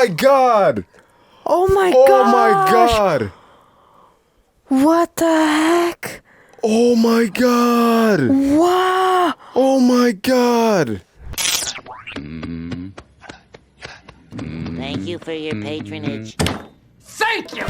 my God! Oh my Oh my God! What the heck? Oh my God! Wow! Oh my God! Thank you for your patronage. Thank you!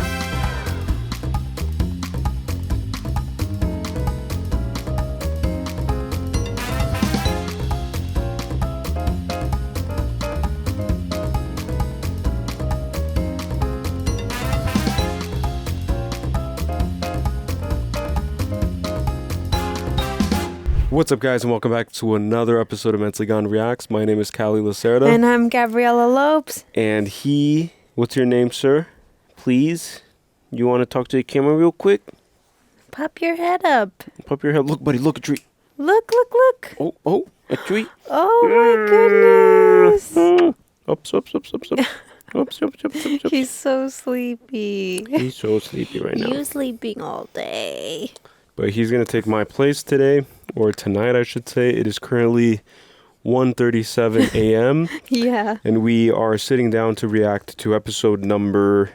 What's up, guys, and welcome back to another episode of Mentally Gone Reacts. My name is Callie Lacerda. And I'm Gabriella Lopes. And what's your name, sir? Please? You want to talk to the camera real quick? Pop your head up. Pop your head. Look, buddy, look, a tree. Look. Oh, a tree. Oh my goodness. Up. He's so sleepy. He's so sleepy right now. You sleeping all day. But he's going to take my place today, or tonight, I should say. It is currently 1:37 a.m. Yeah. And we are sitting down to react to episode number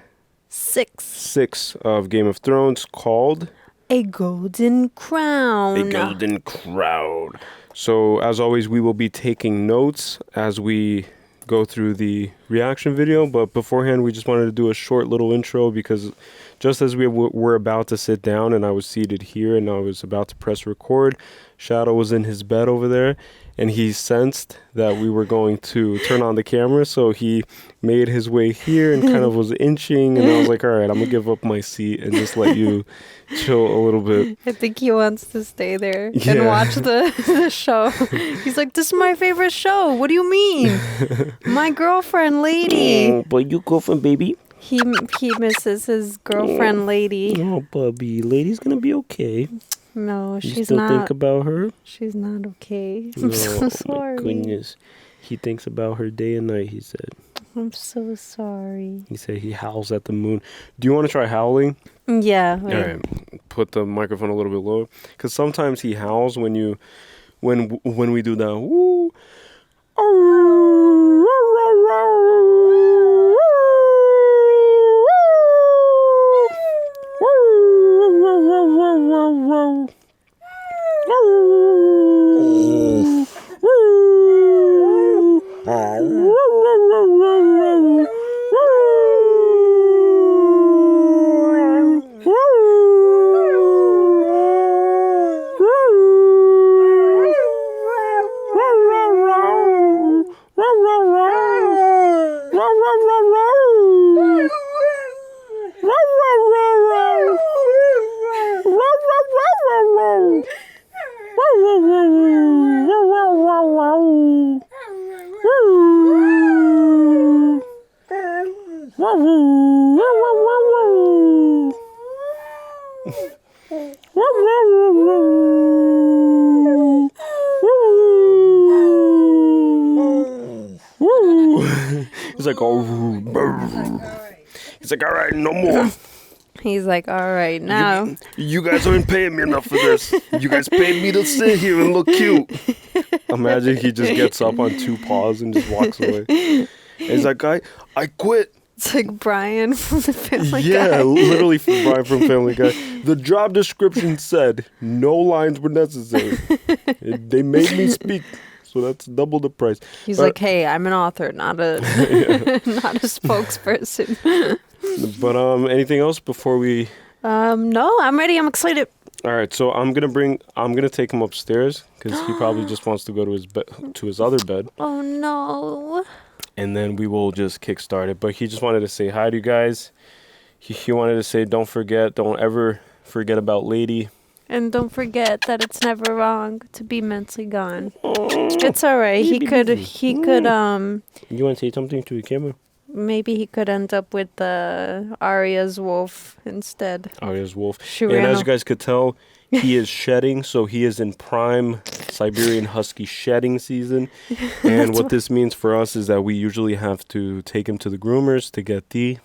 6 of Game of Thrones, called A Golden Crown. A Golden Crown. So, as always, we will be taking notes as we go through the reaction video. But beforehand, we just wanted to do a short little intro because just as we were about to sit down and I was seated here and I was about to press record, Shadow was in his bed over there and he sensed that we were going to turn on the camera. So he made his way here and kind of was inching. And I was like, all right, I'm going to give up my seat and just let you chill a little bit. I think he wants to stay there and watch the show. He's like, this is my favorite show. What do you mean? My girlfriend, lady. Oh, but you girlfriend, baby. He misses his girlfriend, lady. Oh, Bubby, lady's gonna be okay. No, she's you still not. think about her? She's not okay. I'm so sorry. Oh my goodness. He thinks about her day and night, he said. I'm so sorry. He said he howls at the moon. Do you want to try howling? Yeah. All right. Put the microphone a little bit lower. Because sometimes he howls when we do that. Woo. He's like, he's like, all right, no more. He's like, all right, now. You guys aren't paying me enough for this. You guys paid me to sit here and look cute. Imagine he just gets up on 2 paws and just walks away. And he's like, I quit. It's like Brian from the Family Guy. Yeah, literally Brian from Family Guy. The job description said no lines were necessary. They made me speak. So that's double the price. He's like, hey, I'm an author, not a not a spokesperson. But anything else before we? No, I'm ready. I'm excited. All right, so I'm gonna take him upstairs because he probably just wants to go to his other bed. Oh no. And then we will just kickstart it. But he just wanted to say hi to you guys. He wanted to say, don't ever forget about Lady. And don't forget that it's never wrong to be mentally gone. It's all right. He could. You want to say something to the camera? Maybe he could end up with Arya's wolf instead. Arya's wolf. And as you guys could tell, he is shedding. So he is in prime Siberian Husky shedding season. And what this means for us is that we usually have to take him to the groomers to get the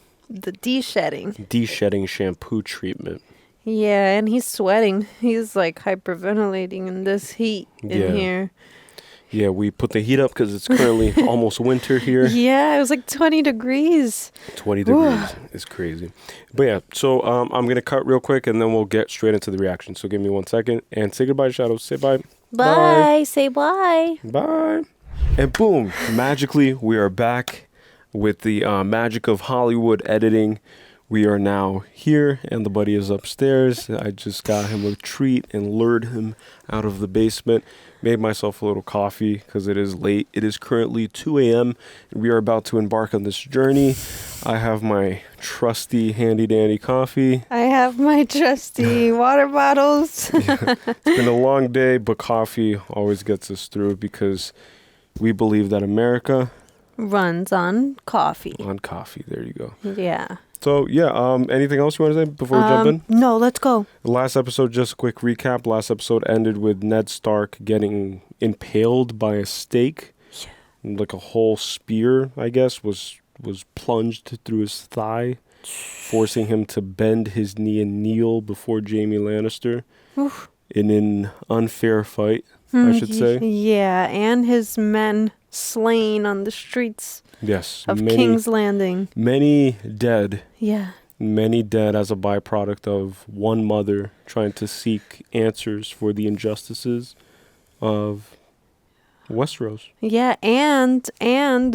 de-shedding shampoo treatment. Yeah, and he's sweating. He's like hyperventilating in this heat in here. Yeah, we put the heat up because it's currently almost winter here. Yeah, it was like 20 degrees. 20 degrees is crazy. But yeah, so I'm going to cut real quick and then we'll get straight into the reaction. So give me 1 second and say goodbye, Shadow. Say bye. Bye. Say bye. Bye. And boom, magically, we are back with the magic of Hollywood editing. We are now here and the buddy is upstairs. I just got him a treat and lured him out of the basement. Made myself a little coffee because it is late. It is currently 2 a.m. We are about to embark on this journey. I have my trusty handy dandy coffee. I have my trusty water bottles. It's been a long day, but coffee always gets us through because we believe that America runs on coffee. On coffee. There you go. Yeah. So, yeah, anything else you want to say before we jump in? No, let's go. The last episode, just a quick recap. Last episode ended with Ned Stark getting impaled by a stake. Yeah. Like a whole spear, I guess, was plunged through his thigh, forcing him to bend his knee and kneel before Jaime Lannister. Oof. In an unfair fight, I should say. Yeah, and his men slain on the streets. Yes. Of King's Landing. Many dead. Yeah. Many dead as a byproduct of one mother trying to seek answers for the injustices of Westeros. Yeah, and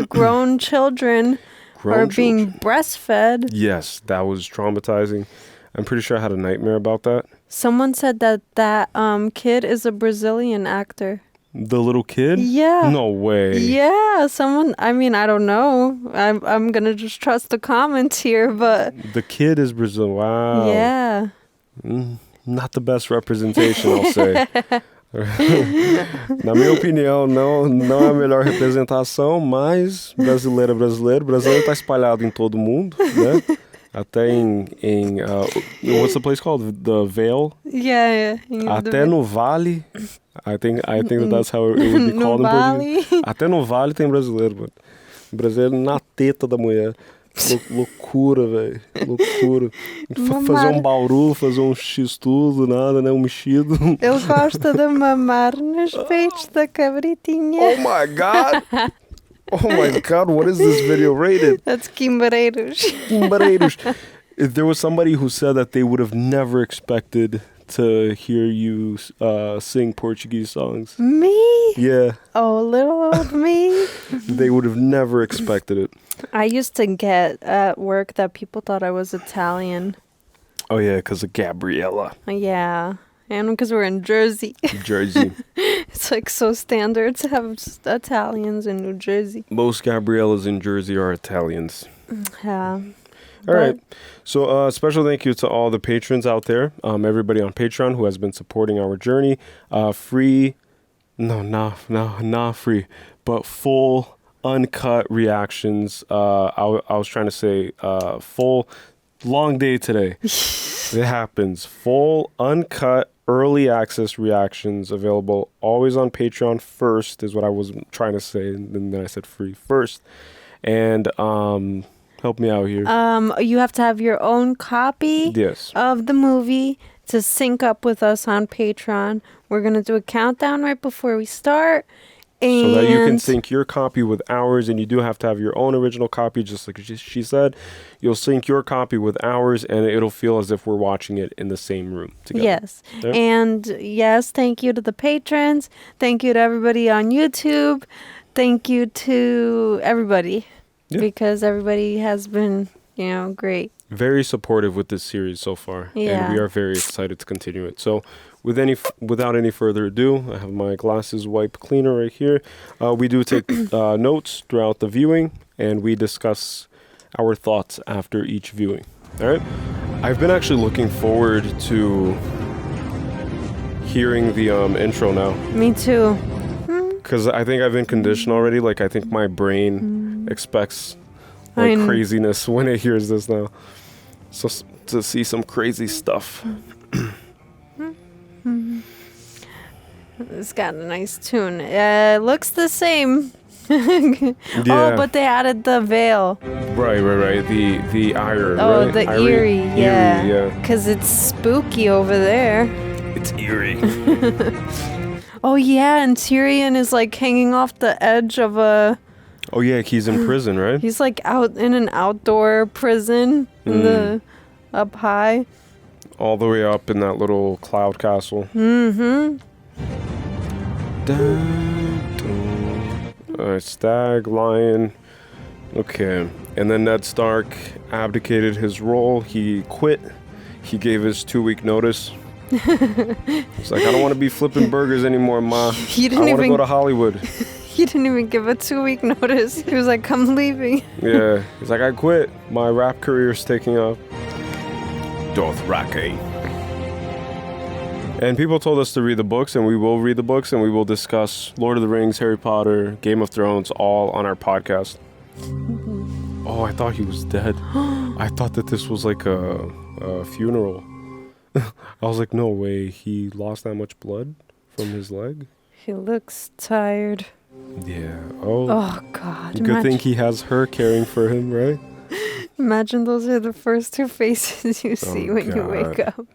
grown children being breastfed. Yes, that was traumatizing. I'm pretty sure I had a nightmare about that. Someone said that kid is a Brazilian actor. The little kid? Yeah. No way. Yeah, I don't know. I'm going to just trust the comments here, but... The kid is Brazil. Wow. Yeah. Not the best representation, I'll say. Na minha opinião, não é a melhor representação, mas brasileiro. O brasileiro tá espalhado em todo mundo, né? Até what's the place called? The Vale? Yeah. Até no Vale. I think that's how it would be called in Portuguese. Até no Vale tem brasileiro, mano. Brasileiro na teta da mulher. Loucura, velho. Loucura. Fazer Bauru, fazer x-tudo, nada, né? Mexido. Ele gosta de mamar nos peitos da cabritinha. Oh my God! Oh my God, what is this video rated? That's Quimbareiros. There was somebody who said that they would have never expected to hear you sing Portuguese songs. Me? Yeah. Oh, little old me. They would have never expected it. I used to get at work that people thought I was Italian. Oh, yeah, because of Gabriella. Yeah. And because we're in Jersey. It's like so standard to have Italians in New Jersey. Most Gabriellas in Jersey are Italians. Yeah. All right. So special thank you to all the patrons out there. Everybody on Patreon who has been supporting our journey. Free. No, not free. But full, uncut reactions. I was trying to say full. Long day today. It happens. Full, uncut, early access reactions available always on Patreon first is what I was trying to say. And then I said free first. And help me out here. You have to have your own copy of the movie to sync up with us on Patreon. We're going to do a countdown right before we start. So that you can sync your copy with ours, and you do have to have your own original copy, just like she said. You'll sync your copy with ours, and it'll feel as if we're watching it in the same room together. Yes. Yep. And yes, thank you to the patrons. Thank you to everybody on YouTube. Thank you to everybody, because everybody has been, great. Very supportive with this series so far, and we are very excited to continue it. So without any further ado, I have my glasses wipe cleaner right here. We do take notes throughout the viewing, and we discuss our thoughts after each viewing. All right? I've been actually looking forward to hearing the intro now. Me too. Because I think I've been conditioned already. Like, I think my brain expects craziness when it hears this now. So to see some crazy stuff. It's got a nice tune. It looks the same. Oh, but they added the veil. Right. The iron. Oh, right? the eerie. Yeah. Because it's spooky over there. It's eerie. Oh yeah, and Tyrion is like hanging off the edge of a. Oh yeah, he's in prison, right? He's like out in an outdoor prison in the up high. All the way up in that little cloud castle. Stag, lion. Okay. And then Ned Stark abdicated his role. He quit. He gave his 2-week notice. He's like, I don't want to be flipping burgers anymore, Ma. I want to go to Hollywood. He didn't even give a 2-week notice. He was like, I'm leaving. Yeah. He's like, I quit. My rap career's taking off. Dothraki. And people told us to read the books, and we will read the books, and we will discuss Lord of the Rings, Harry Potter, Game of Thrones, all on our podcast. Oh, I thought he was dead. I thought that this was like a funeral. I was like, no way, he lost that much blood from his leg? He looks tired. Yeah. Oh. Oh, God. Good thing he has her caring for him, right? Imagine those are the first two faces you see when you wake up.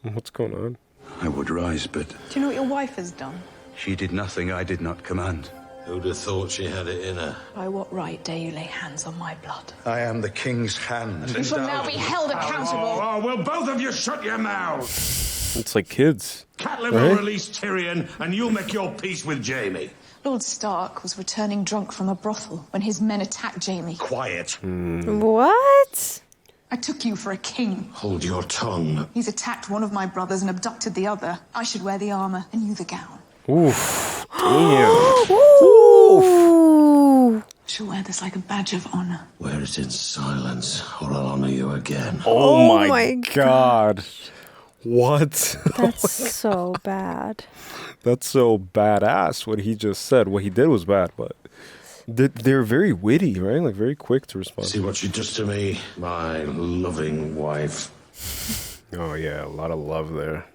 What's going on? I would rise, but... Do you know what your wife has done? She did nothing I did not command. Who'd have thought she had it in her? By what right dare you lay hands on my blood? I am the king's hand. You shall now be held accountable. Oh, will both of you shut your mouths? It's like kids. Catelyn will release Tyrion, and you'll make your peace with Jaime. Lord Stark was returning drunk from a brothel when his men attacked Jaime. Quiet. What? I took you for a king. Hold your tongue. He's attacked one of my brothers and abducted the other. I should wear the armor and you the gown. Oof. Damn. Ooh. I shall wear this like a badge of honor. Wear it in silence, or I'll honor you again. Oh my God. What? That's so bad. That's so badass what he just said. What he did was bad, but they're very witty, right? Like very quick to respond. See what she does to me, my loving wife. Oh yeah, a lot of love there.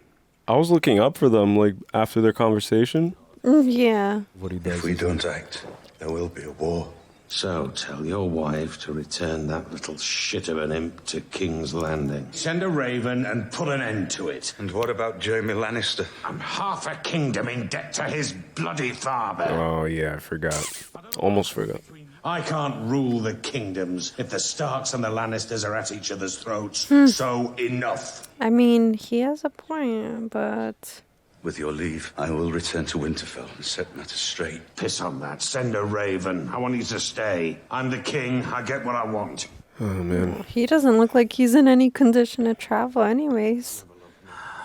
I was looking up for them like after their conversation. Yeah. What he does. If we don't act, there will be a war. So tell your wife to return that little shit of an imp to King's Landing. Send a raven and put an end to it. And what about Jaime Lannister? I'm half a kingdom in debt to his bloody father. Oh yeah, I forgot. Almost forgot. I can't rule the kingdoms if the Starks and the Lannisters are at each other's throats. So enough. I mean, he has a point, but... With your leave, I will return to Winterfell and set matters straight. Piss on that. Send a raven. I want you to stay. I'm the king. I get what I want. Oh man. He doesn't look like he's in any condition to travel anyways.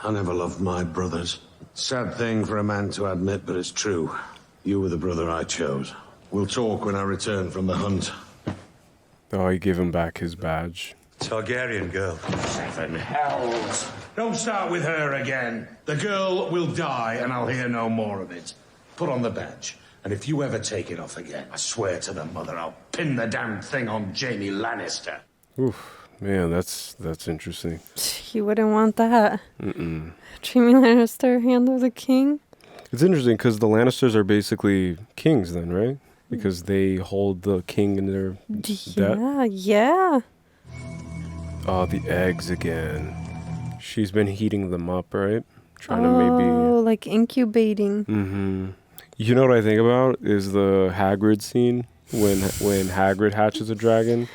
I never loved my brothers. Sad thing for a man to admit, but it's true. You were the brother I chose. We'll talk when I return from the hunt. Oh, he gave him back his badge. Targaryen girl. 7 hells. Don't start with her again. The girl will die, and I'll hear no more of it. Put on the badge, and if you ever take it off again, I swear to the mother I'll pin the damn thing on Jaime Lannister. Oof, man, that's interesting. He wouldn't want that. Jaime Lannister, Hand of the King. It's interesting because the Lannisters are basically kings then, right? Because they hold the king in their debt. Yeah. Oh, the eggs again. She's been heating them up, right? Trying to maybe... Oh, like incubating. Mm-hmm. You know what I think about is the Hagrid scene when Hagrid hatches a dragon.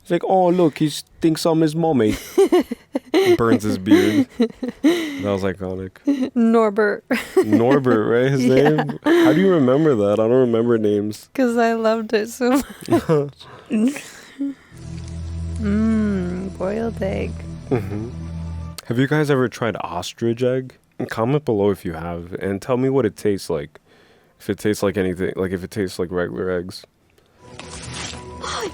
It's like, oh, look, he thinks I'm his mommy. Burns his beard. That was iconic. Norbert. Norbert, right? His name? How do you remember that? I don't remember names. Because I loved it so much. Boiled egg. Mm-hmm. Have you guys ever tried ostrich egg? Comment below if you have, and tell me what it tastes like. If it tastes like anything, like if it tastes like regular eggs.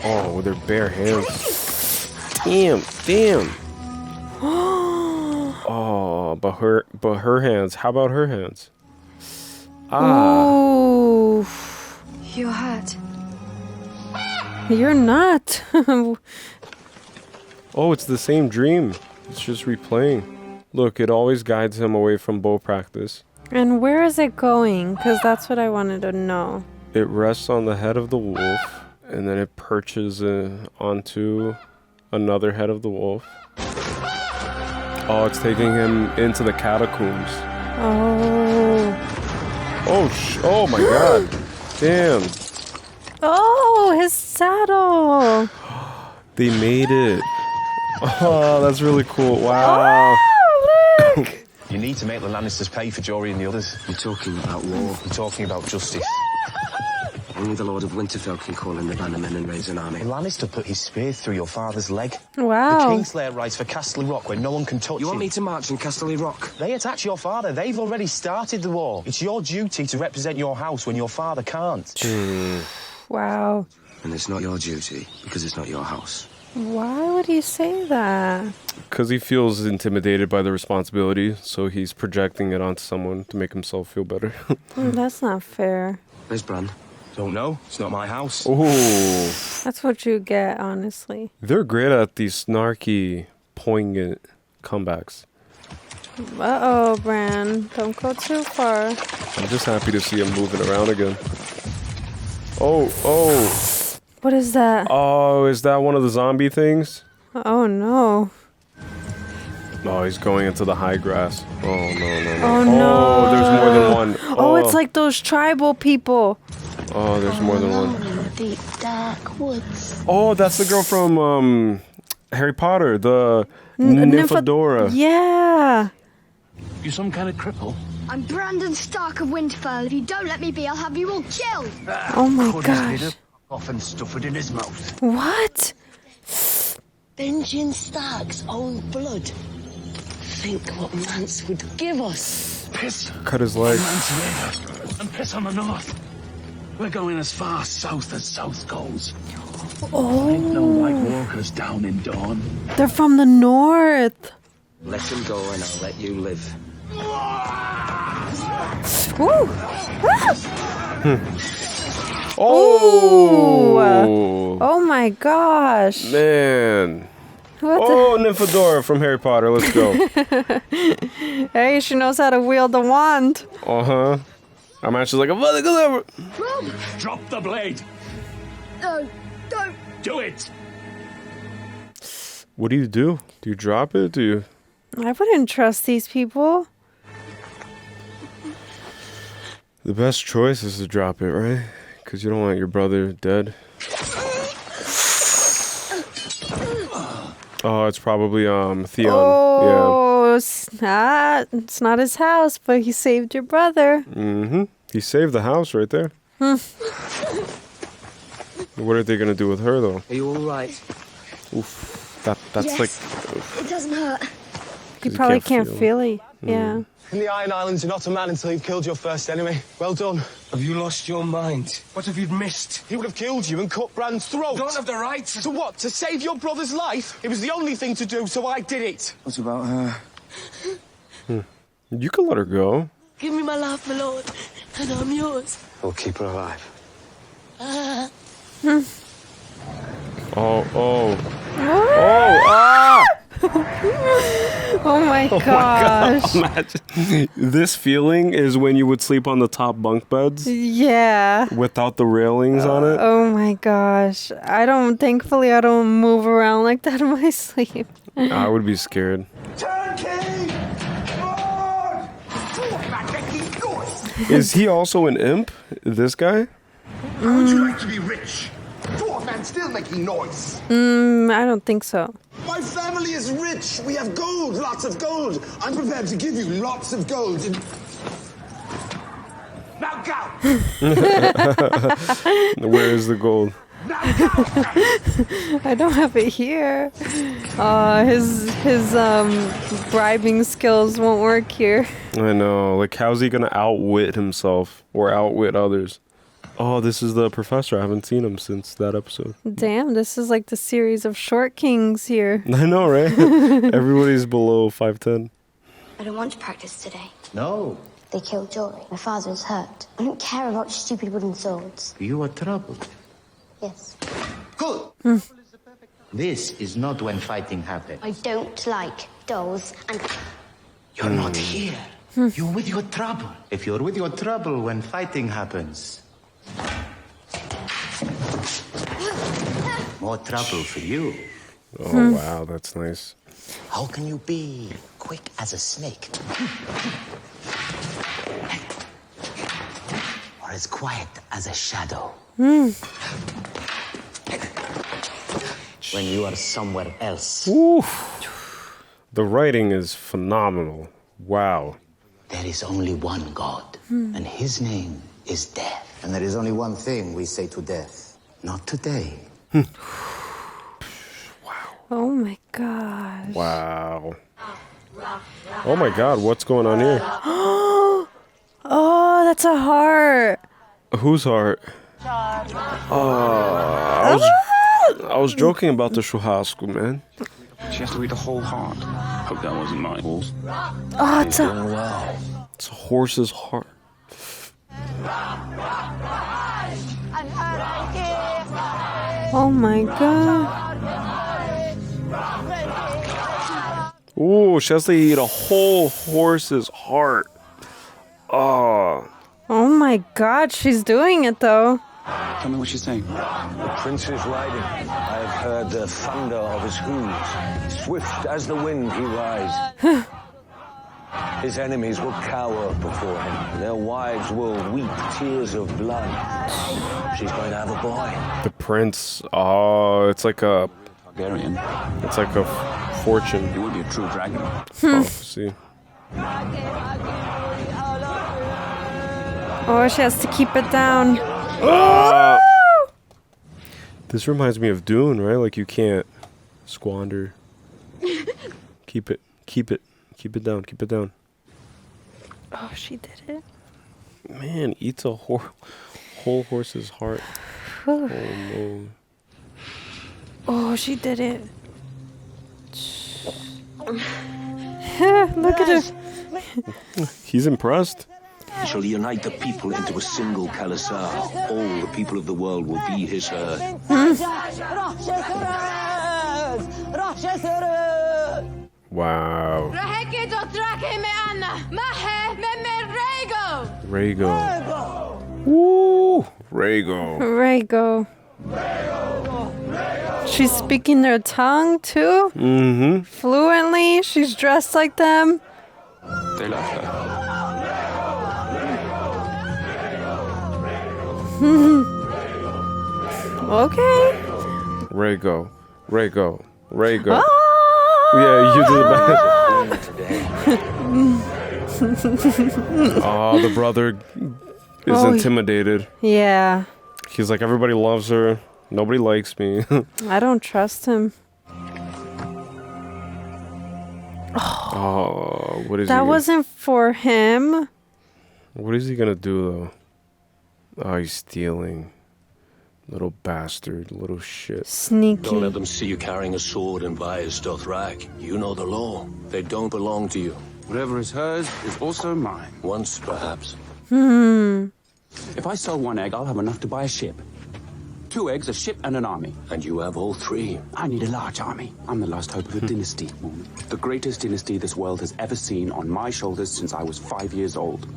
Oh, with their bare hands. Damn. Oh, but her hands. How about her hands? Oh. You're hurt. You're not. Oh, it's the same dream. It's just replaying. Look, it always guides him away from bow practice. And where is it going? Because that's what I wanted to know. It rests on the head of the wolf, and then it perches onto another head of the wolf. Oh, it's taking him into the catacombs. Oh. Oh my god. Damn. Oh, his saddle. They made it. Oh, that's really cool. Wow. Oh, look. You need to make the Lannisters pay for Jory and the others. You're talking about war. I'm talking about justice. Only the Lord of Winterfell can call in the bannermen and raise an army. The Lannister put his spear through your father's leg. Wow. The Kingslayer rides for Castle Rock where no one can touch You want him. me to march in Castle Rock? They attack your father. They've already started the war. It's your duty to represent your house when your father can't. Wow. And it's not your duty, because it's not your house. Why would he say that? Because he feels intimidated by the responsibility, so he's projecting it onto someone to make himself feel better. That's not fair. Where's Bran? Don't know. It's not my house. Oh, That's what you get, honestly. they're great at these snarky, poignant comebacks. Uh-oh, Bran. Don't go too far. I'm just happy to see him moving around again. Oh. What is that? Oh, is that one of the zombie things? Oh, no. Oh, he's going into the high grass. Oh, no. Oh, no. Oh, there's more than one. Oh, it's like those tribal people. Oh, there's more than one. Deep dark woods. Oh, that's the girl from Harry Potter, the Nymphadora. Yeah. You some kind of cripple? I'm Brandon Stark of Winterfell. If you don't let me be, I'll have you all killed. Oh, my gosh. Off and stuff it in his mouth. What? Benjen Stark's own blood. Think what Mance would give us. Piss Cut his leg. on Mance Raider and piss on the north. We're going as far south as south goes. Ain't no White Walkers down in Dawn. They're from the north. Let him go and I'll let you live. Woo. Oh. Oh, my gosh. Man. What Oh, Nymphadora from Harry Potter. Let's go. the? Hey, she knows how to wield the wand. Uh-huh. I'm actually like, Mother Deliver. Drop the blade. No, don't. Do it. What do? Do you drop it? Do you? I wouldn't trust these people. The best choice is to drop it, right? Because you don't want your brother dead. Oh, it's probably Theon. Oh, it's not his house, but he saved your brother. Yeah. Mm-hmm. He saved the house right there. What are they gonna do with her though? Are you all right? Oof. That's Yes. like. It doesn't hurt. He you probably can't can't feel. feel it. Yeah. In the Iron Islands, you're not a man until you've killed your first enemy. Well done. Have you lost your mind? What have you missed? He would have killed you and cut Bran's throat. Don't have the right. To what? To save your brother's life? It was the only thing to do, so I did it. What about her? You can let her go. Give me my life, my lord, and I'm yours. We'll keep her alive. Oh. Ah! Oh my gosh. Imagine. This feeling is when you would sleep on the top bunk beds Yeah. without the railings on it. Oh my gosh. Thankfully I don't move around like that in my sleep. I would be scared. Is he also an imp? This guy? How would you like to be rich? Dwarf man still making noise. I don't think so. My family is rich. We have gold, lots of gold. I'm prepared to give you lots of gold. Now go! Where is the gold? I don't have it here. His bribing skills won't work here. I know. Like, how's he gonna outwit himself or outwit others? Oh, this is the professor. I haven't seen him since that episode. Damn, this is like the series of short kings here. I know, right? Everybody's below 5'10". I don't want to practice today. No, They killed Jory. My father is hurt. I don't care about stupid wooden swords. you are troubled. Yes. Good. This is not when fighting happens. I don't like dolls and... You're not here. You're with your trouble. If you're with your trouble when fighting happens, more trouble for you. Oh, wow. That's nice. How can you be quick as a snake? as quiet as a shadow. Hmm. When you are somewhere else. Oof. The writing is phenomenal. Wow. There is only one God, and his name is death. And there is only one thing we say to death. Not today. Oh my gosh. Wow. Oh my God, what's going on here? Oh, that's a heart. Whose heart? I was joking about the churrasco, man. She has to eat a whole heart. Hope that wasn't my horse. Oh, it's a... It's a horse's heart. Oh my God. Ooh, she has to eat a whole horse's heart. Oh. Oh my God, she's doing it though. Tell me what she's saying. The prince is riding. I have heard the thunder of his hooves. Swift as the wind he rides. His enemies will cower before him. Their wives will weep tears of blood. She's going to have a boy. The prince. Oh, it's like a... Targaryen. It's like a fortune. He would be a true dragon. Prophecy. Oh, she has to keep it down. This reminds me of Dune, right? Like you can't squander. Keep it down. Oh, she did it. Man, eats a whole horse's heart. Oh no. Oh, she did it. Look at her. He's impressed. He shall unite the people into a single Khalasar. All the people of the world will be his herd. Wow. Rhaego. Woo! Rhaego. She's speaking their tongue too? Mm-hmm. Fluently. She's dressed like them. They love her. Okay. Rhaego. Ah! Yeah, you did the best. Oh, the brother is intimidated. Yeah. He's like, everybody loves her. Nobody likes me. I don't trust him. Oh, what is That wasn't for him. What is he gonna do though? Oh, he's stealing. Little bastard, little shit. Sneaky. Don't let them see you carrying a sword and Vias Dothraki. You know the law. They don't belong to you. Whatever is hers is also mine. Once, perhaps. If I sell one egg, I'll have enough to buy a ship. 2 eggs, a ship, and an army. And you have all 3. I need a large army. I'm the last hope of a dynasty. The greatest dynasty this world has ever seen on my shoulders since I was 5 years old.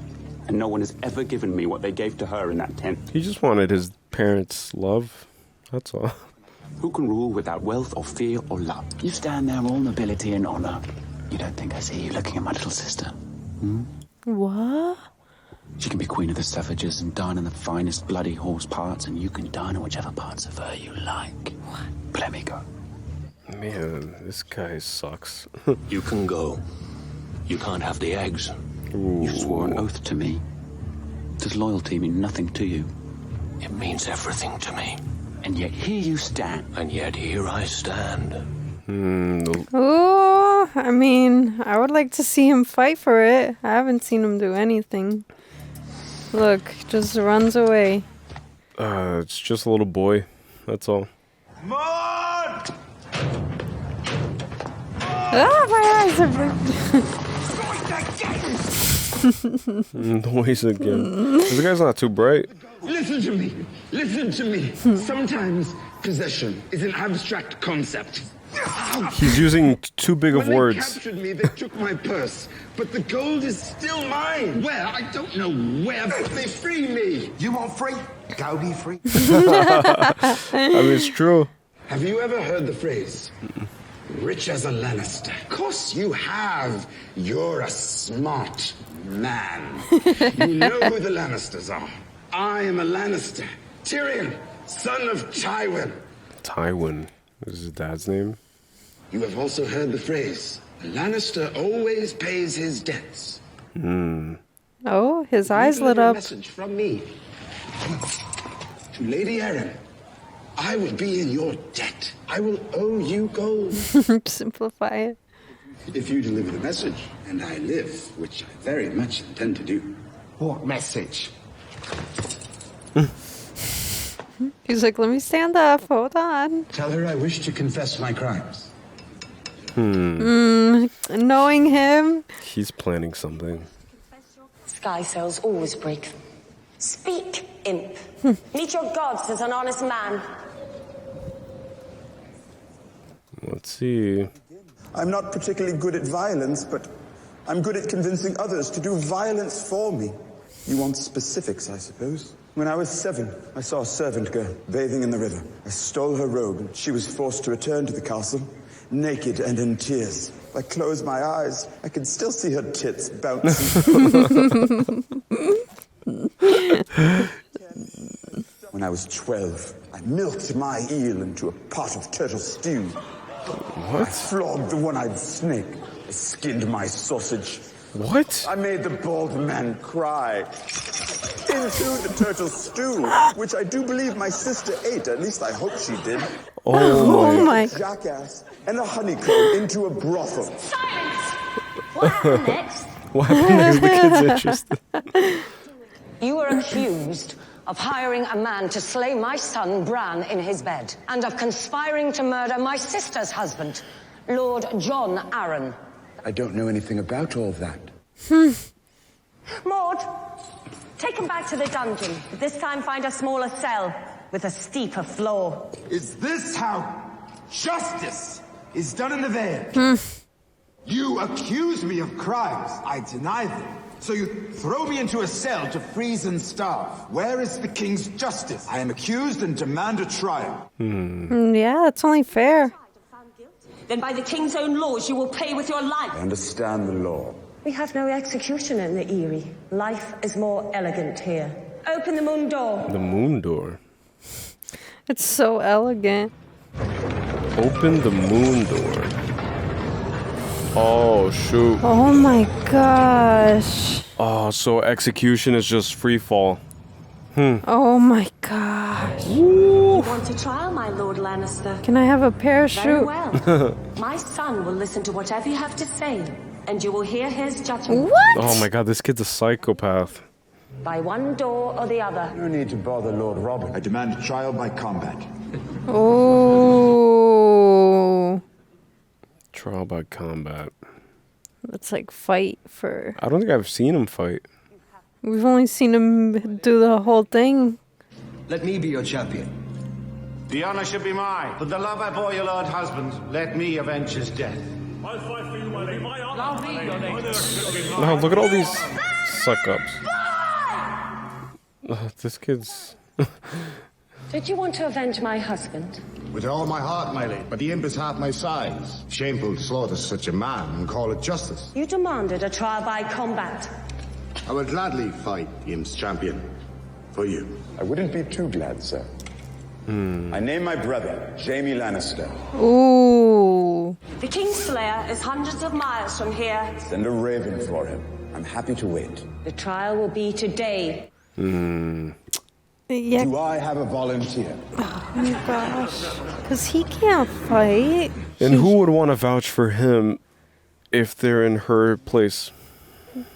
And no one has ever given me what they gave to her in that tent. He just wanted his parents' love. That's all. Who can rule without wealth or fear or love? You stand there all nobility and honor. You don't think I see you looking at my little sister? What? She can be queen of the savages and dine in the finest bloody horse parts, and you can dine on whichever parts of her you like. What? But let me go. Man, this guy sucks. You can go. You can't have the eggs. You swore an oath to me. Does loyalty mean nothing to you? It means everything to me. And yet here you stand. And yet here I stand. Oh, I mean, I would like to see him fight for it. I haven't seen him do anything. Look, just runs away. It's just a little boy. That's all. Ah, my eyes are big. Noise again. This guy's not too bright. Listen to me. Listen to me. Sometimes possession is an abstract concept. He's using too big of When words. they captured me, they took my purse. But the gold is still mine. Where? I don't know where, but they free me. You want free? Go be free. I mean, it's true. Have you ever heard the phrase, rich as a Lannister? Of course you have. You're a smart man. You know who the Lannisters are. I am a Lannister. Tyrion, son of Tywin. Tywin is his dad's name. You have also heard the phrase, a Lannister always pays his debts. Oh, his eyes lit A up. message from me to Lady Erin. I will be in your debt. I will owe you gold. Simplify it. If you deliver the message, and I live, which I very much intend to do. What message? He's like, let me stand up. Hold on. Tell her I wish to confess my crimes. Knowing him. He's planning something. Sky sails always break them. Speak, imp. Meet your gods as an honest man. Let's see. I'm not particularly good at violence, but I'm good at convincing others to do violence for me. You want specifics, I suppose? When I was 7, I saw a servant girl bathing in the river. I stole her robe, and she was forced to return to the castle, naked and in tears. If I close my eyes, I can still see her tits bouncing. When I was 12, I milked my eel into a pot of turtle stew. What? I flogged the one-eyed snake. I skinned my sausage. What? I made the bald man cry. Into the turtle stew, which I do believe my sister ate. At least I hope she did. Oh my. Jackass and a honeycomb into a brothel. Silence! What happened next? What happened next? The kid's interested. You were accused of hiring a man to slay my son Bran in his bed, and of conspiring to murder my sister's husband, Lord John Arryn. I don't know anything about all that. Maud, take him back to the dungeon. But this time find a smaller cell with a steeper floor. Is this how justice is done in the Vale? You accuse me of crimes. I deny them. So you throw me into a cell to freeze and starve. Where is the king's justice? I am accused and demand a trial. Yeah, that's only fair. Then by the king's own laws you will pay with your life. I understand the law. We have no execution in the Eyrie. Life is more elegant here. Open the moon door. The moon door. It's so elegant. Open the moon door. Oh, shoot. Oh my gosh. Oh, so execution is just free fall. Oh my gosh. You want a trial, my Lord Lannister? Can I have a Very parachute? well. My son will listen to whatever you have to say, and you will hear his judgment. What? Oh my god, this kid's a psychopath. By one door or the other. No need to bother Lord Robert. I demand a trial by combat. Oh. Trial by combat. Let's like fight for. I don't think I've seen him fight. We've only seen him do the whole thing. Let me be your champion. The honor should be mine. For the love I bore your lord husband, let me avenge his death. No, look at all these suck-ups. This kid's... Did you want to avenge my husband? With all my heart, my lady, but the imp is half my size. Shameful to slaughter such a man and call it justice. You demanded a trial by combat. I will gladly fight the imp's champion. For you. I wouldn't be too glad, sir. I name my brother, Jaime Lannister. Ooh. The Kingslayer is hundreds of miles from here. Send a raven for him. I'm happy to wait. The trial will be today. Yeah. Do I have a volunteer? Oh my gosh. Because he can't fight. And who would want to vouch for him if they're in her place?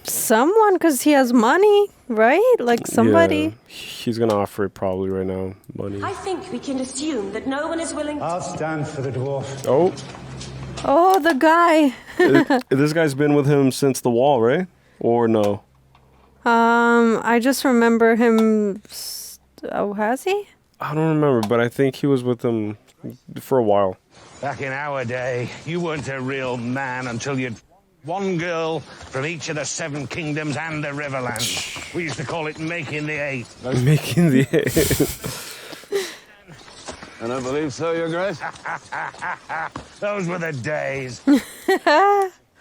Someone, because he has money, right? Like somebody. Yeah, he's going to offer it probably right now. Money. I think we can assume that no one is willing. I'll stand for the dwarf. Oh. Oh, the guy. This guy's been with him since the wall, right? Or no? I just remember him. Oh, has he? I don't remember, but I think he was with them for a while. Back in our day, you weren't a real man until you'd one girl from each of the 7 kingdoms and the Riverlands. We used to call it making the 8. Making the 8. I don't believe so, Your Grace. Those were the days.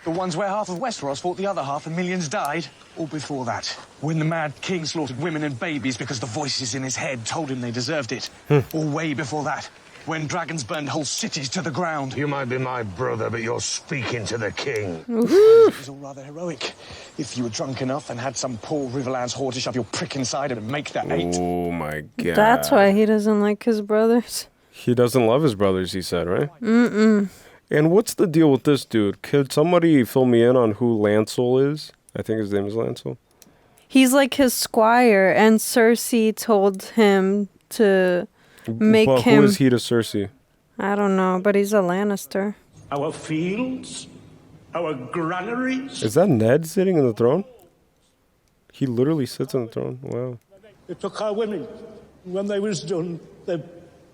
The ones where half of Westeros fought the other half and millions died? Or before that, when the Mad King slaughtered women and babies because the voices in his head told him they deserved it? Or way before that, when dragons burned whole cities to the ground? You might be my brother, but you're speaking to the king. It was all rather heroic. If you were drunk enough and had some poor Riverlands whore to shove your prick inside and make that 8. Oh my god. That's why he doesn't like his brothers. He doesn't love his brothers, he said, right? Mm-mm. And what's the deal with this dude? Could somebody fill me in on who Lancel is? I think his name is Lancel. He's like his squire, and Cersei told him to make him... Who is he to Cersei? I don't know, but he's a Lannister. Our fields? Our granaries? Is that Ned sitting on the throne? He literally sits on the throne. Wow. They took our women. When they was done, they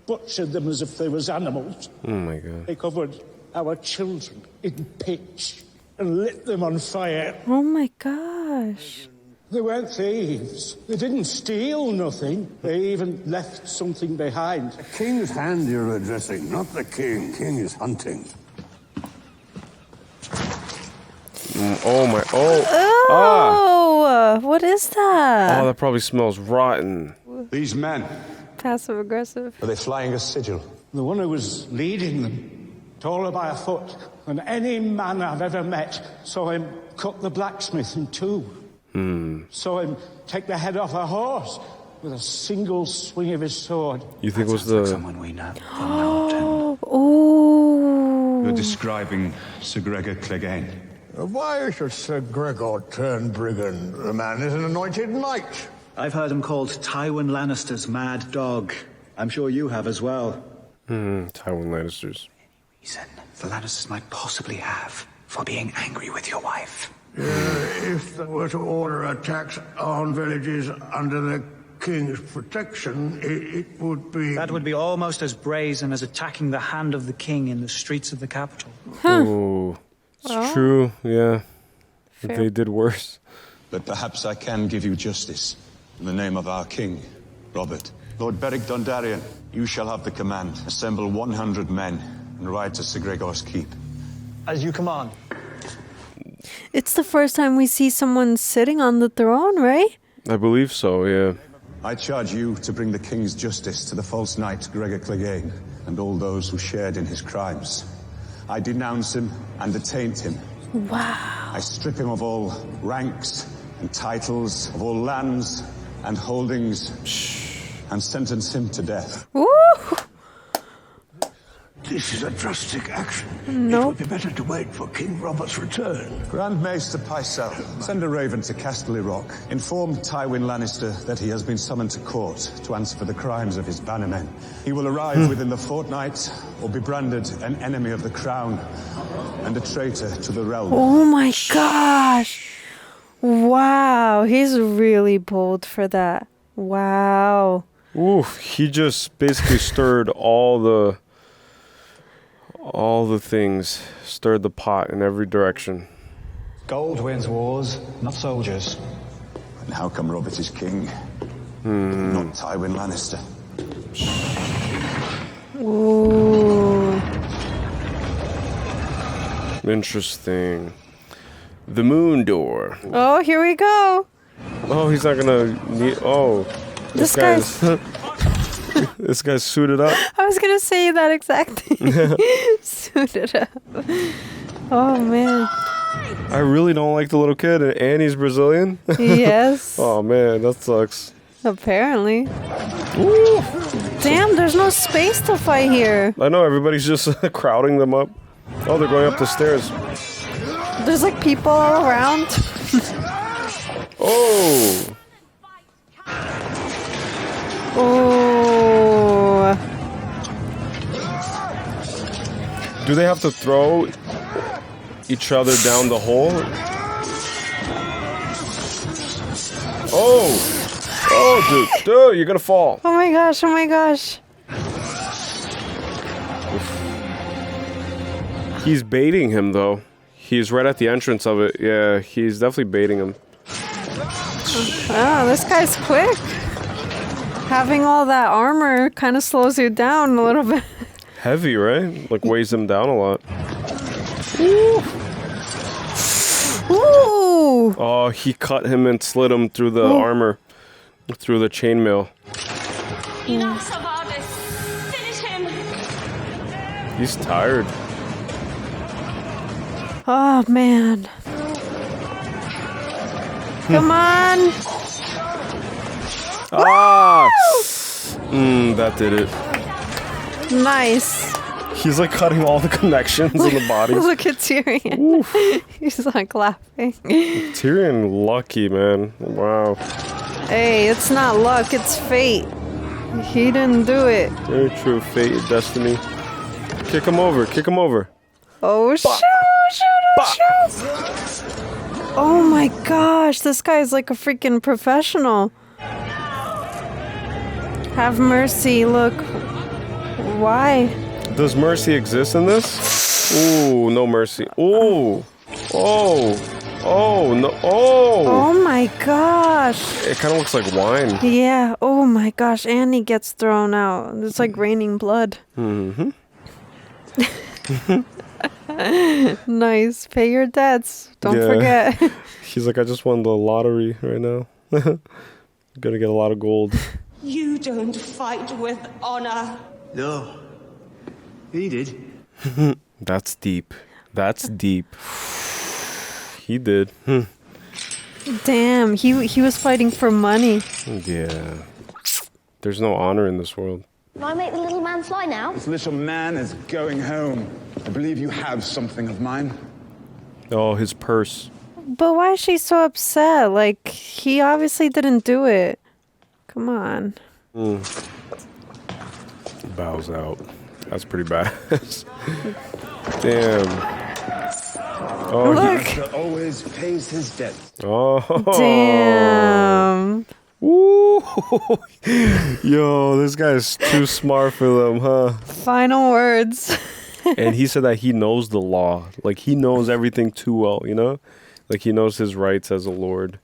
butchered them as if they was animals. Oh my god. They covered our children in pitch and lit them on fire. Oh my gosh. They weren't thieves. They didn't steal nothing. They even left something behind. The king's hand you're addressing, not the king. King is hunting. Oh my... Oh! Oh! What is that? Oh, that probably smells rotten. These men, Passive aggressive. are they flying a sigil? The one who was leading them, taller by a foot than any man I've ever met, saw him cut the blacksmith in two. Saw him take the head off a horse with a single swing of his sword. You think it was the... Someone we know. The mountain. Oh. You're describing Sir Gregor Clegane. Why should Sir Gregor turn brigand? The man is an anointed knight. I've heard him called Tywin Lannister's mad dog. I'm sure you have as well. Tywin Lannisters. Reason the Lannisters might possibly have for being angry with your wife. If they were to order attacks on villages under the king's protection, it would be... That would be almost as brazen as attacking the hand of the king in the streets of the capital. Oh, it's true, yeah. Fair. They did worse. But perhaps I can give you justice in the name of our king, Robert. Lord Beric Dondarrion, you shall have the command. Assemble 100 men and ride to Sir Gregor's keep. As you command. It's the first time we see someone sitting on the throne, right? I believe so, yeah. I charge you to bring the king's justice to the false knight Gregor Clegane and all those who shared in his crimes. I denounce him and attaint him. Wow. I strip him of all ranks and titles, of all lands and holdings, and sentence him to death. Woo! This is a drastic action. Nope. It would be better to wait for King Robert's return. Grand Maester Pycelle, send a raven to Casterly Rock. Inform Tywin Lannister that he has been summoned to court to answer for the crimes of his bannermen. He will arrive within the fortnight or be branded an enemy of the crown and a traitor to the realm. Oh my gosh. Wow. He's really bold for that. Wow. Oof, he just basically stirred all the things, stirred the pot in every direction. Gold wins wars, not soldiers. And how come Robert is king, not Tywin Lannister? Ooh. Interesting. The moon door. Oh, here we go. Oh, he's not gonna need... Oh. This guy's... This guy's suited up. I was gonna say that exact thing. Suited up. Oh man. I really don't like the little kid, and he's Brazilian. Yes. Oh man, that sucks. Apparently. Ooh. Damn, there's no space to fight here. I know, everybody's just crowding them up. Oh, they're going up the stairs. There's like people all around. Oh. Oh. Do they have to throw each other down the hole? Oh. Oh, dude, you're gonna fall. Oh my gosh, oh my gosh. He's baiting him, though. He's right at the entrance of it. Yeah, he's definitely baiting him. Oh, this guy's quick. Having all that armor kind of slows you down a little bit. Heavy, right? Like weighs him down a lot. Ooh. Ooh! Oh, he cut him and slit him through the armor, through the chainmail. Enough of this. Finish him. He's tired. Oh, man. Come on! Ah! That did it. Nice. He's like cutting all the connections in the body. Look at Tyrion. He's like laughing. Tyrion lucky, man. Wow. Hey, it's not luck, it's fate. He didn't do it. Very true. Fate, destiny. Kick him over. Kick him over. Oh, shoot! Oh my gosh, this guy's like a freaking professional. Have mercy, look. Why? Does mercy exist in this? Ooh, no mercy. Ooh. Oh. Oh, no. Oh. Oh my gosh. It kind of looks like wine. Yeah, oh my gosh, and he gets thrown out. It's like raining blood. Mm-hmm. Nice. Pay your debts. Don't forget. He's like, I just won the lottery right now. Gonna get a lot of gold. You don't fight with honor. No. He did. That's deep. That's deep. He did. Damn, he was fighting for money. Yeah. There's no honor in this world. Can I make the little man fly now? This little man is going home. I believe you have something of mine. Oh, his purse. But why is she so upset? Like, he obviously didn't do it. Come on. Bows out. That's pretty bad. Damn. Oh, Master always pays his debts. Oh. Damn. Woo. Yo, this guy's too smart for them, huh? Final words. And he said that he knows the law. Like, he knows everything too well, you know? Like, he knows his rights as a lord.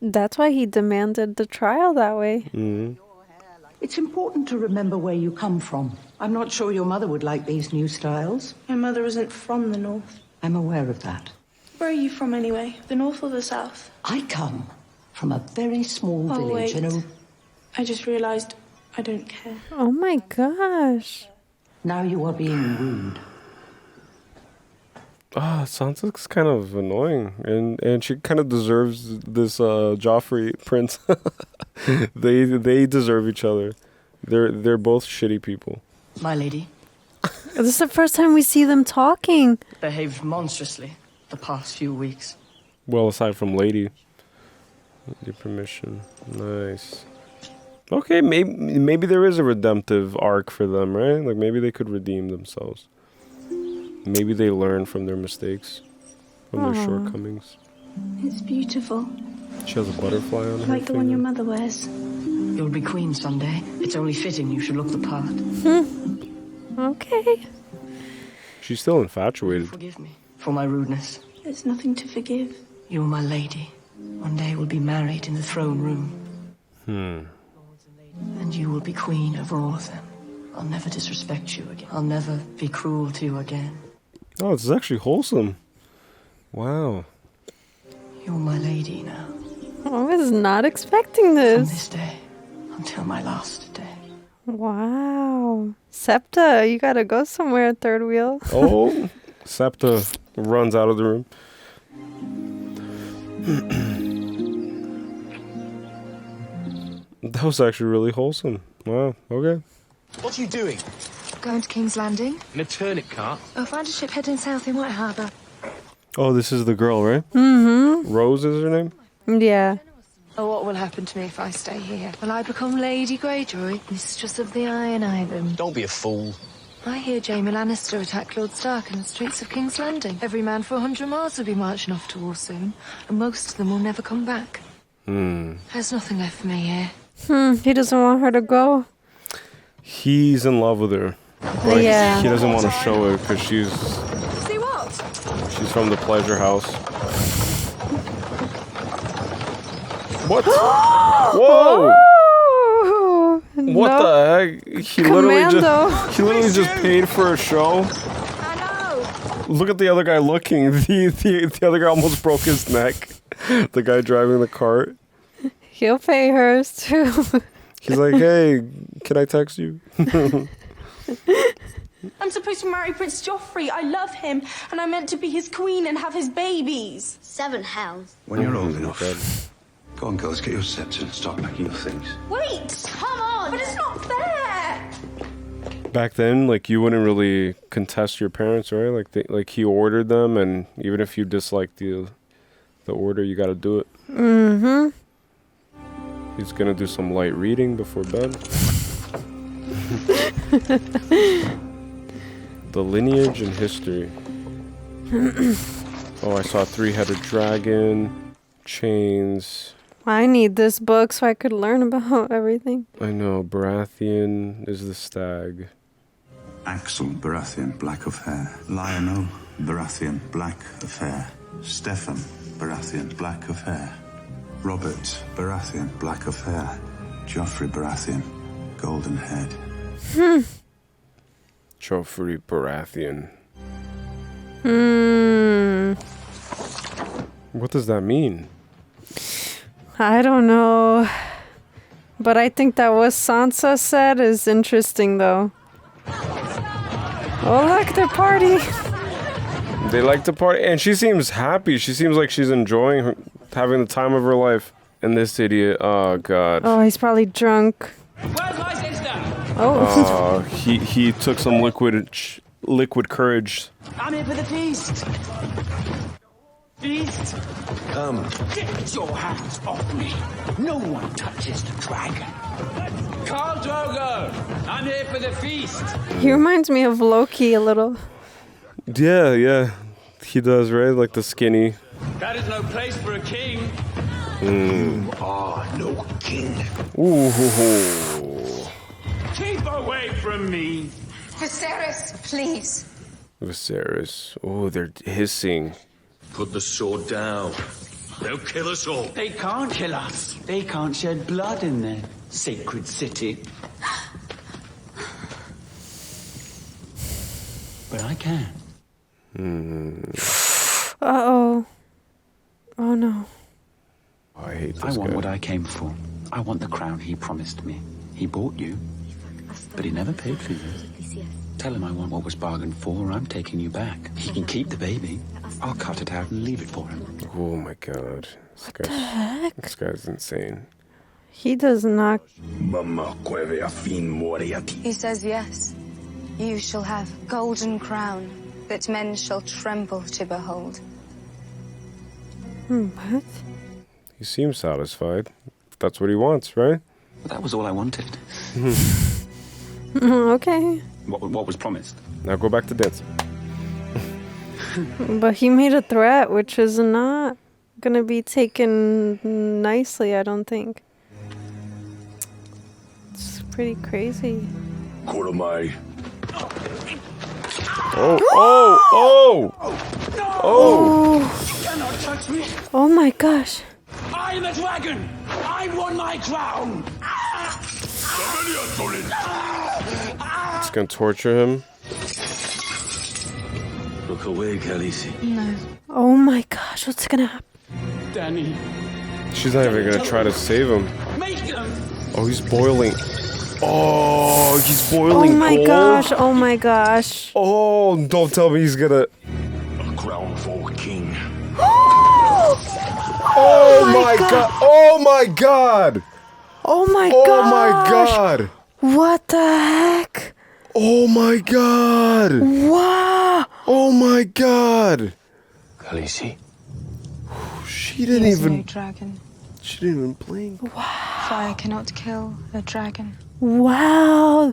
That's why he demanded the trial that way. Mm-hmm. It's important to remember where you come from. I'm not sure your mother would like these new styles. My mother isn't from the north. I'm aware of that. Where are you from anyway? The north or the south? I come from a very small Oh, village wait. in a... I just realized I don't care. Oh my gosh. Now you are being rude. Ah, Sansa's kind of annoying, and she kind of deserves this Joffrey prince. They deserve each other. They're both shitty people. My lady This is the first time we see them talking. behaved monstrously the past few weeks. Well, aside from Lady, your permission. Nice. Okay, maybe there is a redemptive arc for them, right? Like maybe they could redeem themselves. Maybe they learn from their mistakes, from their Aw. shortcomings. It's beautiful. She has a butterfly on her Like the one your finger. mother wears. You'll be queen someday. It's only fitting you should look the part. Okay. She's still infatuated. Forgive me for my rudeness. There's nothing to forgive. You're my lady. One day we'll be married in the throne room, and you will be queen over all of them. I'll never disrespect you again. I'll never be cruel to you again. Oh, this is actually wholesome. Wow. You're my lady now. I was not expecting From this this. day until my last day. Wow. Septa, you gotta go somewhere, third wheel. Oh, Septa runs out of the room. That was actually really wholesome. Wow. Okay. What are you doing? Going to King's Landing? In a turnip cart? I'll find a ship heading south in White Harbour. Oh, this is the girl, right? Mm-hmm. Rose is her name? Yeah. Oh, what will happen to me if I stay here? Will I become Lady Greyjoy, mistress of the Iron Island? Don't be a fool. I hear Jaime Lannister attacked Lord Stark in the streets of King's Landing. Every man for 100 miles will be marching off to war soon, and most of them will never come back. There's nothing left for me here. He doesn't want her to go. He's in love with her. But Yeah. he doesn't want to show her because she's See what? from the pleasure house. What? Whoa! Oh, What nope. the heck? He Commando. literally just paid for a show. Hello! Look at the other guy looking. The other guy almost broke his neck. The guy driving the cart. He'll pay hers too. He's like, hey, can I text you? I'm supposed to marry Prince Joffrey. I love him, and I'm meant to be his queen and have his babies. 7 hells. When you're old enough, go on, girls, get your sets and start packing your things. Wait! Come on! But it's not fair! Back then, like, you wouldn't really contest your parents, right? Like he ordered them, and even if you dislike the order, you got to do it. Mm-hmm. He's gonna do some light reading before bed. The lineage and history. Oh, I saw a 3-headed dragon, chains. I need this book so I could learn about everything. I know, Baratheon is the stag. Axel Baratheon, black of hair. Lionel Baratheon, black of hair. Stefan Baratheon, black of hair. Robert Baratheon, black of hair. Joffrey Baratheon, golden head. Joffrey Baratheon. What does that mean? I don't know. But I think that what Sansa said is interesting, though. Oh, look, they're partying. They like to party, and she seems happy. She seems like she's enjoying having the time of her life. And this idiot, oh god. Oh, he's probably drunk. Where's my sister? Oh. He took some liquid courage. I'm here for the feast. Feast? Come. Get your hands off me. No one touches the dragon. Khal Drogo, I'm here for the feast. He reminds me of Loki a little. Yeah. He does, right? Like the skinny. That is no place for a king. You are no king. Ooh. Keep away from me. Viserys, please. Viserys. Oh, they're hissing. Put the sword down. They'll kill us all. They can't kill us. They can't shed blood in their sacred city. But I can. Uh-oh. Oh, no. I hate this I want guy. what I came for. I want the crown he promised me. He bought you, but he never paid for you. Tell him I want what was bargained for, or I'm taking you back. He can keep the baby. I'll cut it out and leave it for him. Oh my god. The heck? This guy's insane. He does not. He says yes. You shall have golden crown that men shall tremble to behold. What? He seems satisfied. That's what he wants, right? But that was all I wanted. Okay. What was promised? Now go back to dancing. But he made a threat, which is not gonna be taken nicely, I don't think. It's pretty crazy. Oh. You cannot touch me. Oh my gosh. I am a dragon. I won my crown. It's gonna torture him. Look away, Khaleesi. No. Oh my gosh, what's gonna happen? Danny. She's not even gonna try to save him. Make them. Oh, he's boiling. Oh, he's Oh boiling my gold. gosh, oh my gosh. Oh, don't tell me he's gonna... A crown for king. Oh my god. Oh my god. Oh my Oh gosh. my god. What the heck? Oh my god. Wow. Oh my god. Khaleesi. She didn't He is even... no dragon. She didn't even blink. Fire cannot kill a dragon. Wow.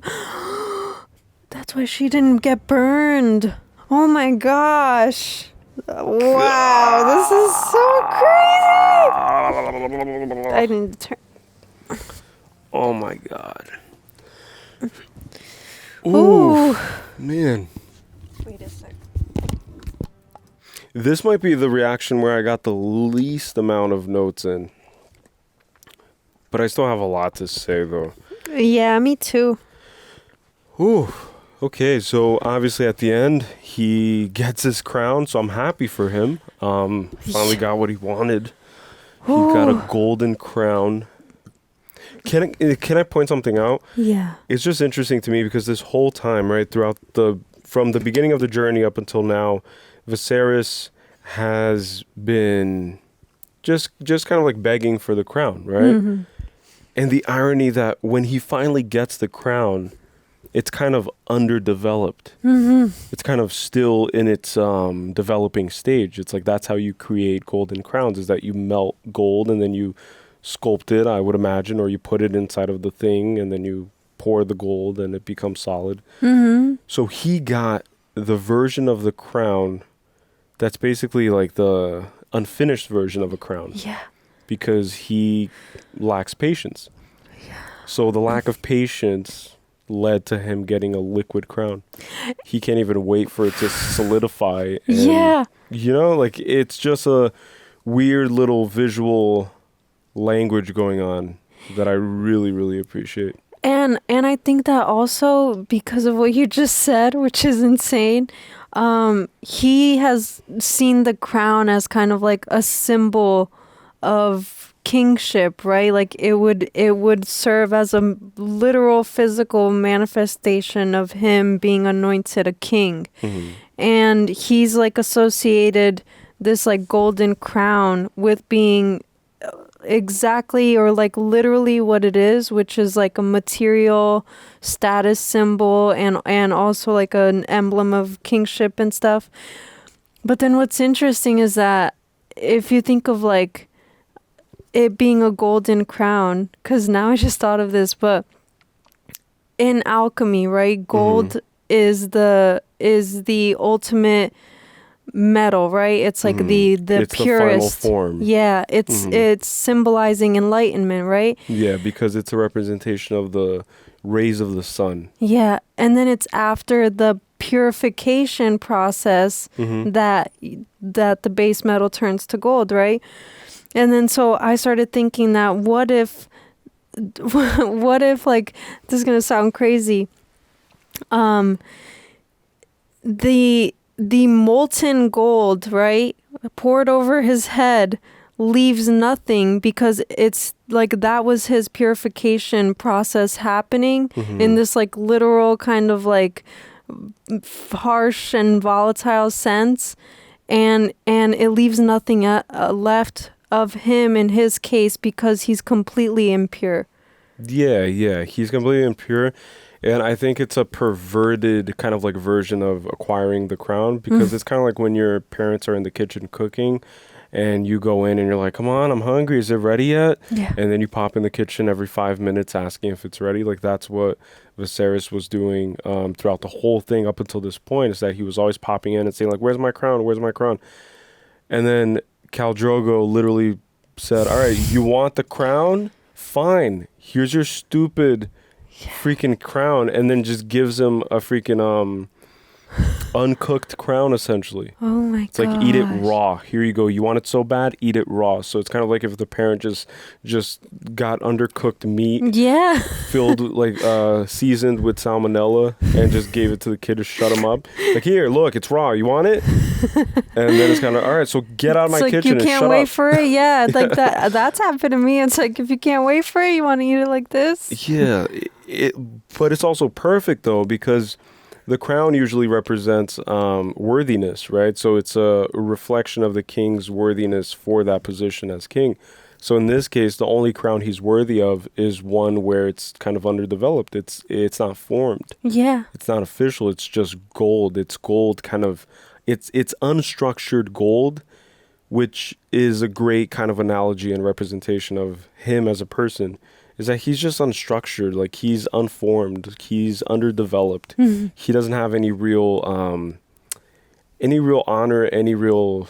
That's why she didn't get burned. Oh my gosh. Wow, this is so crazy. I need to turn. Oh my god. Ooh, man. Wait a sec. This might be the reaction where I got the least amount of notes in. But I still have a lot to say, though. Yeah, me too. Ooh. Okay, so obviously at the end he gets his crown, so I'm happy for him. Finally got what he wanted. He got a golden crown. Can I point something out? Yeah. It's just interesting to me because this whole time, right, from the beginning of the journey up until now, Viserys has been just kind of like begging for the crown, right? Mm-hmm. And the irony that when he finally gets the crown, it's kind of underdeveloped. Mm-hmm. It's kind of still in its developing stage. It's like that's how you create golden crowns, is that you melt gold and then you sculpt it, I would imagine, or you put it inside of the thing and then you pour the gold and it becomes solid. Mm-hmm. So he got the version of the crown that's basically like the unfinished version of a crown. Yeah. Because he lacks patience. Yeah. So the lack of patience led to him getting a liquid crown. He can't even wait for it to solidify. And, yeah. You know, like it's just a weird little visual language going on that I really, really appreciate. And I think that also because of what you just said, which is insane, he has seen the crown as kind of like a symbol of kingship, right? Like it would serve as a literal physical manifestation of him being anointed a king. Mm-hmm. And he's like associated this like golden crown with being exactly or like literally what it is, which is like a material status symbol and also like an emblem of kingship and stuff. But then what's interesting is that if you think of like it being a golden crown, because now I just thought of this, but in alchemy, right, gold is the ultimate metal, right? It's like the it's purest the final form. Yeah, it's symbolizing enlightenment, right? Yeah, because it's a representation of the rays of the sun. Yeah, and then it's after the purification process that the base metal turns to gold, right? And then so I started thinking that what if like, this is gonna sound crazy, the molten gold, right, poured over his head leaves nothing because it's like that was his purification process happening in this like literal kind of like harsh and volatile sense, and it leaves nothing left of him in his case because he's completely impure. Yeah, he's completely impure. And I think it's a perverted kind of like version of acquiring the crown, because it's kind of like when your parents are in the kitchen cooking and you go in and you're like, come on, I'm hungry. Is it ready yet? Yeah. And then you pop in the kitchen every 5 minutes asking if it's ready. Like that's what Viserys was doing throughout the whole thing up until this point, is that he was always popping in and saying like, where's my crown? Where's my crown? And then Khal Drogo literally said, all right, you want the crown? Fine. Here's your stupid freaking crown. And then just gives him a freaking uncooked crown, essentially. Oh my god. It's like, eat it raw. Here you go. You want it so bad? Eat it raw. So it's kind of like if the parent just got undercooked meat. Yeah. Filled like seasoned with salmonella and just gave it to the kid to shut him up. Like, here, look, it's raw. You want it? And then it's kind of, all right, so get out of my kitchen and shut up. You can't wait for it. Yeah, like that's happened to me. It's like, if you can't wait for it, you want to eat it like this. Yeah, but it's also perfect though, because the crown usually represents worthiness, right? So it's a reflection of the king's worthiness for that position as king. So in this case, the only crown he's worthy of is one where it's kind of underdeveloped. It's not formed. Yeah. It's not official. It's just gold. It's gold kind of, it's unstructured gold, which is a great kind of analogy and representation of him as a person, is that he's just unstructured. Like, he's unformed. He's underdeveloped. He doesn't have any real honor, any real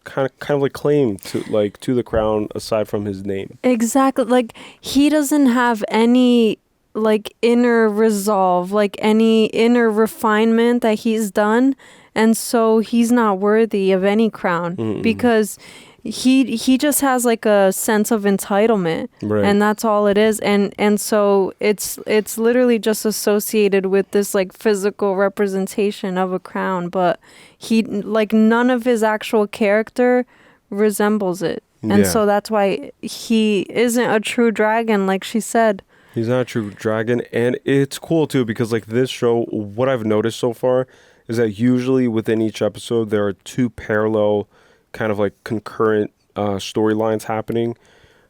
kind of like claim to the crown aside from his name. Exactly. Like, he doesn't have any like inner resolve, like any inner refinement that he's done, and so he's not worthy of any crown because he just has like a sense of entitlement, Right. and that's all it is. And so it's literally just associated with this like physical representation of a crown, but he like none of his actual character resembles it. And Yeah. so that's why he isn't a true dragon, like she said. He's not a true dragon, and it's cool too because like this show, what I've noticed so far is that usually within each episode there are two parallel, kind of like concurrent storylines happening,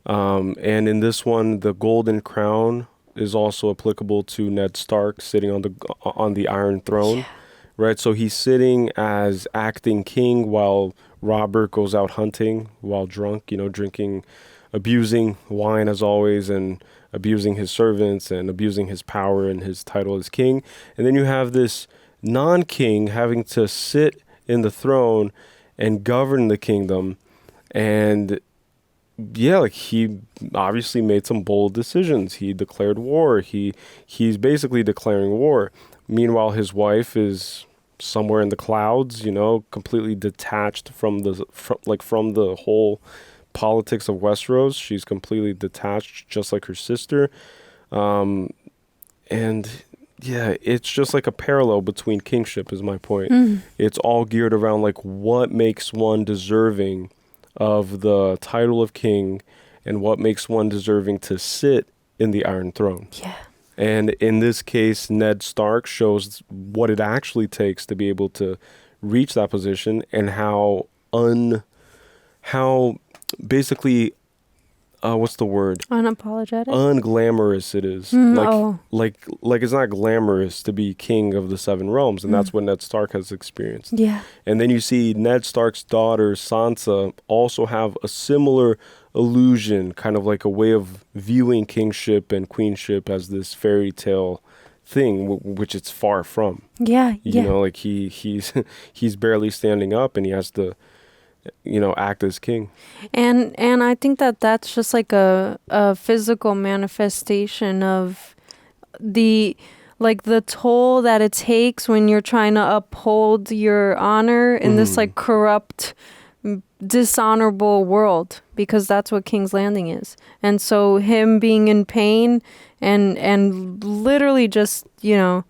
and in this one, the Golden Crown is also applicable to Ned Stark sitting on the Iron Throne, right? So he's sitting as acting king while Robert goes out hunting while drunk, you know, drinking, abusing wine as always, and abusing his servants and abusing his power and his title as king. And then you have this non-king having to sit in the throne and govern the kingdom. And yeah, like he obviously made some bold decisions. He declared war. He's basically declaring war. Meanwhile, his wife is somewhere in the clouds, you know, completely detached from the whole politics of Westeros. She's completely detached, just like her sister. And yeah, it's just like a parallel between kingship is my point. It's all geared around like what makes one deserving of the title of king and what makes one deserving to sit in the Iron Throne. Yeah. And in this case, Ned Stark shows what it actually takes to be able to reach that position, and how basically, what's the word? Unapologetic. Unglamorous it is. Like it's not glamorous to be king of the Seven Realms, and that's what Ned Stark has experienced. Yeah. And then you see Ned Stark's daughter Sansa also have a similar illusion, kind of like a way of viewing kingship and queenship as this fairy tale thing, which it's far from. Yeah. You know, like he's barely standing up, and he has to, you know, act as king. And I think that's just like a physical manifestation of the toll that it takes when you're trying to uphold your honor in this like corrupt, dishonorable world, because that's what King's Landing is. And so him being in pain and literally just, you know,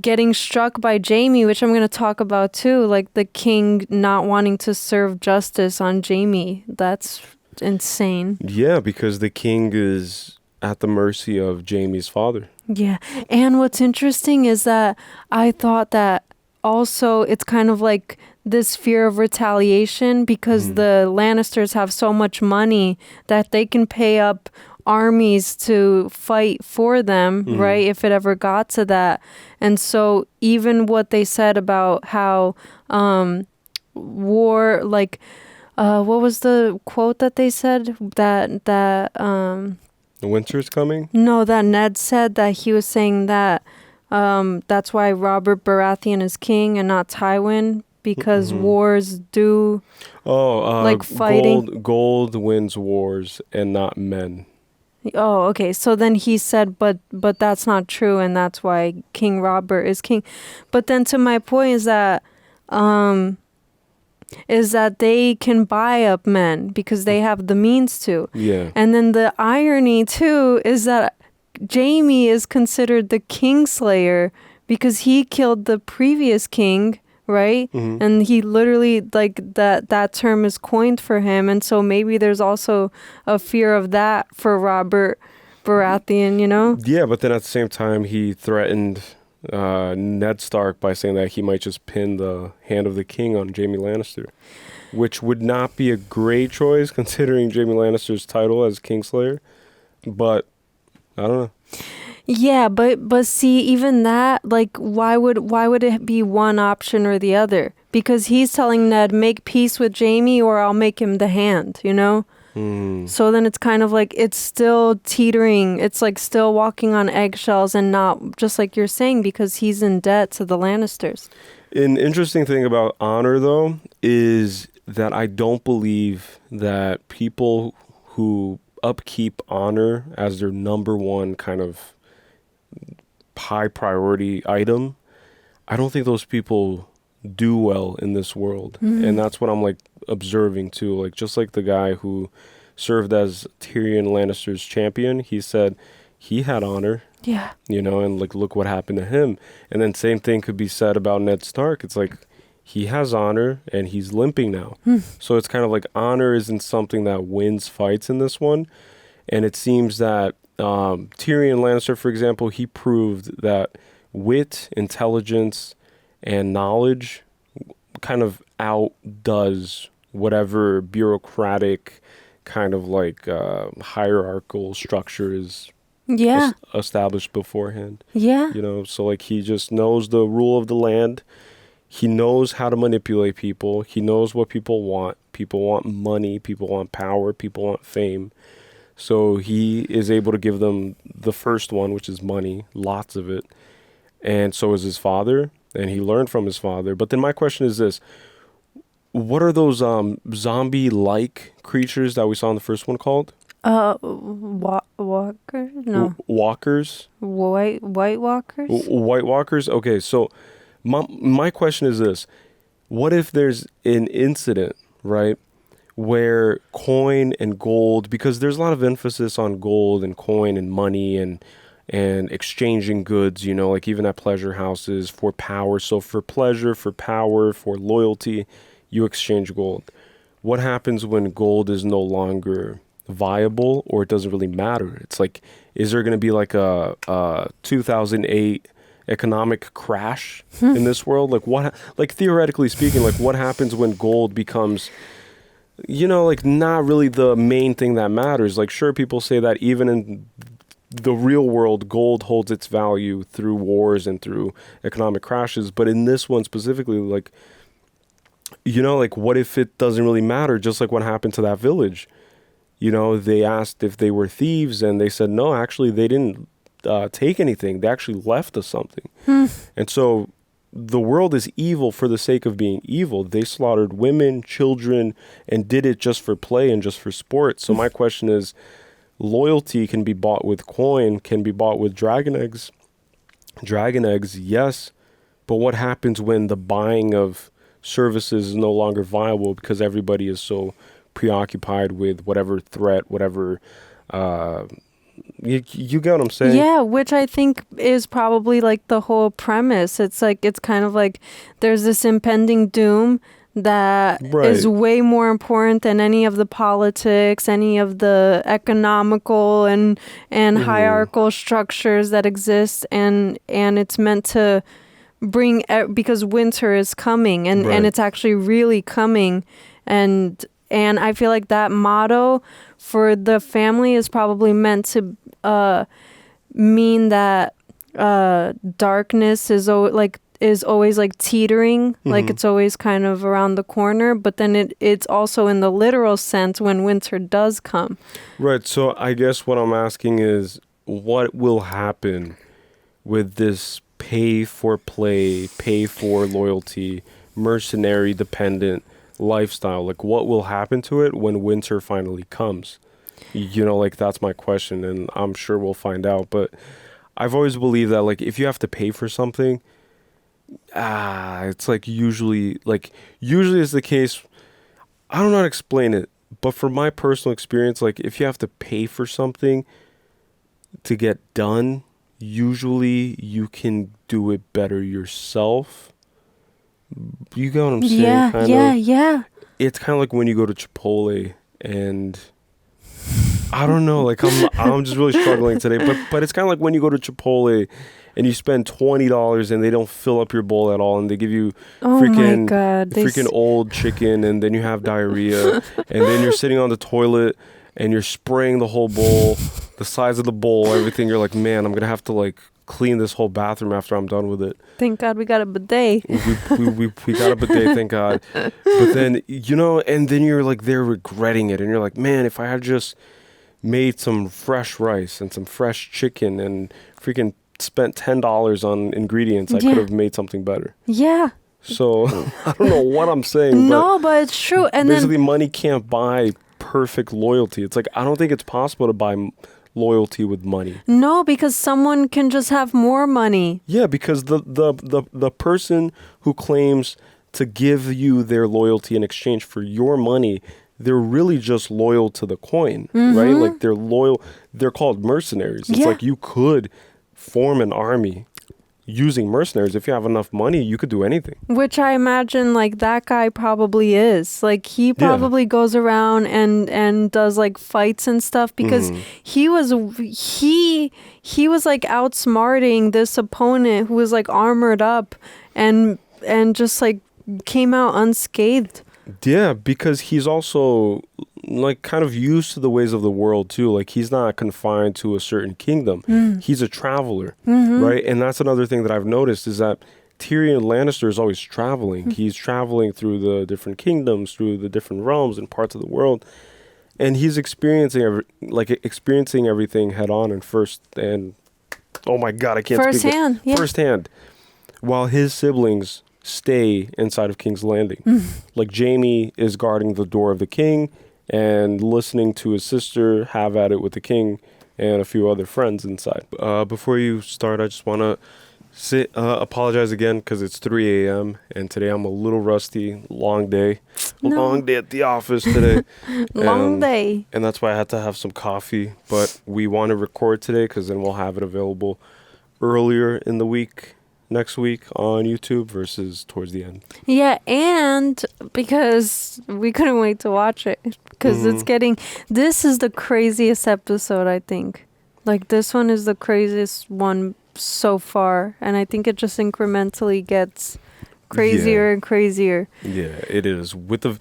getting struck by Jaime, which I'm going to talk about too, like the king not wanting to serve justice on Jaime. That's insane. Yeah, because the king is at the mercy of Jaime's father. Yeah. And what's interesting is that I thought that also it's kind of like this fear of retaliation, because the Lannisters have so much money that they can pay up armies to fight for them, right, if it ever got to that. And so even what they said about how war, like what was the quote that they said, that The winter's coming? no, that Ned said, that he was saying that that's why Robert Baratheon is king and not Tywin, because wars do like fighting. Gold wins wars and not men. Oh, okay. So then he said, but that's not true, and that's why King Robert is king. But then to my point is that they can buy up men because they have the means to. Yeah. And then the irony too is that Jaime is considered the Kingslayer because he killed the previous king, right? And he literally, like, that term is coined for him. And so maybe there's also a fear of that for Robert Baratheon, you know? Yeah, but then at the same time, he threatened Ned Stark by saying that he might just pin the hand of the king on Jaime Lannister, which would not be a great choice considering Jaime Lannister's title as Kingslayer. But I don't know. Yeah, but see, even that, like, why would it be one option or the other? Because he's telling Ned, make peace with Jaime or I'll make him the hand, you know? So then it's kind of like it's still teetering. It's like still walking on eggshells, and not just like you're saying, because he's in debt to the Lannisters. An interesting thing about honor, though, is that I don't believe that people who upkeep honor as their number one kind of high priority item, I don't think those people do well in this world. And that's what I'm like observing too. Like, just like the guy who served as Tyrion Lannister's champion, he said he had honor. Yeah. You know, and like, look what happened to him. And then same thing could be said about Ned Stark. It's like, he has honor and he's limping now. So it's kind of like honor isn't something that wins fights in this one. And it seems that Tyrion Lannister, for example, he proved that wit, intelligence, and knowledge kind of outdoes whatever bureaucratic kind of like hierarchical structure is established beforehand. Yeah. You know, so like, he just knows the rule of the land. He knows how to manipulate people. He knows what people want. People want money. People want power. People want fame. So he is able to give them the first one, which is money, lots of it. And so is his father, and he learned from his father. But then my question is this. What are those zombie-like creatures that we saw in the first one called? Walkers? No. Walkers? White Walkers? White Walkers? Okay, so my question is this. What if there's an incident, right, where coin and gold, because there's a lot of emphasis on gold and coin and money and exchanging goods, you know, like even at pleasure houses for power. So for pleasure, for power, for loyalty, you exchange gold. What happens when gold is no longer viable, or it doesn't really matter? It's like, is there going to be like a 2008 economic crash in this world? Like, what, like, theoretically speaking, like, what happens when gold becomes, you know, like, not really the main thing that matters? Like, sure, people say that even in the real world, gold holds its value through wars and through economic crashes. But in this one specifically, like, you know, like, what if it doesn't really matter? Just like what happened to that village. You know, they asked if they were thieves, and they said, no, actually, they didn't take anything. They actually left us something. And so the world is evil for the sake of being evil. They slaughtered women, children, and did it just for play and just for sport. So my question is, loyalty can be bought with coin, can be bought with dragon eggs. Dragon eggs, yes. But what happens when the buying of services is no longer viable because everybody is so preoccupied with whatever threat, whatever you get what I'm saying? Yeah, which I think is probably like the whole premise. It's like, it's kind of like there's this impending doom that is way more important than any of the politics, any of the economical and hierarchical structures that exist, and it's meant to bring, because winter is coming, and it's actually really coming, and I feel like that motto for the family is probably meant to mean that darkness is always like teetering, like it's always kind of around the corner, but then it's also in the literal sense when winter does come. Right. So I guess what I'm asking is, what will happen with this pay for play, pay for loyalty, mercenary dependent lifestyle? Like, what will happen to it when winter finally comes? You know, like, that's my question, and I'm sure we'll find out. But I've always believed that, like, if you have to pay for something, it's like usually is the case. I don't know how to explain it, but from my personal experience, like, if you have to pay for something to get done, usually you can do it better yourself. You get what I'm saying? Yeah. It's kind of like when you go to Chipotle, and I don't know, like, I'm just really struggling today, but it's kind of like when you go to Chipotle and you spend $20 and they don't fill up your bowl at all, and they give you freaking old chicken, and then you have diarrhea, and then you're sitting on the toilet and you're spraying the whole bowl, the size of the bowl, everything. You're like, man, I'm gonna have to like clean this whole bathroom after I'm done with it. Thank God we got a bidet. we got a bidet, thank God. But then, you know, and then you're like there regretting it, and you're like, man, if I had just made some fresh rice and some fresh chicken and freaking spent $10 on ingredients, I could have made something better. Yeah. So I don't know what I'm saying. No, but it's true. And basically, money can't buy perfect loyalty. It's like, I don't think it's possible to buy loyalty with money. No, because someone can just have more money. Yeah, because the person who claims to give you their loyalty in exchange for your money, they're really just loyal to the coin, right? Like they're loyal. They're called mercenaries. It's like you could form an army using mercenaries. If you have enough money, you could do anything. Which I imagine like that guy probably is. Like he probably goes around and does like fights and stuff because he was like outsmarting this opponent who was like armored up and just like came out unscathed. Yeah, because he's also like kind of used to the ways of the world too. Like he's not confined to a certain kingdom. He's a traveler, right? And that's another thing that I've noticed is that Tyrion Lannister is always traveling. He's traveling through the different kingdoms, through the different realms and parts of the world, and he's experiencing everything head on and oh my God, I can't speak firsthand. While his siblings stay inside of King's Landing. Like Jaime is guarding the door of the king and listening to his sister have at it with the king and a few other friends inside. Before you start, I just want to apologize again because it's 3 a.m. and today I'm a little rusty. Long day. Long day at the office today. Long day. And that's why I had to have some coffee. But we want to record today because then we'll have it available earlier in the week. Next week on YouTube versus towards the end. Yeah, and because we couldn't wait to watch it because this is the craziest episode, I think. Like this one is the craziest one so far, and I think it just incrementally gets crazier and crazier. Yeah, it is with the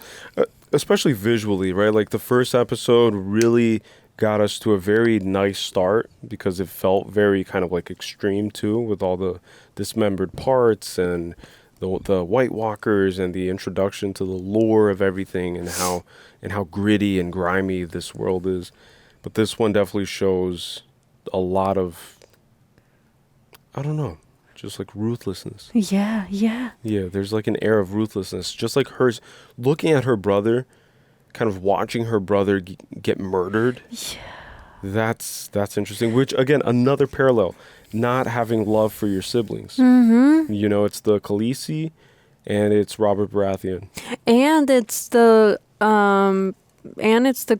especially visually, right? Like the first episode really got us to a very nice start because it felt very kind of like extreme too, with all the dismembered parts and the White Walkers and the introduction to the lore of everything and how gritty and grimy this world is. But this one definitely shows a lot of, I don't know, just like ruthlessness. Yeah. Yeah, there's like an air of ruthlessness, just like hers, looking at her brother, kind of watching her brother get murdered. Yeah. That's interesting, which again, another parallel, not having love for your siblings. You know, it's the Khaleesi and it's Robert Baratheon. And it's the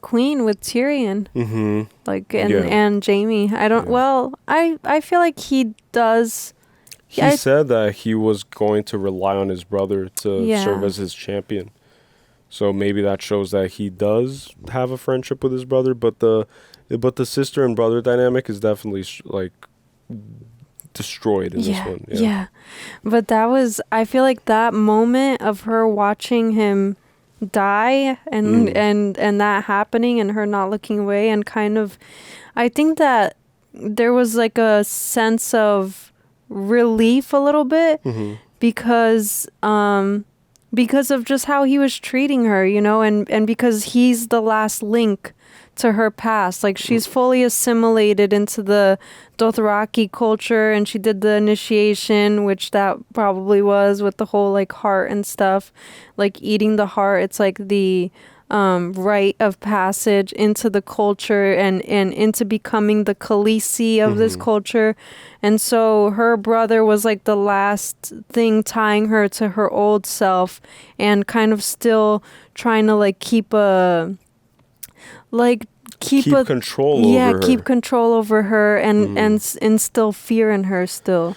queen with Tyrion. Like and Jaime. I feel like he does. He said that he was going to rely on his brother to serve as his champion. So maybe that shows that he does have a friendship with his brother, but the sister and brother dynamic is definitely like destroyed in this one. Yeah. But I feel like that moment of her watching him die and that happening and her not looking away and kind of, I think that there was like a sense of relief a little bit because of just how he was treating her, you know, and because he's the last link to her past. Like she's fully assimilated into the Dothraki culture and she did the initiation, which that probably was with the whole like heart and stuff, like eating the heart. It's like the rite of passage into the culture and into becoming the Khaleesi of this culture. And so her brother was like the last thing tying her to her old self and kind of still trying to like keep control over her. Keep control over her and instill fear in her still.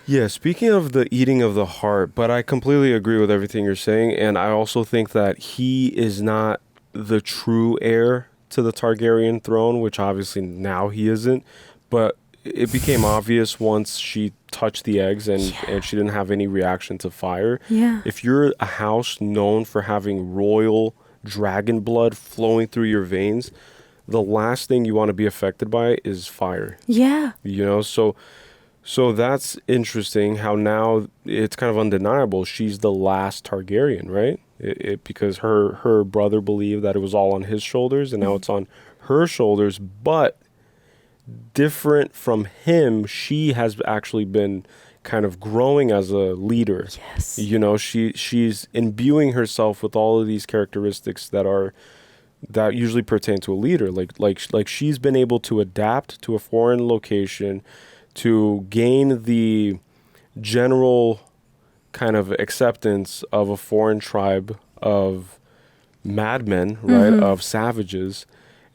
Yeah, speaking of the eating of the heart, but I completely agree with everything you're saying, and I also think that he is not the true heir to the Targaryen throne, which obviously now he isn't, but it became obvious once she touched the eggs and she didn't have any reaction to fire. Yeah. If you're a house known for having royal dragon blood flowing through your veins, the last thing you want to be affected by is fire. Yeah. You know, so that's interesting how now it's kind of undeniable. She's the last Targaryen, right? Because her brother believed that it was all on his shoulders and now it's on her shoulders. But different from him, she has actually been kind of growing as a leader. Yes. You know, she's imbuing herself with all of these characteristics that usually pertain to a leader. Like she's been able to adapt to a foreign location, to gain the general kind of acceptance of a foreign tribe of madmen, right, of savages.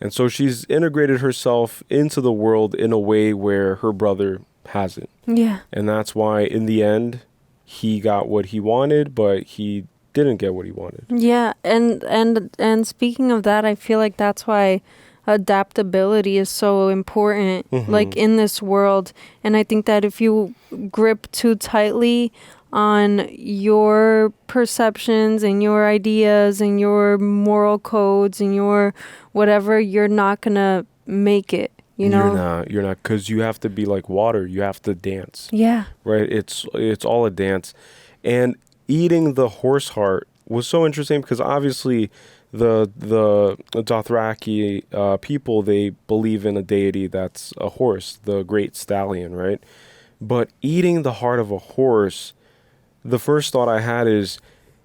And so she's integrated herself into the world in a way where her brother hasn't. Yeah. And that's why in the end he got what he wanted, but he didn't get what he wanted. Yeah, and speaking of that, I feel like that's why adaptability is so important, like in this world. And I think that if you grip too tightly on your perceptions and your ideas and your moral codes and your whatever, you're not gonna make it. You know, You're not, because you have to be like water. You have to dance. Yeah. Right. It's all a dance. And eating the horse heart was so interesting because obviously the Dothraki people, they believe in a deity that's a horse, the great stallion, right? But eating the heart of a horse, the first thought I had is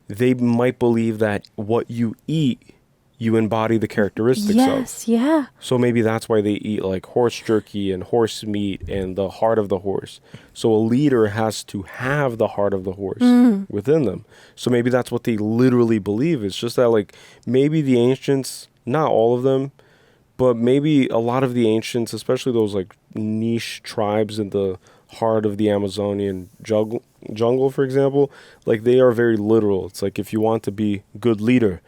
they might believe that what you eat, you embody the characteristics of. Yes, yeah. So maybe that's why they eat like horse jerky and horse meat and the heart of the horse. So a leader has to have the heart of the horse within them. So maybe that's what they literally believe. It's just that like maybe the ancients, not all of them, but maybe a lot of the ancients, especially those like niche tribes in the heart of the Amazonian jungle, for example, like they are very literal. It's like if you want to be good leader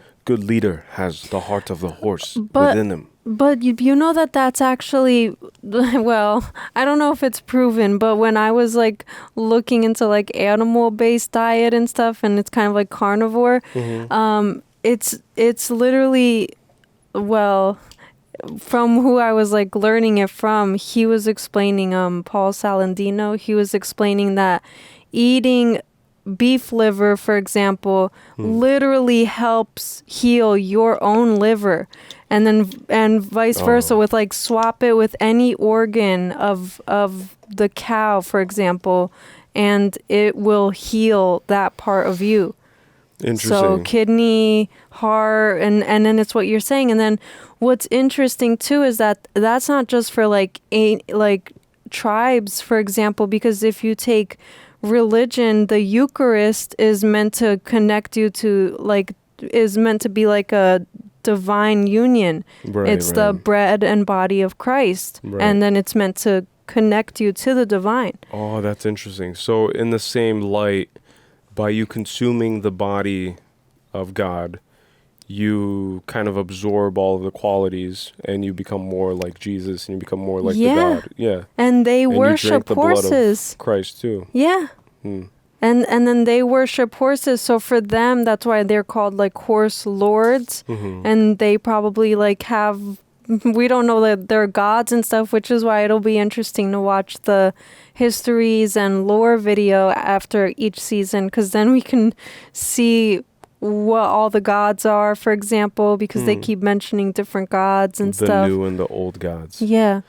has the heart of the horse within him. But you know that's actually, well, I don't know if it's proven, but when I was like looking into like animal-based diet and stuff, and it's kind of like carnivore, it's literally, well, from who I was like learning it from, he was explaining, Paul Salandino, he was explaining that eating beef liver, for example, literally helps heal your own liver, and vice versa with like swap it with any organ of the cow, for example, and it will heal that part of you. Interesting. So kidney, heart, and then it's what you're saying. And then what's interesting too is that that's not just for like tribes, for example, because if you take religion, the Eucharist is meant to connect you to is meant to be like a divine union. It's the bread and body of Christ. And then it's meant to connect you to the divine. Oh, that's interesting. So in the same light, by you consuming the body of God, you kind of absorb all of the qualities and you become more like Jesus and you become more like the God. Yeah. And they worship the horses. Blood of Christ too. Yeah. And then they worship horses. So for them, that's why they're called like horse lords. And they probably like have, we don't know that they're gods and stuff, which is why it'll be interesting to watch the histories and lore video after each season, because then we can see what all the gods are, for example, because they keep mentioning different gods and stuff. The new and the old gods. Yeah.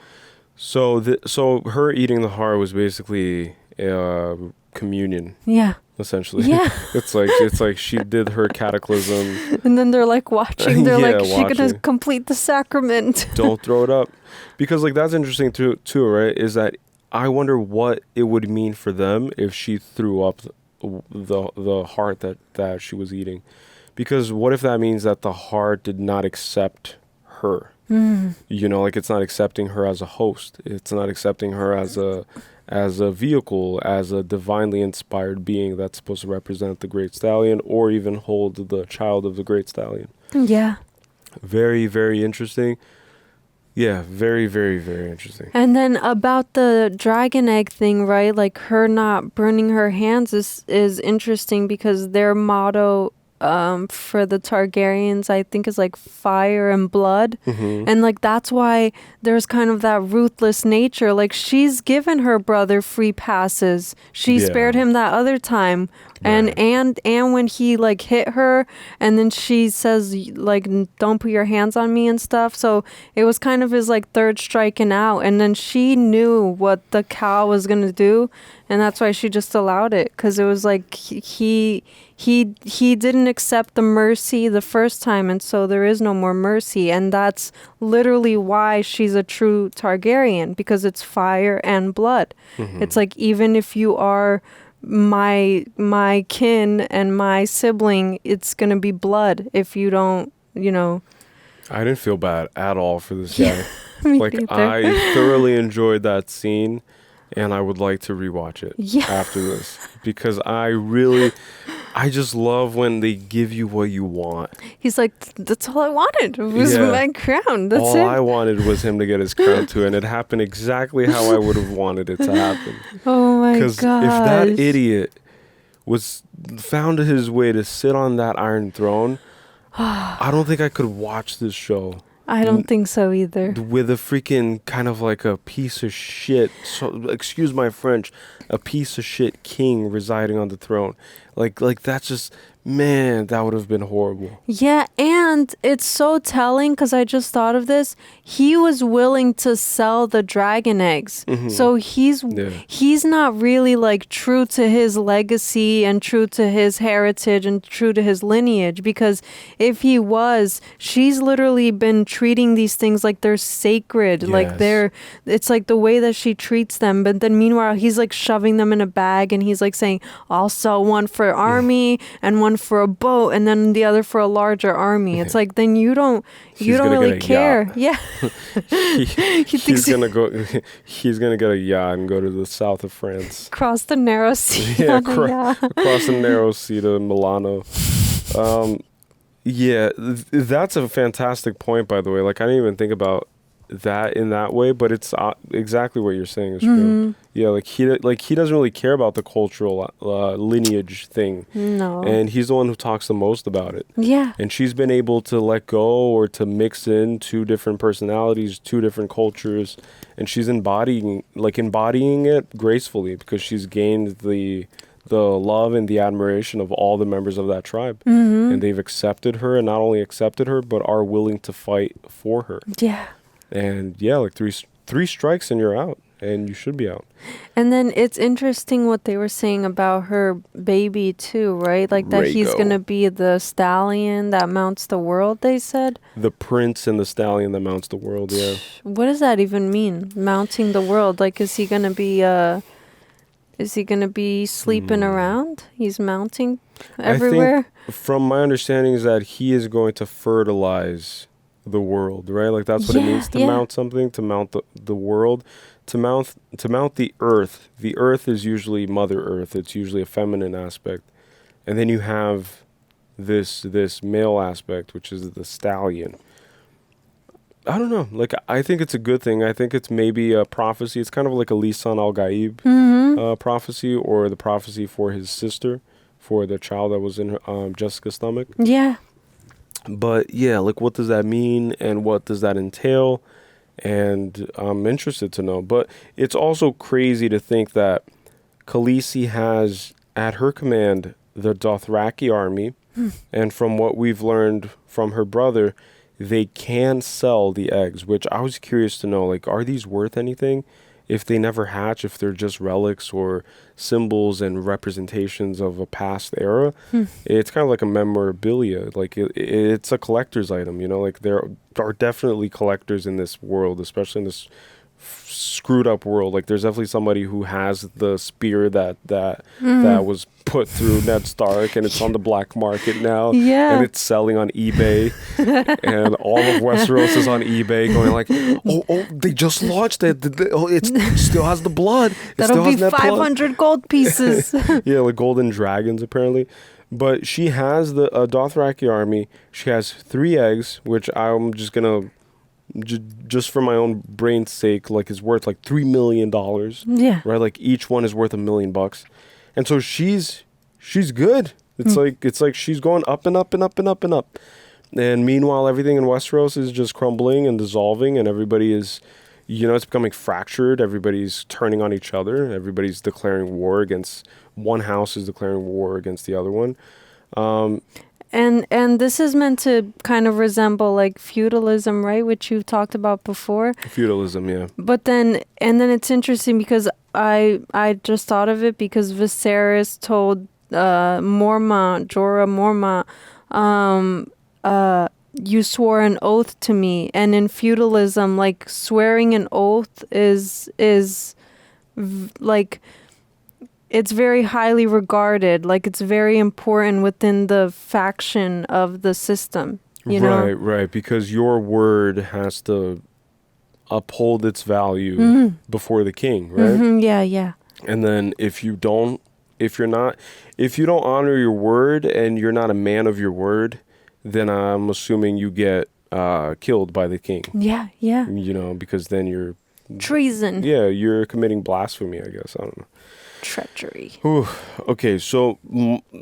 So so her eating the heart was basically communion. Yeah. Essentially. Yeah. It's like she did her cataclysm. And then they're like watching. They're like, she's watching. gonna complete the sacrament. Don't throw it up. Because like that's interesting too, right? Is that I wonder what it would mean for them if she threw up the heart that she was eating. Because what if that means that the heart did not accept her? You know, like it's not accepting her as a host. It's not accepting her as a vehicle, as a divinely inspired being that's supposed to represent the great stallion or even hold the child of the great stallion. Yeah. Very, very interesting. Yeah, very, very, very interesting. And then about the dragon egg thing, right? Like her not burning her hands is interesting because their motto for the Targaryens, I think, is like fire and blood. And like that's why there's kind of that ruthless nature. Like she's given her brother free passes. She spared him that other time. And when he like hit her and then she says like don't put your hands on me and stuff. So it was kind of his like third striking out, and then she knew what the cow was gonna do, and that's why she just allowed it, because it was like he didn't accept the mercy the first time, and so there is no more mercy. And that's literally why she's a true Targaryen, because it's fire and blood. It's like even if you are my kin and my sibling, it's gonna be blood if you don't, I didn't feel bad at all for this guy. Me Like, neither. I thoroughly enjoyed that scene, and I would like to rewatch it after this, because I just love when they give you what you want. He's like, that's all I wanted. It was my crown. That's all it. I wanted was him to get his crown too, and it happened exactly how I would have wanted it to happen. Oh my god! Because if that idiot found his way to sit on that Iron Throne, I don't think I could watch this show. I don't think so either. With a freaking kind of like a piece of shit, so excuse my French, a piece of shit king residing on the throne. Like that's just, man, that would have been horrible. Yeah, and it's so telling because I just thought of this. He was willing to sell the dragon eggs. Mhm. So he's not really like true to his legacy and true to his heritage and true to his lineage, because if he was, she's literally been treating these things like they're sacred. Like it's like the way that she treats them. But then meanwhile, he's like shoving them in a bag and he's like saying, I'll sell one for army and one for a boat and then the other for a larger army. It's like, then you don't really care. Yeah. He's gonna get a yacht and go to the south of France. Cross the narrow sea. Yeah, on a yacht. across the narrow sea to Milano. That's a fantastic point, by the way. Like, I didn't even think about that in that way, but it's exactly what you're saying is true. Yeah, like he doesn't really care about the cultural lineage thing. No. And he's the one who talks the most about it. Yeah. And she's been able to let go or to mix in two different personalities, two different cultures, and she's embodying it gracefully, because she's gained the love and the admiration of all the members of that tribe. Mhm. And they've accepted her, and not only accepted her, but are willing to fight for her. Yeah. And yeah, like three strikes and you're out, and you should be out. And then it's interesting what they were saying about her baby too, right? Like that he's Rhaego. going to be the stallion that mounts the world, they said. The prince and the stallion that mounts the world, yeah. What does that even mean? Mounting the world? Like, is he going to be sleeping around? He's mounting everywhere? I think, from my understanding, is that he is going to fertilize the world, right? Like, that's what it means to mount something, to mount the world, to mount the earth. The earth is usually Mother Earth. It's usually a feminine aspect. And then you have this male aspect, which is the stallion. I don't know. Like, I think it's a good thing. I think it's maybe a prophecy. It's kind of like a Lisan al-Gaib prophecy, or the prophecy for his sister, for the child that was in her, Jessica's stomach. Yeah. But yeah, like, what does that mean, and what does that entail? And I'm interested to know. But it's also crazy to think that Khaleesi has at her command the Dothraki army, and from what we've learned from her brother, they can sell the eggs, which I was curious to know, like, are these worth anything if they never hatch, if they're just relics or symbols and representations of a past era? It's kind of like a memorabilia. Like, it's a collector's item, you know? Like, there are definitely collectors in this world, especially in this screwed up world. Like, there's definitely somebody who has the spear that was put through Ned Stark, and it's on the black market now. Yeah. And it's selling on eBay. And all of Westeros is on eBay going like, oh, they just launched it. It still has the blood. That'll be 500 gold pieces. Yeah, like golden dragons, apparently. But she has the Dothraki army. She has 3 eggs, which I'm just going to, just for my own brain's sake, like, is worth like $3 million. Yeah. Right? Like, each one is worth $1 million. And so she's good. It's like she's going up and up and up and up and up. And meanwhile, everything in Westeros is just crumbling and dissolving, and everybody is, it's becoming fractured. Everybody's turning on each other. Everybody's declaring war against, one house is declaring war against the other one. And this is meant to kind of resemble like feudalism, right? Which you've talked about before. Feudalism, yeah. But then it's interesting because I just thought of it because Viserys told Jorah Mormont, you swore an oath to me. And in feudalism, like, swearing an oath is like, it's very highly regarded. Like it's very important within the faction of the system. You know? Right. Because your word has to uphold its value before the king, right? Yeah. And then if you don't honor your word and you're not a man of your word, then I'm assuming you get killed by the king. Yeah. You know, because then you're treason. Yeah, you're committing blasphemy, I guess. I don't know. Treachery. Whew. Okay, so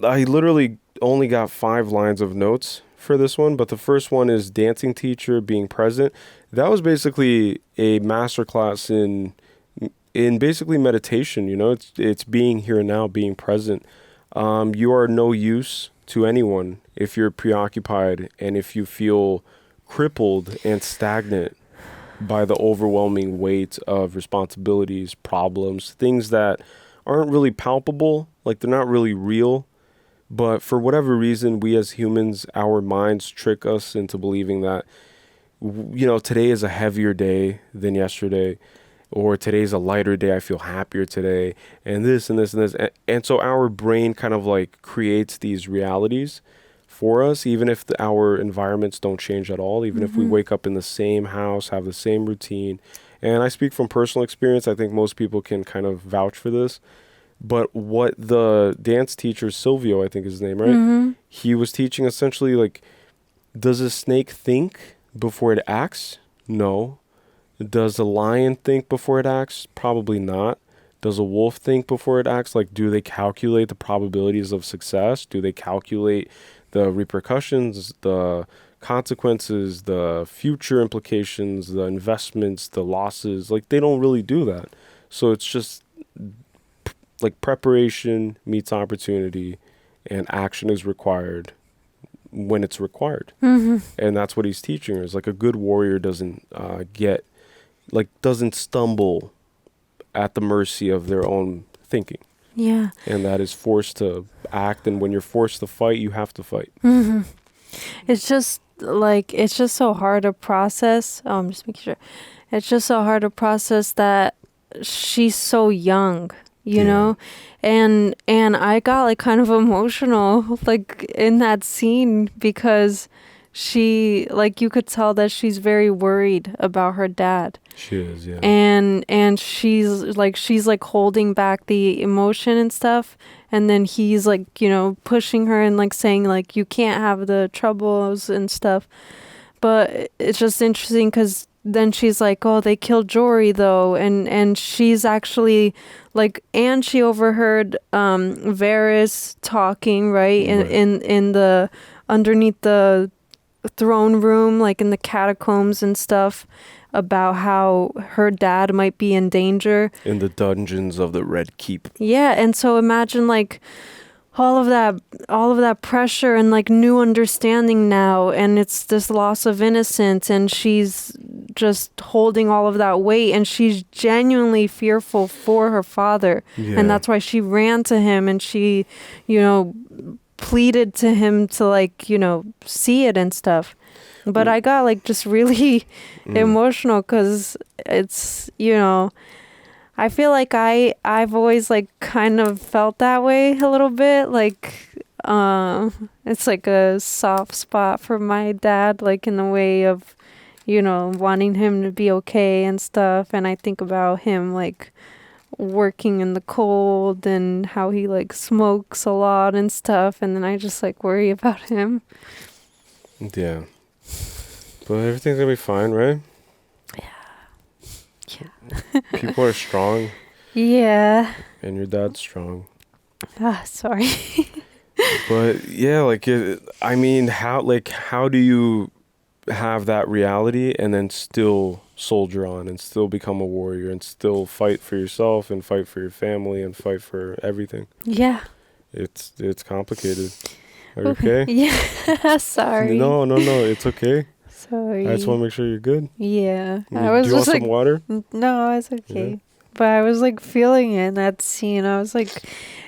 I literally only got 5 lines of notes for this one, but the first one is dancing teacher being present. That was basically a masterclass in basically meditation. You know, it's being here now, being present. You are no use to anyone if you're preoccupied and if you feel crippled and stagnant by the overwhelming weight of responsibilities, problems, things that aren't really palpable, like they're not really real. But for whatever reason, we as humans, our minds trick us into believing that, you know, today is a heavier day than yesterday, or today's a lighter day, I feel happier today, and this and this and this. And so our brain kind of like creates these realities for us, even if our environments don't change at all, even if we wake up in the same house, have the same routine. And I speak from personal experience. I think most people can kind of vouch for this. But what the dance teacher, Silvio, I think is his name, right? He was teaching essentially like, does a snake think before it acts? No. Does a lion think before it acts? Probably not. Does a wolf think before it acts? Like, do they calculate the probabilities of success? Do they calculate the repercussions, the consequences, the future implications, the investments, the losses? Like, they don't really do that. So it's just like preparation meets opportunity, and action is required when it's required. And that's what he's teaching us. Like, a good warrior doesn't doesn't stumble at the mercy of their own thinking. Yeah. And that is forced to act. And when you're forced to fight, you have to fight. It's just so hard to process. Oh, I'm just making sure. It's just so hard to process that she's so young, you know? And I got like kind of emotional like in that scene because she, like, you could tell that she's very worried about her dad. She is, yeah. And she's like holding back the emotion and stuff. And then he's like, you know, pushing her and like saying like, you can't have the troubles and stuff. But it's just interesting because then she's like, oh, they killed Jory though. And she's actually like, and she overheard Varys talking, right? In the, underneath the throne room, like in the catacombs and stuff, about how her dad might be in danger in the dungeons of the Red Keep. Yeah, and so imagine like all of that pressure and like new understanding now, and it's this loss of innocence, and she's just holding all of that weight, and she's genuinely fearful for her father. And that's why she ran to him, and she, you know, pleaded to him to like, you know, see it and stuff. But I got like just really emotional because it's, you know, I feel like I've always like kind of felt that way a little bit. Like it's like a soft spot for my dad, like in the way of, you know, wanting him to be okay and stuff. And I think about him like working in the cold and how he like smokes a lot and stuff. And then I just like worry about him. Yeah. But everything's gonna be fine, right? Yeah. People are strong. Yeah. And your dad's strong. Sorry. But yeah, like I mean, how do you have that reality and then still soldier on and still become a warrior and still fight for yourself and fight for your family and fight for everything? Yeah. It's complicated. Are you okay? Yeah. Sorry. No, it's okay. Sorry. I just want to make sure you're good. Yeah. I was do you just want some water? No, it's okay. Yeah. But I was like feeling it in that scene. I was like,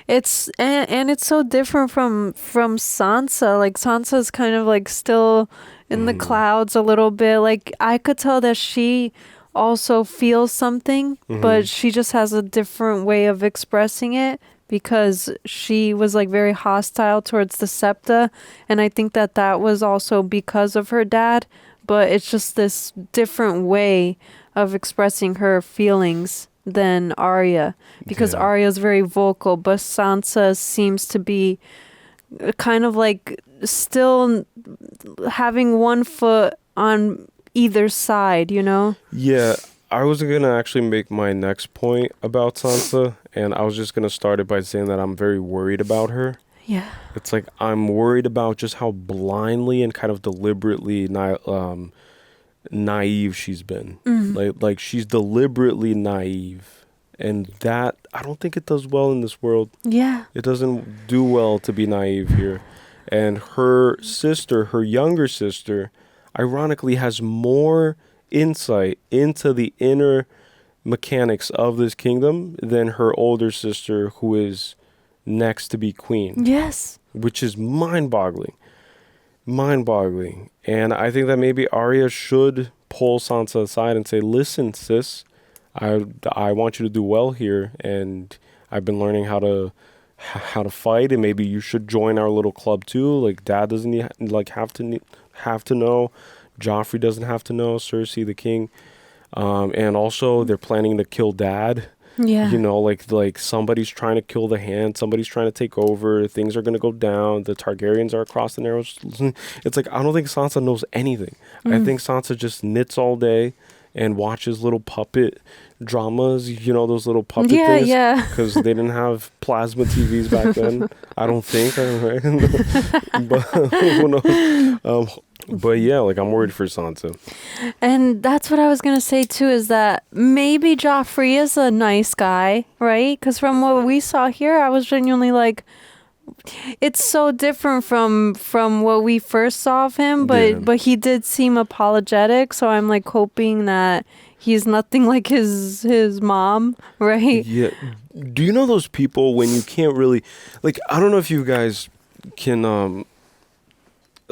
it's and it's so different from Sansa. Like Sansa's kind of like still in the clouds a little bit. Like I could tell that she also feels something, but she just has a different way of expressing it because she was like very hostile towards the Septa, and I think that that was also because of her dad, but it's just this different way of expressing her feelings than Arya, because Arya's very vocal, but Sansa seems to be kind of like still having one foot on either side, you know? Yeah, I was going to actually make my next point about Sansa, and I was just going to start it by saying that I'm very worried about her. Yeah. It's like I'm worried about just how blindly and kind of deliberately naive she's been. Like she's deliberately naive, and that I don't think it does well in this world. Yeah. It doesn't do well to be naive here. And her sister, her younger sister, ironically has more insight into the inner mechanics of this kingdom than her older sister, who is next to be queen. Yes. Which is mind-boggling. Mind-boggling. And I think that maybe Arya should pull Sansa aside and say, listen, sis, I want you to do well here, and I've been learning how to fight, and maybe you should join our little club too. Like, Dad doesn't have to know. Joffrey doesn't have to know. Cersei, the king, and also they're planning to kill Dad. Yeah. You know, like somebody's trying to kill the hand. Somebody's trying to take over. Things are going to go down. The Targaryens are across the Narrows. It's like, I don't think Sansa knows anything. I think Sansa just knits all day and watches little puppet dramas, you know, those little puppet things. Yeah. Because they didn't have plasma TVs back then. I don't think. But who knows? But yeah, like, I'm worried for Sansa. And that's what I was going to say too, is that maybe Joffrey is a nice guy, right? Because from what we saw here, I was genuinely like, it's so different from what we first saw of him, but he did seem apologetic, so I'm like hoping that he's nothing like his mom, right? Yeah. Do you know those people when you can't really, like, I don't know if you guys can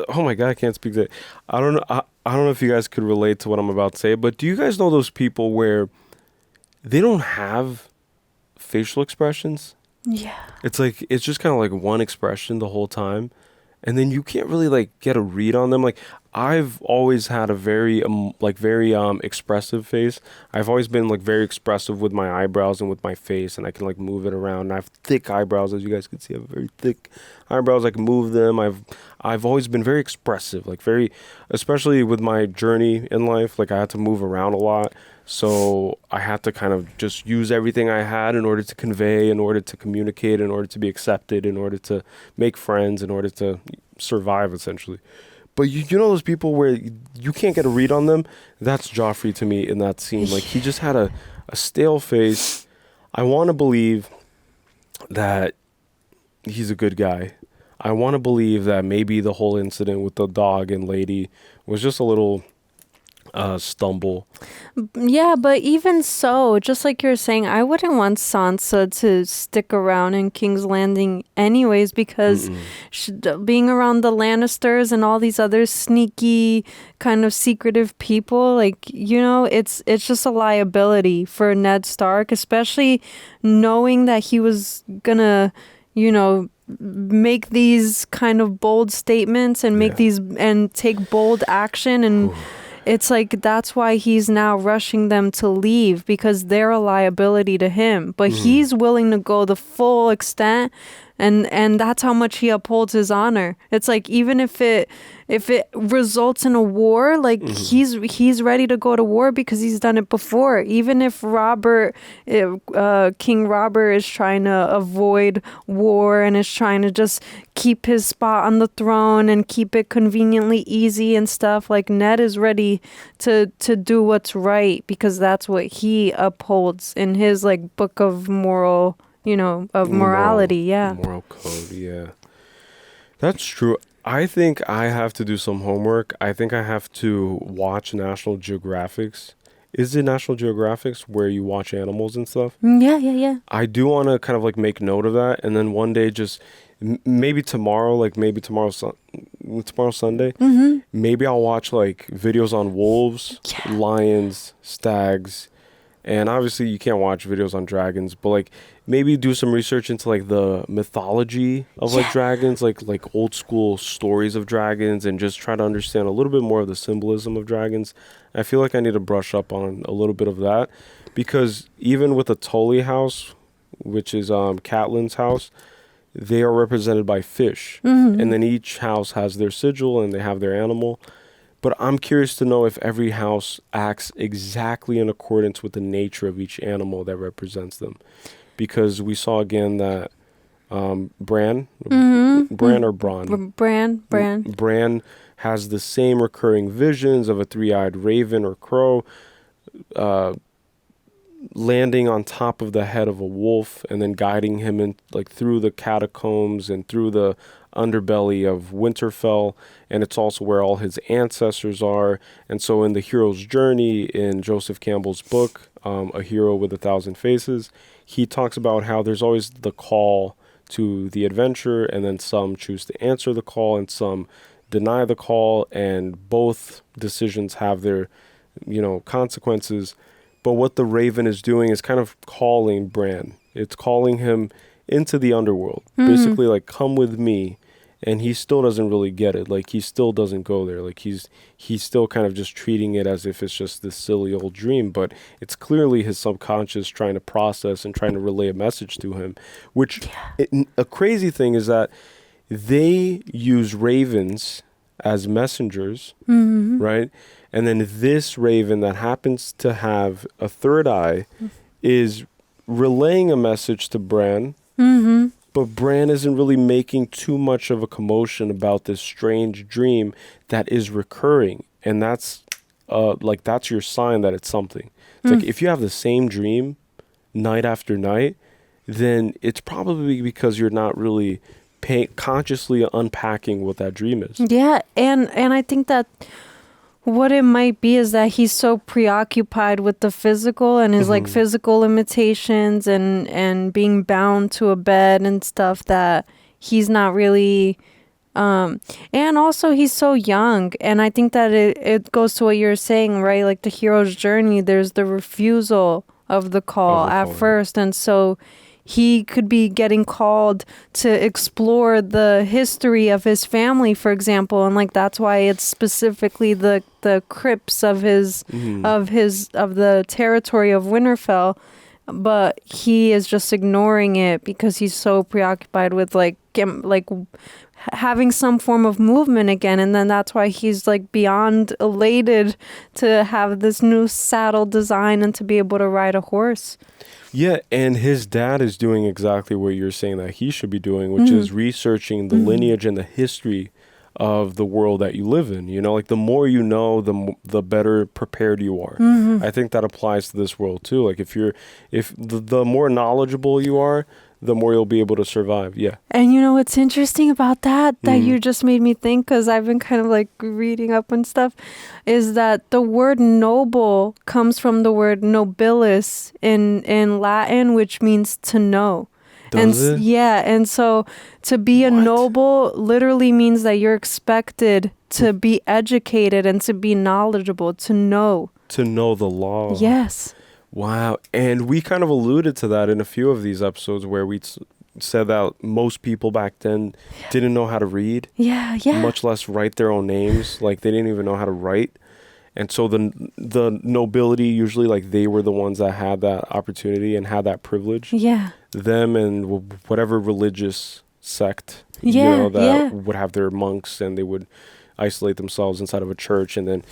oh my God, I can't speak that. I don't know. I don't know if you guys could relate to what I'm about to say, but do you guys know those people where they don't have facial expressions? Yeah. It's like, it's just kind of like one expression the whole time, and then you can't really like get a read on them. Like, I've always had a very expressive face. I've always been like very expressive with my eyebrows and with my face, and I can like move it around. And I have thick eyebrows, as you guys can see. I have very thick eyebrows. I can move them. I've always been very expressive, like very, especially with my journey in life. Like, I had to move around a lot, so I had to kind of just use everything I had in order to convey, in order to communicate, in order to be accepted, in order to make friends, in order to survive, essentially. But you know those people where you can't get a read on them? That's Joffrey to me in that scene. Like, he just had a stale face. I want to believe that he's a good guy. I want to believe that maybe the whole incident with the dog and lady was just a little stumble. Yeah, but even so, just like you're saying, I wouldn't want Sansa to stick around in King's Landing anyways, because being around the Lannisters and all these other sneaky, kind of secretive people, like, you know, it's just a liability for Ned Stark, especially knowing that he was gonna, you know, make these kind of bold statements and make these and take bold action, and it's like that's why he's now rushing them to leave, because they're a liability to him, but he's willing to go the full extent, and that's how much he upholds his honor. It's like, even if it results in a war, like he's ready to go to war because he's done it before. Even if King Robert is trying to avoid war and is trying to just keep his spot on the throne and keep it conveniently easy and stuff, like, Ned is ready to do what's right, because that's what he upholds in his like book of moral, you know, of morality. Moral code. Yeah, that's true. I think I have to do some homework. I think I have to watch National Geographics. Is it National Geographics where you watch animals and stuff? Yeah. I do want to kind of like make note of that, and then one day just maybe tomorrow, like maybe tomorrow Sunday, maybe I'll watch like videos on wolves, lions, stags, And obviously you can't watch videos on dragons, but like maybe do some research into like the mythology of like dragons, like old school stories of dragons, and just try to understand a little bit more of the symbolism of dragons. I feel like I need to brush up on a little bit of that, because even with the Tully house, which is Catelyn's house, they are represented by fish. And then each house has their sigil and they have their animal. But I'm curious to know if every house acts exactly in accordance with the nature of each animal that represents them. Because we saw again that Bran or Bronn? Bran has the same recurring visions of a three-eyed raven or crow landing on top of the head of a wolf and then guiding him in like through the catacombs and through the underbelly of Winterfell, and it's also where all his ancestors are. And so in the hero's journey in Joseph Campbell's book, A Hero with a Thousand Faces, he talks about how there's always the call to the adventure, and then some choose to answer the call and some deny the call, and both decisions have their, consequences. But what the Raven is doing is kind of calling Bran. It's calling him into the underworld. Basically, like, come with me. And he still doesn't really get it. Like, he still doesn't go there. Like, he's still kind of just treating it as if it's just this silly old dream. But it's clearly his subconscious trying to process and trying to relay a message to him. Which, a crazy thing is that they use ravens as messengers, right? And then this raven that happens to have a third eye is relaying a message to Bran. But Bran isn't really making too much of a commotion about this strange dream that is recurring. And that's that's your sign that it's something. It's like if you have the same dream night after night, then it's probably because you're not really consciously unpacking what that dream is. Yeah, and I think that what it might be is that he's so preoccupied with the physical and his like physical limitations and being bound to a bed and stuff that he's not really and also he's so young, and I think that it goes to what you're saying, right? Like the hero's journey, there's the refusal of the call at first, and so he could be getting called to explore the history of his family, for example, and like that's why it's specifically the crypts of the territory of Winterfell, but he is just ignoring it because he's so preoccupied with like having some form of movement again, and then that's why he's like beyond elated to have this new saddle design and to be able to ride a horse. Yeah, and his dad is doing exactly what you're saying that he should be doing, which is researching the lineage and the history of the world that you live in. Like the more you know, the better prepared you are. I think that applies to this world too. Like if the more knowledgeable you are, the more you'll be able to survive. Yeah. And what's interesting about that you just made me think, because I've been kind of like reading up and stuff, is that the word noble comes from the word nobilis in Latin, which means to know. Does it? Yeah, and so to be a noble literally means that you're expected to be educated and to be knowledgeable, to know. To know the law. Yes. Wow. And we kind of alluded to that in a few of these episodes where we said that most people back then didn't know how to read. Yeah. Much less write their own names. Like they didn't even know how to write. And so the nobility, usually like they were the ones that had that opportunity and had that privilege. Yeah. Them and whatever religious sect, would have their monks, and they would isolate themselves inside of a church and then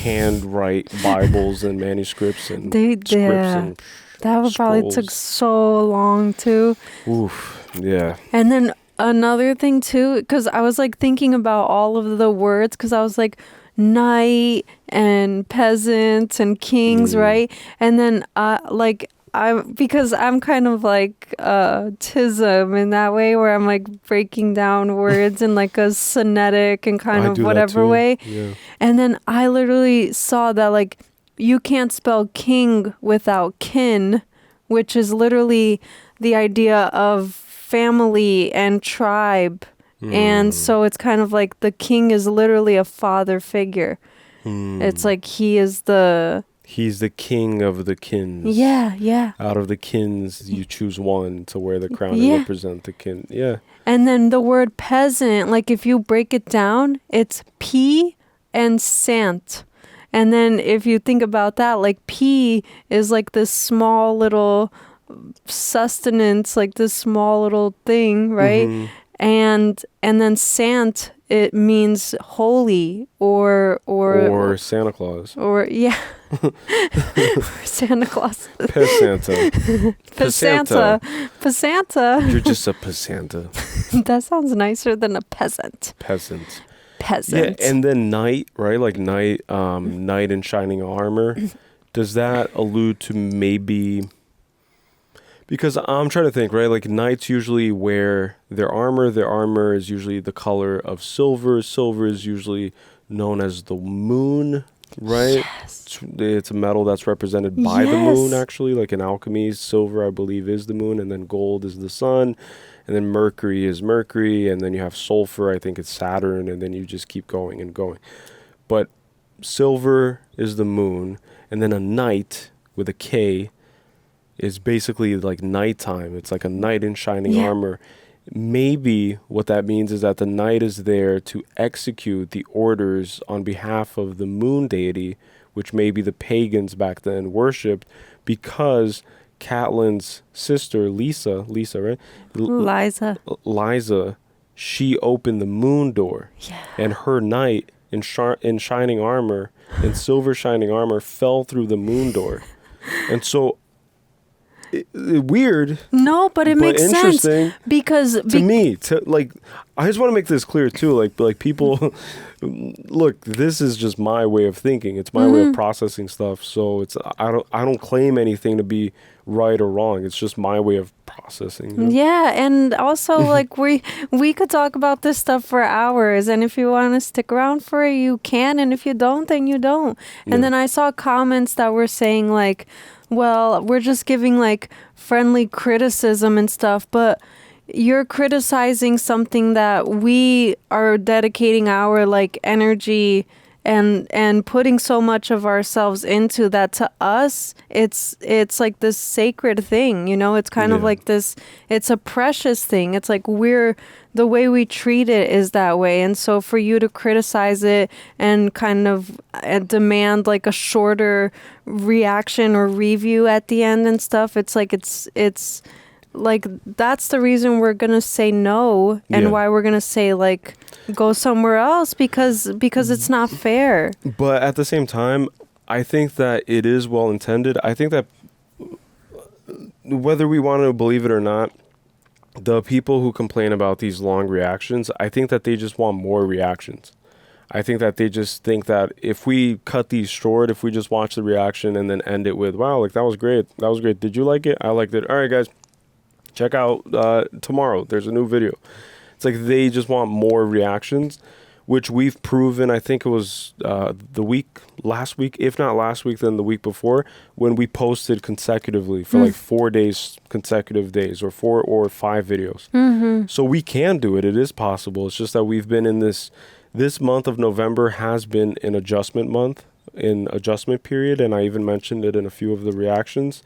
handwrite Bibles and manuscripts and scripts and that would probably took so long too. Oof, yeah. And then another thing too, because I was like thinking about all of the words, because I was like knight and peasant and kings, right? And then because I'm kind of like tism in that way, where I'm like breaking down words in like a sonetic and kind of whatever way. Yeah. And then I literally saw that like you can't spell king without kin, which is literally the idea of family and tribe. And so it's kind of like the king is literally a father figure. It's like he is the He's the king of the kins. Yeah, yeah. Out of the kins, you choose one to wear the crown Yeah. and represent the kin. Yeah. And then the word peasant, like if you break it down, it's P and sant. And then if you think about that, like P is like this small little sustenance, like this small little thing, right? Mhm. And then sant, it means holy or Santa Claus. or yeah. Santa Claus. Pesanta. Pesanta. Pesanta. You're just a pesanta. That sounds nicer than a peasant. Peasant. Peasant. Yeah, and then knight, right? Like knight, knight in shining armor. Does that allude to maybe? Because I'm trying to think, right? Like knights usually wear their armor. Their armor is usually the color of silver. Silver is usually known as the moon, right? Yes. It's a metal that's represented by the moon, Yes. actually. Like in alchemy, silver, I believe, is the moon, and then gold is the sun, and then mercury is Mercury, and then you have sulfur, I think it's Saturn, and then you just keep going and going. But silver is the moon, and then a knight with a K is basically like nighttime. It's like a knight in shining armor. Maybe what that means is that the knight is there to execute the orders on behalf of the moon deity, which maybe the pagans back then worshipped, because Catelyn's sister, Lisa, right? Liza, she opened the moon door. Yeah. And her knight in shining armor, in silver shining armor, fell through the moon door. And so weird. No, but it makes sense interesting because to me, like, I just want to make this clear too. Like people, look, this is just my way of thinking. It's my way of processing stuff. So I don't claim anything to be right or wrong. It's just my way of processing. You know? Yeah, and also like we could talk about this stuff for hours, and if you want to stick around for it, you can, and if you don't, then you don't. And then I saw comments that were saying like, well, we're just giving like friendly criticism and stuff, but you're criticizing something that we are dedicating our like energy and putting so much of ourselves into, that to us it's like this sacred thing, you know. It's kind of like this, it's a precious thing. It's like the way we treat it is that way. And so for you to criticize it and kind of demand like a shorter reaction or review at the end and stuff, it's like it's like that's the reason we're gonna say no, and why we're gonna say like go somewhere else, because it's not fair. But at the same time, I think that it is well intended. I think that whether we want to believe it or not, the people who complain about these long reactions, I think that they just want more reactions. I think that they just think that if we cut these short, if we just watch the reaction and then end it with, wow, like that was great. Did you like it? I liked it. All right, guys, check out tomorrow. There's a new video. It's like they just want more reactions, which we've proven. I think it was last week, if not last week, then the week before, when we posted consecutively for like 4 days, consecutive days, or 4 or 5 videos. So we can do it. It is possible. It's just that we've been in this month of November has been an adjustment month, an adjustment period. And I even mentioned it in a few of the reactions.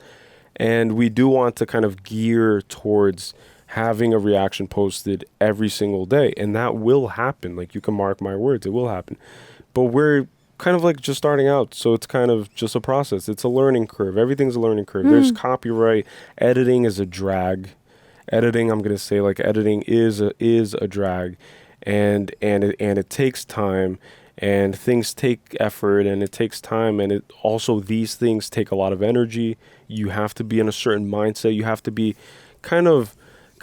And we do want to kind of gear towards having a reaction posted every single day. And that will happen. Like, you can mark my words, it will happen. But we're kind of like just starting out. So it's kind of just a process. It's a learning curve. Everything's a learning curve. There's copyright. Editing is a drag. Editing, I'm going to say, like, editing is a drag. And it takes time. And things take effort, and it takes time, and it also, these things take a lot of energy. You have to be in a certain mindset. You have to be kind of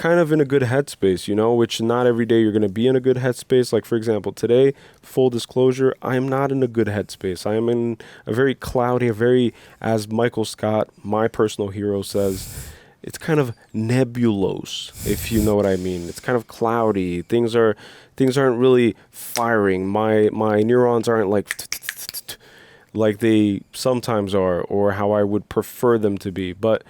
in a good headspace, you know, which not every day you're going to be in a good headspace. Like, for example, today, full disclosure, I am not in a good headspace. I am in a very cloudy, as Michael Scott, my personal hero, says, it's kind of nebulous, if you know what I mean. It's kind of cloudy. Things aren't really firing. My neurons aren't like they sometimes are, or how I would prefer them to be. But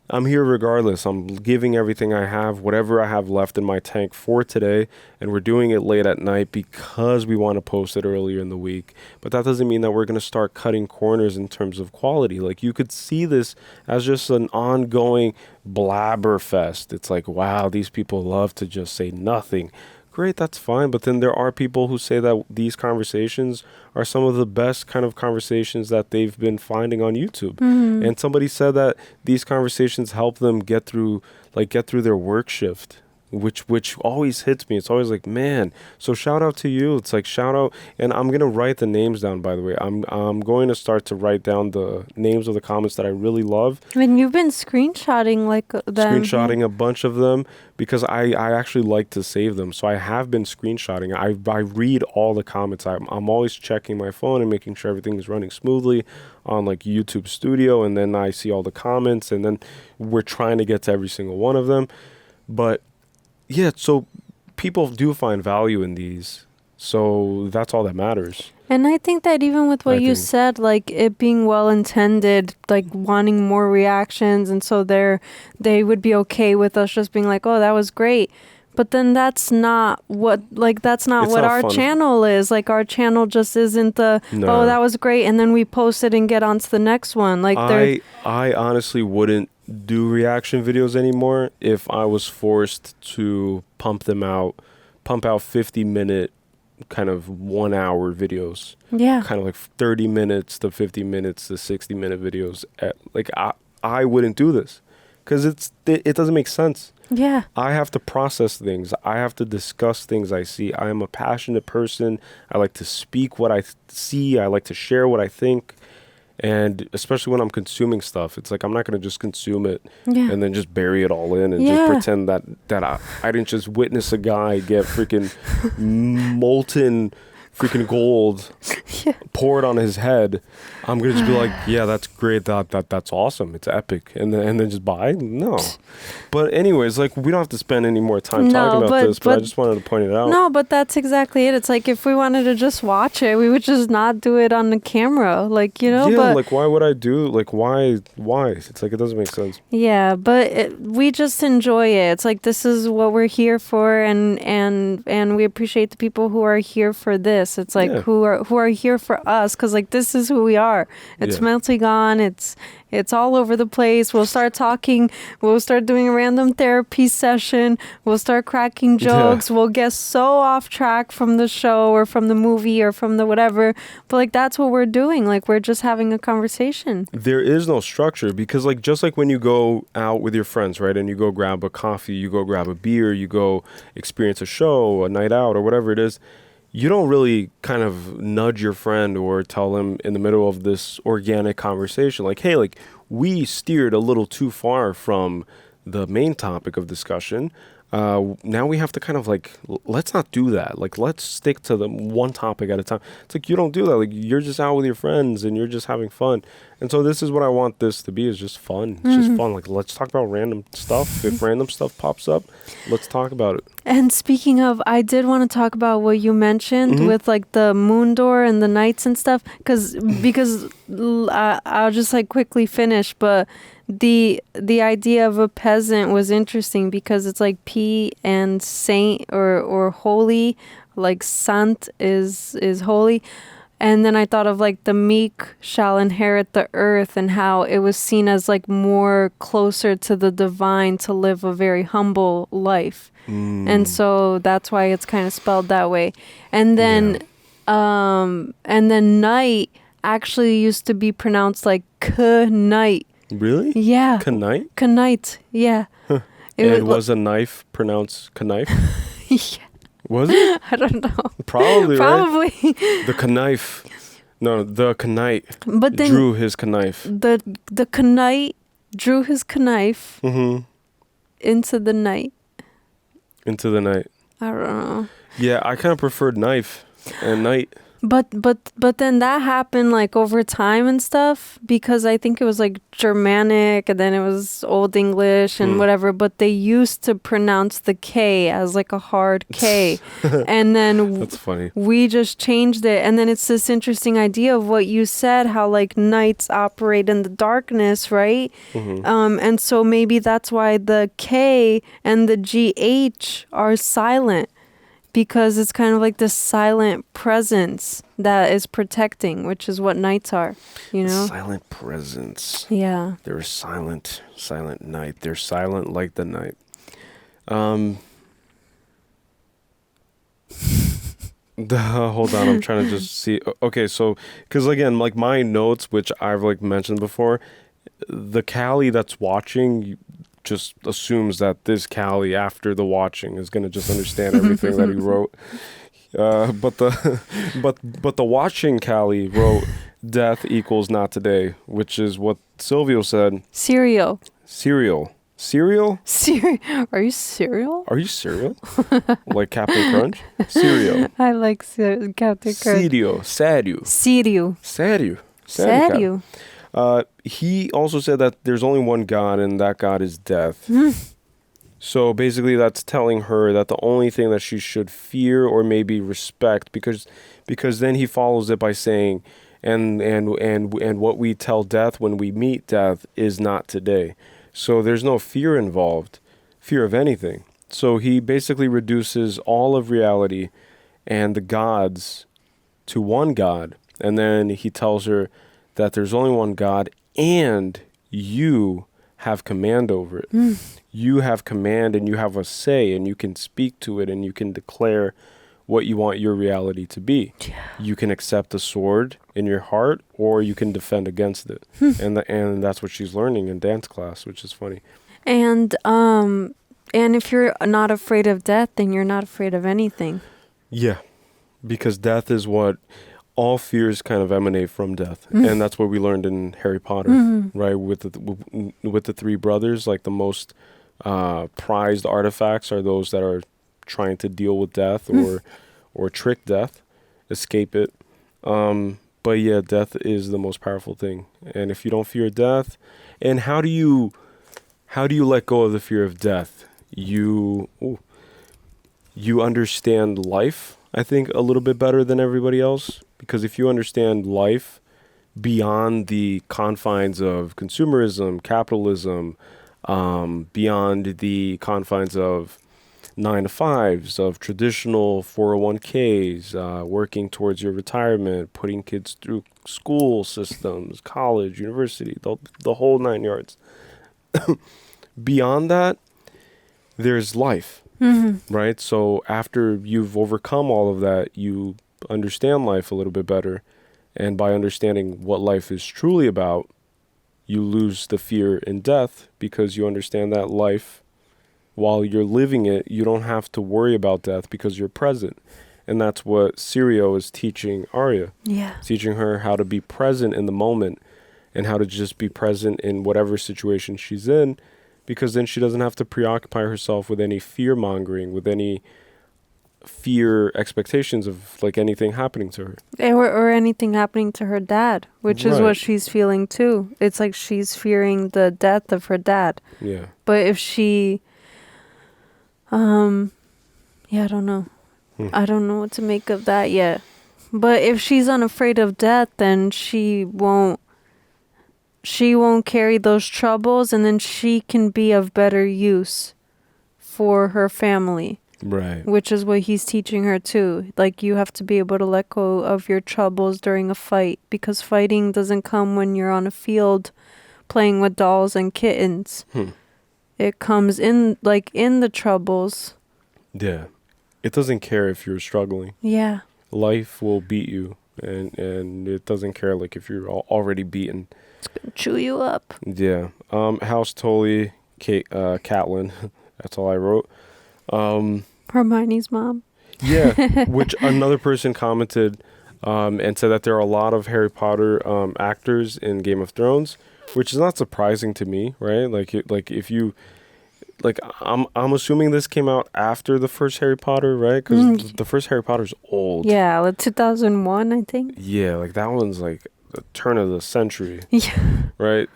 I'm here regardless. I'm giving everything I have, whatever I have left in my tank for today, and we're doing it late at night because we want to post it earlier in the week. But that doesn't mean that we're going to start cutting corners in terms of quality. Like, you could see this as just an ongoing blabber fest. It's like, wow, these people love to just say nothing. Great, that's fine. But then there are people who say that these conversations are some of the best kind of conversations that they've been finding on YouTube. And somebody said that these conversations help them get through their work shift, which always hits me. It's always like, man. So shout out to you. It's like, shout out. And I'm gonna write the names down, by the way. I'm going to start to write down the names of the comments that I really love. I mean, you've been screenshotting like them. Screenshotting a bunch of them because I actually like to save them. So I have been screenshotting. I read all the comments. I'm always checking my phone and making sure everything is running smoothly on like YouTube Studio, and then I see all the comments, and then we're trying to get to every single one of them. But yeah, so people do find value in these. So that's all that matters. And I think that even with what you said, like it being well intended, like wanting more reactions, and so they would be okay with us just being like, oh, that was great. But then that's not what our channel is. Like, our channel just isn't oh, that was great, and then we post it and get on to the next one. Like, I honestly wouldn't do reaction videos anymore if I was forced to pump out 50-minute kind of 1 hour videos. Yeah. Kind of like 30 minutes to 50 minutes to 60-minute videos. Like, I wouldn't do this because it doesn't make sense. Yeah. I have to process things. I have to discuss things I see. I am a passionate person. I like to speak what I see. I like to share what I think. And especially when I'm consuming stuff, it's like, I'm not going to just consume it and then just bury it all in and just pretend that I didn't just witness a guy get freaking molten freaking gold poured on his head. I'm going to just be like, yeah, that's great. That's awesome. It's epic. And then just buy? No. But anyways, like, we don't have to spend any more time talking about this, but I just wanted to point it out. No, but that's exactly it. It's like, if we wanted to just watch it, we would just not do it on the camera. Like, you know, yeah, like, why would I do, like, why? It's like, it doesn't make sense. Yeah, but we just enjoy it. It's like, this is what we're here for, and we appreciate the people who are here for this. It's like, who are here for us, because like, this is who we are. It's Melty Gone. It's all over the place. We'll start talking. We'll start doing a random therapy session. We'll start cracking jokes. We'll get so off track from the show or from the movie or from the whatever. But like, that's what we're doing. Like, we're just having a conversation. There is no structure, because like, just like when you go out with your friends, right? And you go grab a coffee, you go grab a beer, you go experience a show, a night out, or whatever it is. You don't really kind of nudge your friend or tell them in the middle of this organic conversation, like, hey, like, we steered a little too far from the main topic of discussion. Now we have to kind of like, let's not do that. Like, let's stick to the one topic at a time. It's like, you don't do that. Like, you're just out with your friends and you're just having fun. And so this is what I want this to be, is just fun. It's just fun. Like, let's talk about random stuff. If random stuff pops up, let's talk about it. And speaking of, I did want to talk about what you mentioned with like the moon door and the nights and stuff, because I'll just like quickly finish, but the idea of a peasant was interesting, because it's like P and saint or holy, like sant is holy. And then I thought of like the meek shall inherit the earth, and how it was seen as like more closer to the divine to live a very humble life. And so that's why it's kind of spelled that way. And then night actually used to be pronounced like k-night. Really? Yeah. Knight? Knight, yeah. Huh. And was a knife pronounced knife? Yeah. Was it? I don't know. Probably, Probably. Right? The knife. No, the knight drew his knife. The knight drew his knife into the night. Into the night. I don't know. Yeah, I kind of preferred knife and night. But then that happened like over time and stuff, because I think it was like Germanic and then it was Old English and whatever, but they used to pronounce the K as like a hard K. And then That's funny. we just changed it. And then it's this interesting idea of what you said, how like knights operate in the darkness, right? And so maybe that's why the K and the GH are silent. Because it's kind of like this silent presence that is protecting, which is what knights are, you know? Silent presence. Yeah. They're a silent night. They're silent like the night. Hold on, I'm trying to just see. Okay, so, because again, like my notes, which I've like mentioned before, the Callie that's watching just assumes that this Callie after the watching is going to just understand everything that he wrote. But the watching Callie wrote death equals not today, which is what Silvio said. Cereal. Cereal. Are you cereal? Are you cereal? Like Captain Crunch? Cereal. I like Captain Crunch. Sério. He also said that there's only one God, and that God is death. So basically that's telling her that the only thing that she should fear or maybe respect, because then he follows it by saying, and what we tell death when we meet death is not today. So there's no fear involved, fear of anything. So he basically reduces all of reality and the gods to one God. And then he tells her that there's only one God and you have command over it. You have command and you have a say and you can speak to it and you can declare what you want your reality to be. You can accept the sword in your heart or you can defend against it. And that's what she's learning in dance class, which is funny. And if you're not afraid of death, then you're not afraid of anything. Yeah, because death is what all fears kind of emanate from death. And that's what we learned in Harry Potter, right? With the three brothers, like the most prized artifacts are those that are trying to deal with death or trick death, escape it. But yeah, death is the most powerful thing. And if you don't fear death, and how do you let go of the fear of death? You understand life, I think, a little bit better than everybody else. Because if you understand life beyond the confines of consumerism, capitalism, beyond the confines of 9-to-5s, of traditional 401ks, working towards your retirement, putting kids through school systems, college, university, the whole 9 yards. Beyond that, there's life, right? So after you've overcome all of that, you understand life a little bit better. And by understanding what life is truly about, you lose the fear in death because you understand that life, while you're living it, you don't have to worry about death because you're present. And that's what Sirio is teaching Arya. Yeah. Teaching her how to be present in the moment and how to just be present in whatever situation she's in, because then she doesn't have to preoccupy herself with any fear-mongering, with any fear expectations of like anything happening to her. Or anything happening to her dad, which is Right. what she's feeling too. It's like she's fearing the death of her dad. Yeah. But if she... yeah, I don't know. I don't know what to make of that yet. But if she's unafraid of death, then she won't carry those troubles, and then she can be of better use for her family. Right. Which is what he's teaching her too. Like, you have to be able to let go of your troubles during a fight, because fighting doesn't come when you're on a field playing with dolls and kittens. It comes in the troubles. Yeah. It doesn't care if you're struggling. Yeah. Life will beat you, and it doesn't care like if you're already beaten. It's gonna chew you up. Yeah. House Tully, Catelyn. That's all I wrote. Hermione's mom. Yeah, which another person commented and said that there are a lot of Harry Potter actors in Game of Thrones, which is not surprising to me, right? Like if you like I'm assuming this came out after the first Harry Potter, right? Because the first Harry Potter's old. Yeah, like 2001, I think. Yeah, like that one's like the turn of the century. Yeah. Right?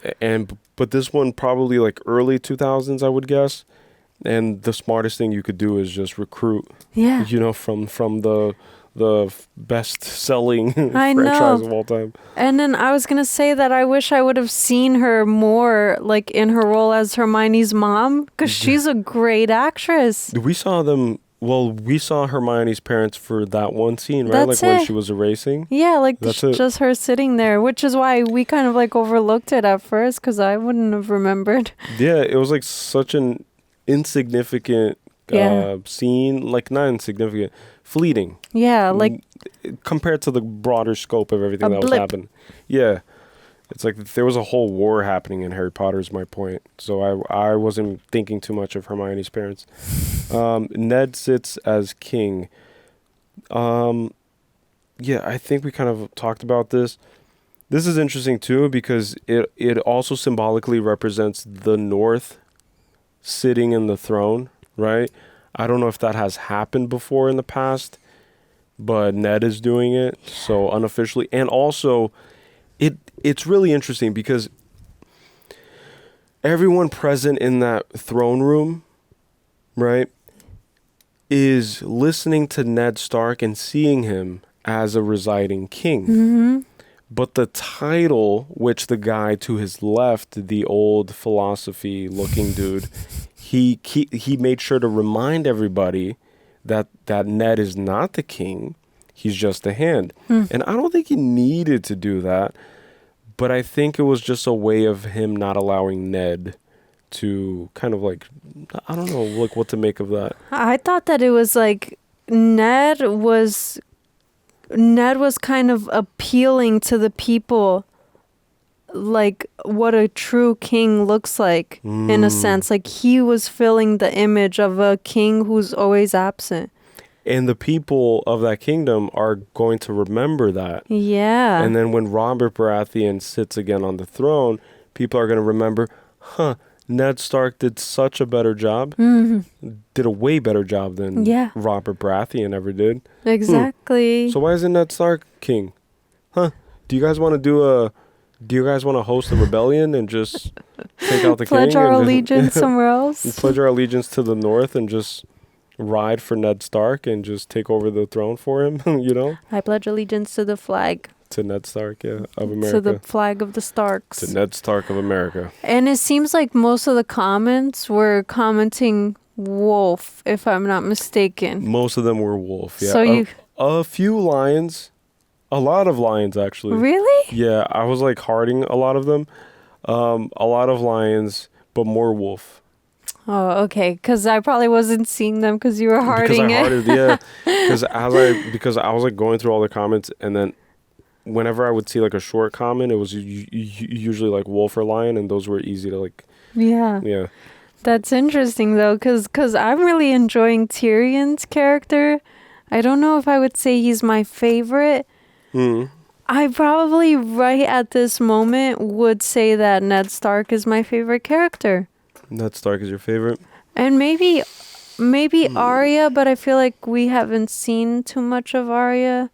But this one probably like early 2000s, I would guess. And the smartest thing you could do is just recruit. Yeah. You know, from the best selling I franchise know. of all time. And then I was gonna say that I wish I would have seen her more like in her role as Hermione's mom, because she's a great actress. We saw them. Well, we saw Hermione's parents for that one scene, right? That's like when it. she was erasing. Yeah, like That's it. just her sitting there, which is why we kind of like overlooked it at first, because I wouldn't have remembered. Yeah, it was like such an insignificant Yeah. scene. Like not insignificant, fleeting. Yeah, like Compared to the broader scope of everything A that was blip. happening. Yeah. It's like there was a whole war happening in Harry Potter is my point. So I wasn't thinking too much of Hermione's parents. Ned sits as king. Yeah, I think we kind of talked about this. This is interesting too because it also symbolically represents the North sitting in the throne, right? I don't know if that has happened before in the past, but Ned is doing it, so unofficially. And also, it's really interesting because everyone present in that throne room, right, is listening to Ned Stark and seeing him as a residing king. Mm-hmm. But the title, which the guy to his left, the old philosophy-looking dude, he made sure to remind everybody that Ned is not the king. He's just a hand. And I don't think he needed to do that. But I think it was just a way of him not allowing Ned to kind of like, I don't know, like what to make of that. I thought that it was like Ned was kind of appealing to the people, like what a true king looks like in a sense. Like he was filling the image of a king who's always absent. And the people of that kingdom are going to remember that. Yeah. And then when Robert Baratheon sits again on the throne, people are going to remember, Ned Stark did such a better job. Did a way better job than Robert Baratheon ever did. Exactly. So why isn't Ned Stark king? Do you guys want to host a rebellion and just take out the king? Pledge our and allegiance somewhere else? And pledge our allegiance to the North and just ride for Ned Stark and just take over the throne for him, you know? I pledge allegiance to the flag. To Ned Stark, of America. To the flag of the Starks. To Ned Stark of America. And it seems like most of the comments were commenting wolf, if I'm not mistaken. Most of them were wolf, yeah. So a few lions, a lot of lions actually. Really? Yeah, I was like hearting a lot of them. A lot of lions, but more wolf. Oh, okay. Because I probably wasn't seeing them because you were hearting it. Hearted, yeah. Because I was like going through all the comments, and then whenever I would see like a short comment, it was usually like wolf or lion, and those were easy to like. Yeah. That's interesting though, because I'm really enjoying Tyrion's character. I don't know if I would say he's my favorite. I probably right at this moment would say that Ned Stark is my favorite character. Ned Stark is your favorite? And maybe Arya, but I feel like we haven't seen too much of Arya.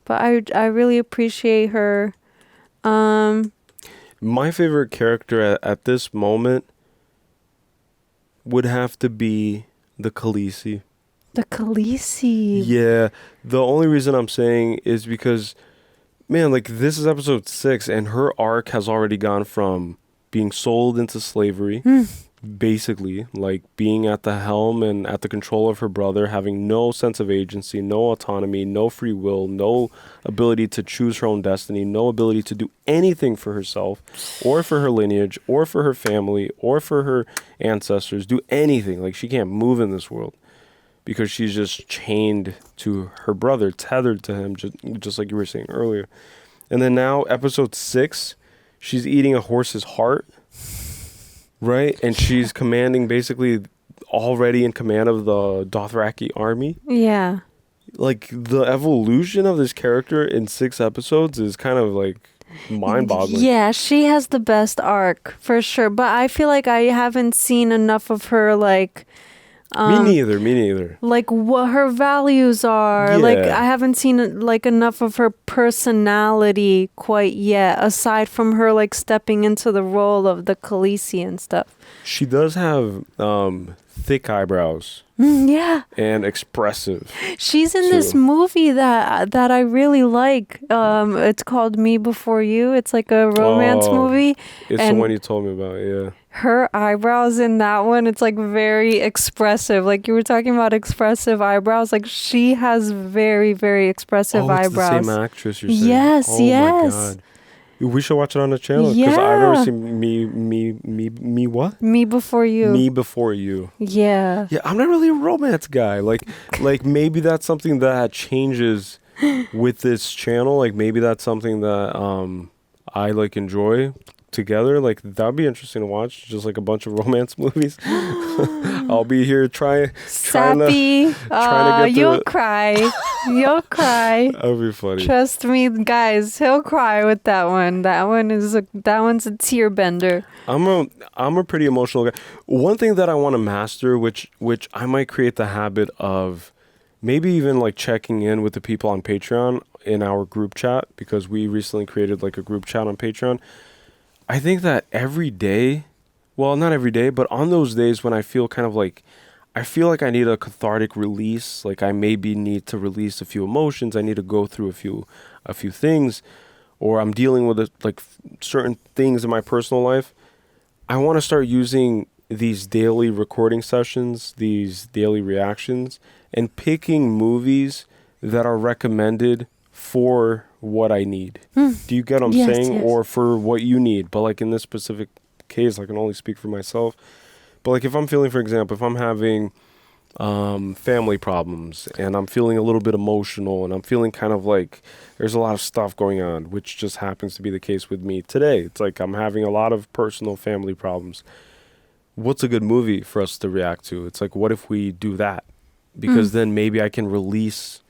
But I really appreciate her. My favorite character at this moment would have to be the Khaleesi. The Khaleesi. Yeah. The only reason I'm saying is because, man, like this is episode 6 and her arc has already gone from being sold into slavery, basically, like being at the helm and at the control of her brother, having no sense of agency, no autonomy, no free will, no ability to choose her own destiny, no ability to do anything for herself or for her lineage or for her family or for her ancestors, do anything. Like she can't move in this world because she's just chained to her brother, tethered to him, just like you were saying earlier. And then now episode 6, she's eating a horse's heart. Right? And she's commanding, basically already in command of the Dothraki army. Yeah. Like the evolution of this character in 6 episodes is kind of like mind-boggling. Yeah, she has the best arc for sure. But I feel like I haven't seen enough of her, like, Me neither. like what her values are. Like Yeah. I haven't seen like enough of her personality quite yet, aside from her like stepping into the role of the Khaleesi and stuff. She does have thick eyebrows Yeah. and expressive. She's in too. this movie that I really like. It's called Me Before You. It's like a romance movie. It's the one you told me about, yeah. Her eyebrows in that one, it's like very expressive. Like you were talking about expressive eyebrows. Like she has very, very expressive eyebrows. It's the same actress you're saying. Yes, oh yes. my God. We should watch it on the channel because I've never seen me what? Me Before You. Me Before You. Yeah. Yeah, I'm not really a romance guy. Like maybe that's something that changes with this channel. Like maybe that's something that I like enjoy together. Like that'd be interesting to watch. Just like a bunch of romance movies. I'll be here trying Sappy. to get You'll to cry. You'll cry. That'd be funny. Trust me, guys. He'll cry with that one. That one's a tear bender. I'm a pretty emotional guy. One thing that I want to master, which I might create the habit of, maybe even like checking in with the people on Patreon in our group chat, because we recently created like a group chat on Patreon. I think that every day, well, not every day, but on those days when I feel kind of like, I feel like I need a cathartic release, like I maybe need to release a few emotions, I need to go through a few things, or I'm dealing with like certain things in my personal life, I want to start using these daily recording sessions, these daily reactions, and picking movies that are recommended for what I need. Do you get what I'm saying? Yes. Or for what you need. But like in this specific case, I can only speak for myself. But like if I'm feeling, for example, if I'm having family problems and I'm feeling a little bit emotional and I'm feeling kind of like there's a lot of stuff going on, which just happens to be the case with me today. It's like I'm having a lot of personal family problems. What's a good movie for us to react to? It's like, what if we do that? Because then maybe I can release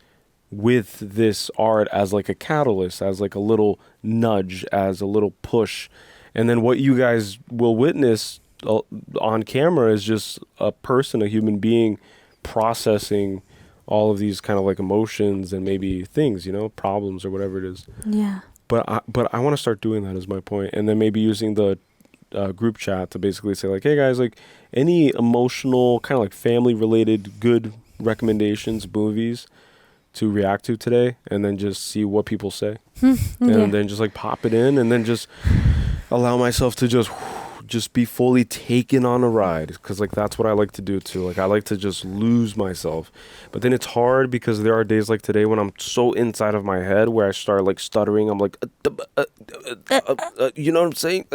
with this art as like a catalyst, as like a little nudge, as a little push. And then what you guys will witness on camera is just a person, a human being processing all of these kind of like emotions and maybe things, you know, problems or whatever it is. Yeah. But I want to start doing that is my point. And then maybe using the group chat to basically say like, hey guys, like any emotional kind of like family related good recommendations, movies to react to today, and then just see what people say. And then just like pop it in and then just allow myself to just be fully taken on a ride, because like that's what I like to do too. Like I like to just lose myself, but then it's hard because there are days like today when I'm so inside of my head where I start like stuttering. I'm like you know what I'm saying,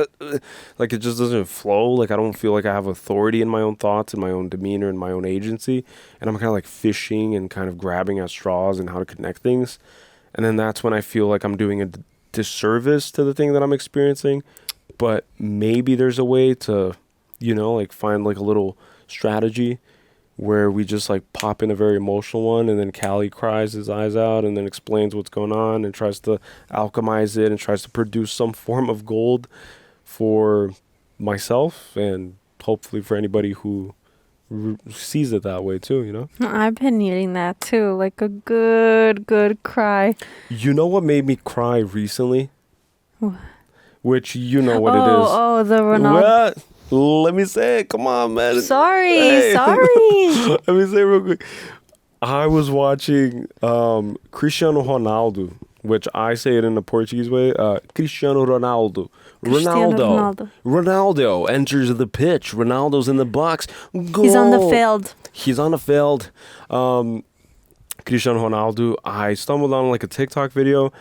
like it just doesn't flow. Like I don't feel like I have authority in my own thoughts and my own demeanor and my own agency, and I'm kind of like fishing and kind of grabbing at straws and how to connect things. And then that's when I feel like I'm doing a disservice to the thing that I'm experiencing. But maybe there's a way to, you know, like find like a little strategy where we just like pop in a very emotional one, and then Callie cries his eyes out and then explains what's going on and tries to alchemize it and tries to produce some form of gold for myself and hopefully for anybody who sees it that way too, you know? I've been needing that too, like a good cry. You know what made me cry recently? Which you know what it is. Oh, the Ronaldo. What? Let me say it. Come on, man. Sorry. Let me say it real quick. I was watching Cristiano Ronaldo, which I say it in the Portuguese way. Cristiano Ronaldo. Ronaldo enters the pitch. Ronaldo's in the box. Goal. He's on the field. Cristiano Ronaldo. I stumbled on like a TikTok video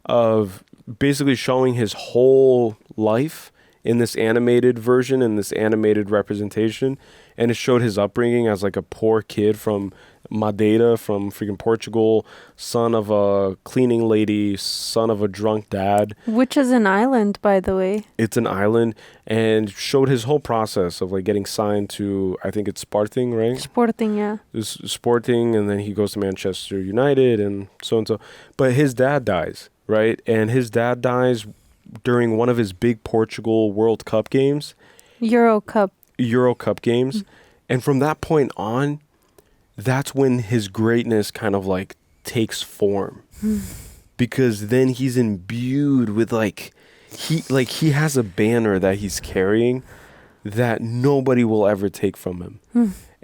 of basically showing his whole life in this animated version and this animated representation, and it showed his upbringing as like a poor kid from Madeira, from freaking Portugal, son of a cleaning lady, son of a drunk dad. Which is an island, by the way. It's an island, and showed his whole process of like getting signed to, I think it's Sporting, right? Sporting, yeah. Sporting, and then he goes to Manchester United and so. But his dad dies, right? And his dad dies during one of his big Portugal World Cup games. Euro Cup games. And from that point on, that's when his greatness kind of like takes form. Because then he's imbued with he has a banner that he's carrying that nobody will ever take from him.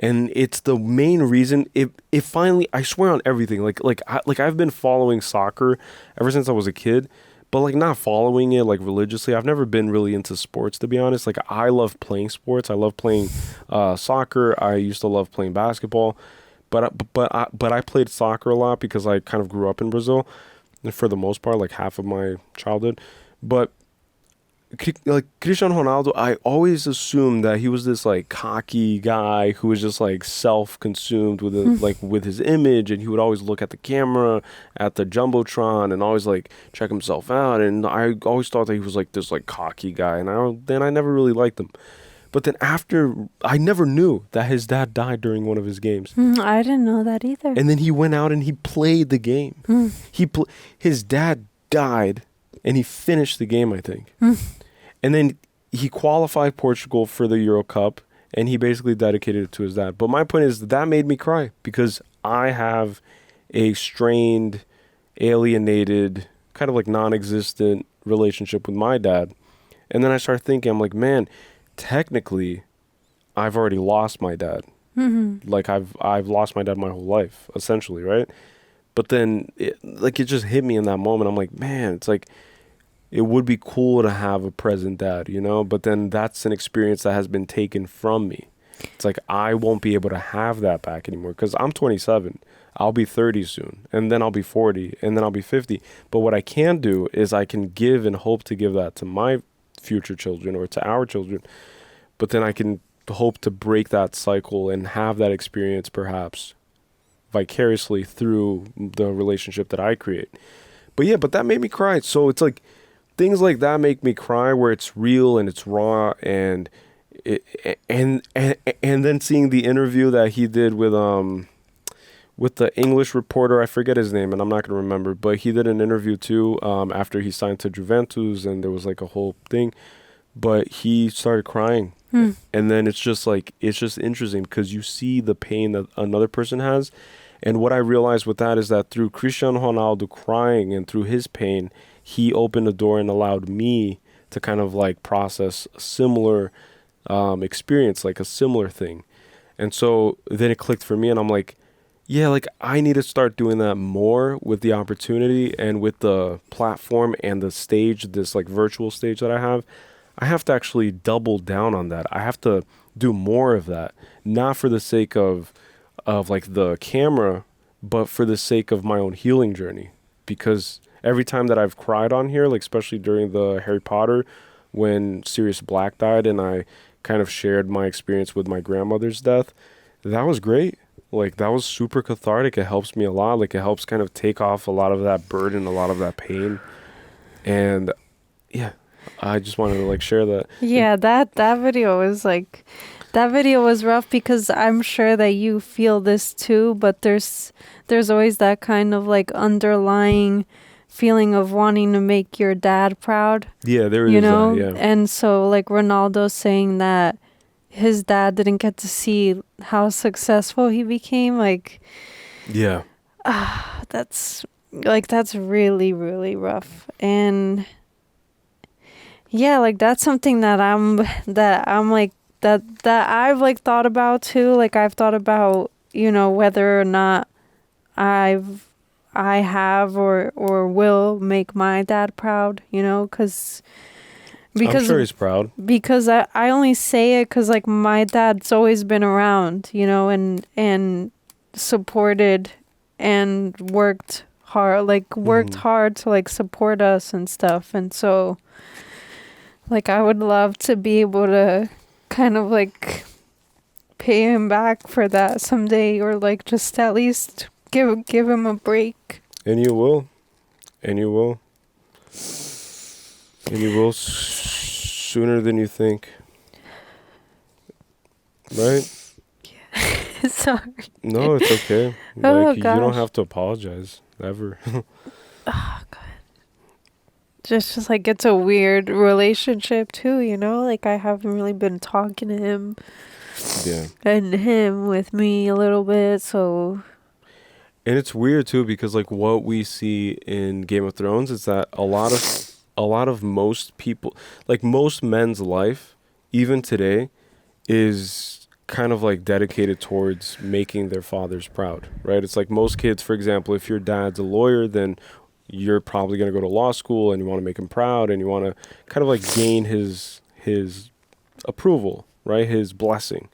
And it's the main reason it finally, I swear on everything, I've been following soccer ever since I was a kid, but like not following it like religiously. I've never been really into sports, to be honest. Like I love playing sports. I love playing soccer. I used to love playing basketball, but I played soccer a lot because I kind of grew up in Brazil for the most part, like half of my childhood. But like Cristiano Ronaldo, I always assumed that he was this like cocky guy who was just like self-consumed with with his image, and he would always look at the camera at the jumbotron and always like check himself out. And I always thought that he was like this like cocky guy, and I never really liked him. But then I never knew that his dad died during one of his games. I didn't know that either. And then he went out and he played the game. His dad died and he finished the game, I think. And then he qualified Portugal for the Euro Cup, and he basically dedicated it to his dad. But my point is that made me cry because I have a strained, alienated, kind of like non-existent relationship with my dad. And then I started thinking, I'm like, man, technically, I've already lost my dad. Like I've lost my dad my whole life, essentially, right? But then it just hit me in that moment. I'm like, man, it's like, it would be cool to have a present dad, you know? But then that's an experience that has been taken from me. It's like I won't be able to have that back anymore because I'm 27. I'll be 30 soon, and then I'll be 40, and then I'll be 50. But what I can do is I can give and hope to give that to my future children or to our children. But then I can hope to break that cycle and have that experience perhaps vicariously through the relationship that I create. But that made me cry. So it's like, things like that make me cry where it's real and it's raw, and then seeing the interview that he did with the English reporter, I forget his name and I'm not going to remember, but he did an interview too after he signed to Juventus, and there was like a whole thing, but he started crying. And then it's just interesting because you see the pain that another person has. And what I realized with that is that through Cristiano Ronaldo crying and through his pain, he opened the door and allowed me to kind of like process a similar experience, like a similar thing. And so then it clicked for me, and I'm like, yeah, like I need to start doing that more with the opportunity and with the platform and the stage, this like virtual stage that I have. I have to actually double down on that. I have to do more of that, not for the sake of like the camera, but for the sake of my own healing journey. Because every time that I've cried on here, like especially during the Harry Potter, when Sirius Black died and I kind of shared my experience with my grandmother's death, that was great. Like that was super cathartic. It helps me a lot. Like it helps kind of take off a lot of that burden, a lot of that pain. And yeah, I just wanted to like share that. Yeah, that video was like, that video was rough because I'm sure that you feel this too, but there's always that kind of like underlying feeling of wanting to make your dad proud. Yeah, there is that, yeah. And so like Ronaldo saying that his dad didn't get to see how successful he became, like, yeah, that's really, really rough. And yeah, like that's something that I'm like, that I've like thought about too. Like I've thought about, you know, whether or not I have or will make my dad proud, you know, because I'm sure he's proud. Because I only say it because like my dad's always been around, you know, and supported and worked hard to like support us and stuff. And so like I would love to be able to kind of like pay him back for that someday, or like just at least give him a break. And you will. Sooner than you think. Right? Yeah. Sorry. No, it's okay. Oh, like you don't have to apologize ever. Oh God. just like it's a weird relationship too, you know? Like I haven't really been talking to him. Yeah. And him with me a little bit, so And it's weird too because like what we see in Game of Thrones is that a lot of most people, like most men's life, even today, is kind of like dedicated towards making their fathers proud, right? It's like most kids, for example, if your dad's a lawyer, then you're probably going to go to law school and you want to make him proud and you want to kind of like gain his approval, right? His blessing.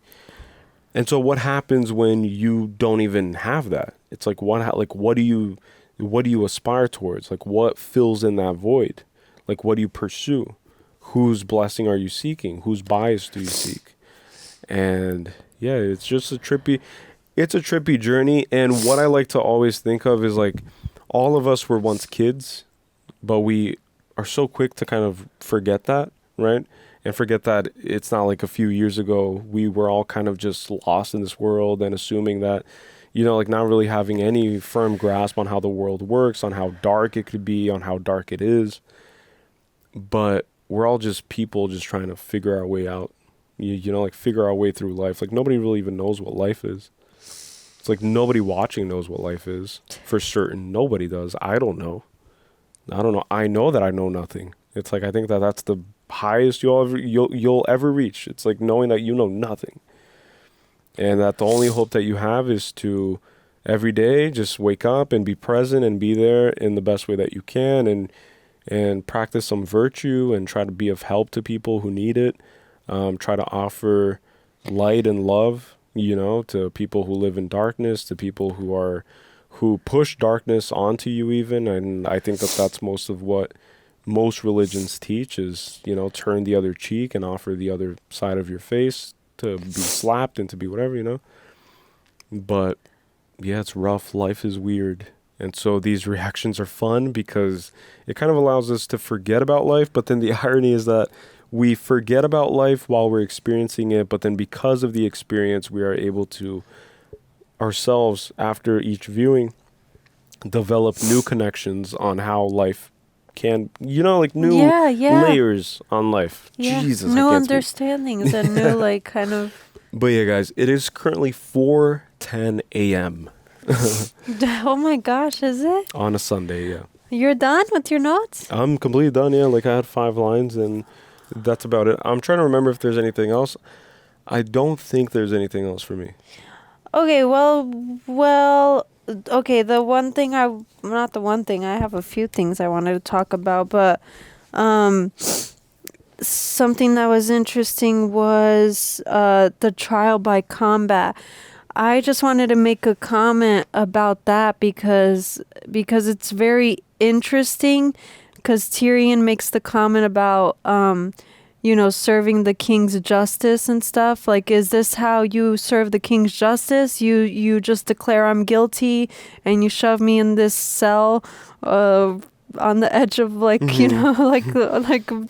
And so what happens when you don't even have that? It's like what do you aspire towards? Like what fills in that void? Like what do you pursue? Whose blessing are you seeking? Whose bias do you seek? And yeah, it's just a trippy journey. And what I like to always think of is like all of us were once kids, but we are so quick to kind of forget that, right? And forget that it's not like a few years ago we were all kind of just lost in this world and assuming that, you know, like not really having any firm grasp on how the world works, on how dark it could be, on how dark it is. But we're all just people just trying to figure our way out, you know, like figure our way through life. Like nobody really even knows what life is. It's like nobody watching knows what life is for certain. Nobody does. I don't know. I know that I know nothing. It's like I think that that's the highest you'll ever reach. It's like knowing that you know nothing, and that the only hope that you have is to every day just wake up and be present and be there in the best way that you can, and practice some virtue and try to be of help to people who need it. Try to offer light and love, you know, to people who live in darkness, to people who push darkness onto you even. And I think that that's most of what most religions teach is, you know, turn the other cheek and offer the other side of your face to be slapped and to be whatever, you know. But yeah, it's rough. Life is weird. And so these reactions are fun because it kind of allows us to forget about life. But then the irony is that we forget about life while we're experiencing it. But then because of the experience, we are able to ourselves, after each viewing, develop new connections on how life can, you know, like new layers on life. Yeah. Jesus, new I can't understandings and new like kind of. But yeah, guys, it is currently 4:10 a.m. Oh my gosh, is it? On a Sunday, yeah. You're done with your notes? I'm completely done, yeah. Like I had 5 lines and that's about it. I'm trying to remember if there's anything else. I don't think there's anything else for me. Okay, well, okay, I have a few things I wanted to talk about, but something that was interesting was the trial by combat. I just wanted to make a comment about that because it's very interesting, because Tyrion makes the comment about you know, serving the king's justice and stuff. Like, is this how you serve the king's justice? You just declare I'm guilty and you shove me in this cell on the edge of like, you know, like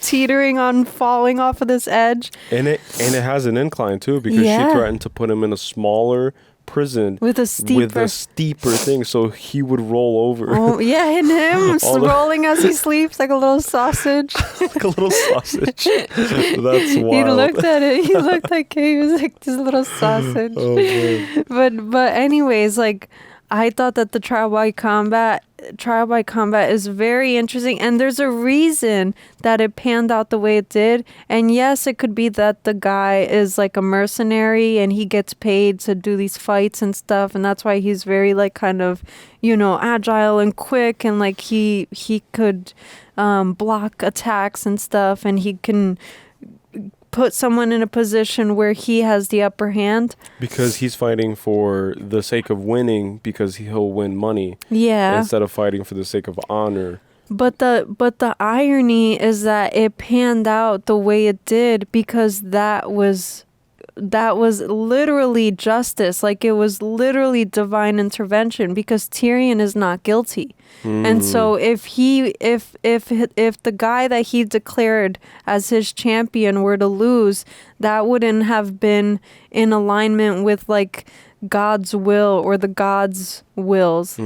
teetering on falling off of this edge. And it has an incline too, because she threatened to put him in a smaller prison with a steeper thing, so he would roll over. Oh yeah, and him rolling as he sleeps like a little sausage. Like a little sausage. That's wild. He looked at it. He looked like he was like this little sausage. Oh man. But anyways, like I thought that the trial by combat is very interesting, and there's a reason that it panned out the way it did. And yes, it could be that the guy is like a mercenary and he gets paid to do these fights and stuff, and that's why he's very like kind of, you know, agile and quick, and like he could block attacks and stuff, and he can put someone in a position where he has the upper hand. Because he's fighting for the sake of winning, because he'll win money. Yeah. Instead of fighting for the sake of honor. But the irony is that it panned out the way it did because that was literally justice. Like it was literally divine intervention, because Tyrion is not guilty. And so if the guy that he declared as his champion were to lose, that wouldn't have been in alignment with like God's will or the God's wills,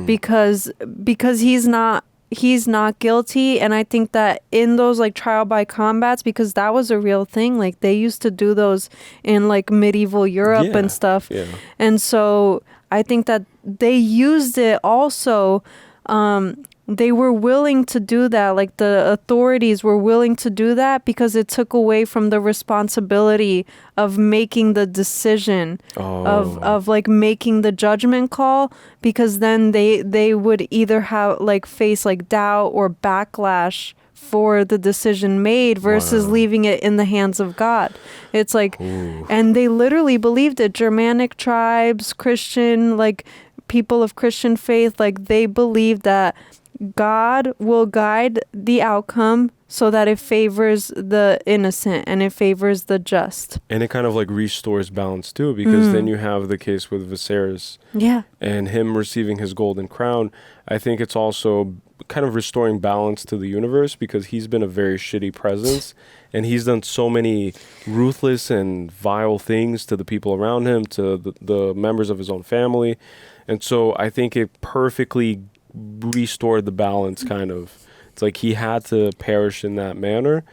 because he's not he's not guilty. And I think that in those like trial by combats, because that was a real thing, like they used to do those in like medieval Europe and stuff. Yeah. And so I think that they used it also. They were willing to do that, like the authorities were willing to do that because it took away from the responsibility of making the decision, of like making the judgment call, because then they would either have like face like doubt or backlash for the decision made versus leaving it in the hands of God. It's like, and they literally believed it. Germanic tribes, Christian, like people of Christian faith, like they believe that God will guide the outcome so that it favors the innocent and it favors the just. And it kind of like restores balance too, because then you have the case with Viserys and him receiving his golden crown. I think it's also kind of restoring balance to the universe, because he's been a very shitty presence and he's done so many ruthless and vile things to the people around him, to the members of his own family. And so I think it perfectly restored the balance, kind of. It's like he had to perish in that manner,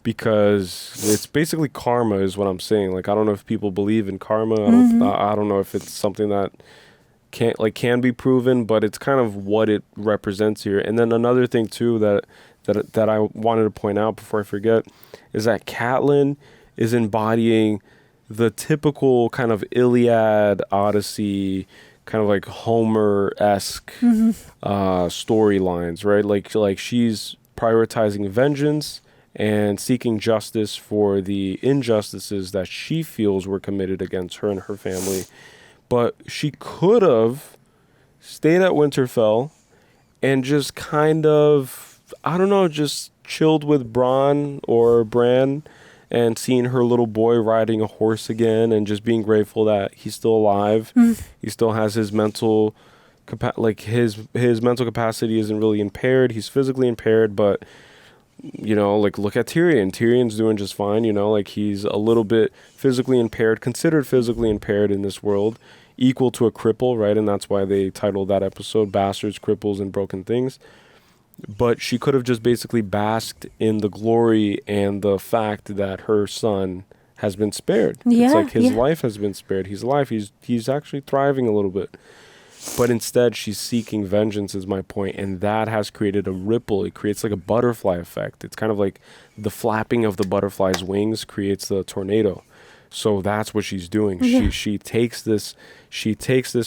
because it's basically karma is what I'm saying. Like, I don't know if people believe in karma. I don't know if it's something that can be proven, but it's kind of what it represents here. And then another thing too that I wanted to point out before I forget is that Catelyn is embodying the typical kind of Iliad, Odyssey, kind of like Homer-esque storylines, right? Like she's prioritizing vengeance and seeking justice for the injustices that she feels were committed against her and her family. But she could have stayed at Winterfell and just kind of, I don't know, just chilled with Bran and seeing her little boy riding a horse again and just being grateful that he's still alive. He still has his mental his mental capacity isn't really impaired. He's physically impaired, but you know, like look at Tyrion. Tyrion's doing just fine, you know, like he's a little bit physically impaired, considered physically impaired in this world, equal to a cripple, right? And that's why they titled that episode Bastards, Cripples, and Broken Things. But she could have just basically basked in the glory and the fact that her son has been spared. It's like his life has been spared. He's alive. He's actually thriving a little bit. But instead, she's seeking vengeance, is my point. And that has created a ripple. It creates like a butterfly effect. It's kind of like the flapping of the butterfly's wings creates the tornado. So that's what she's doing. Yeah. She takes this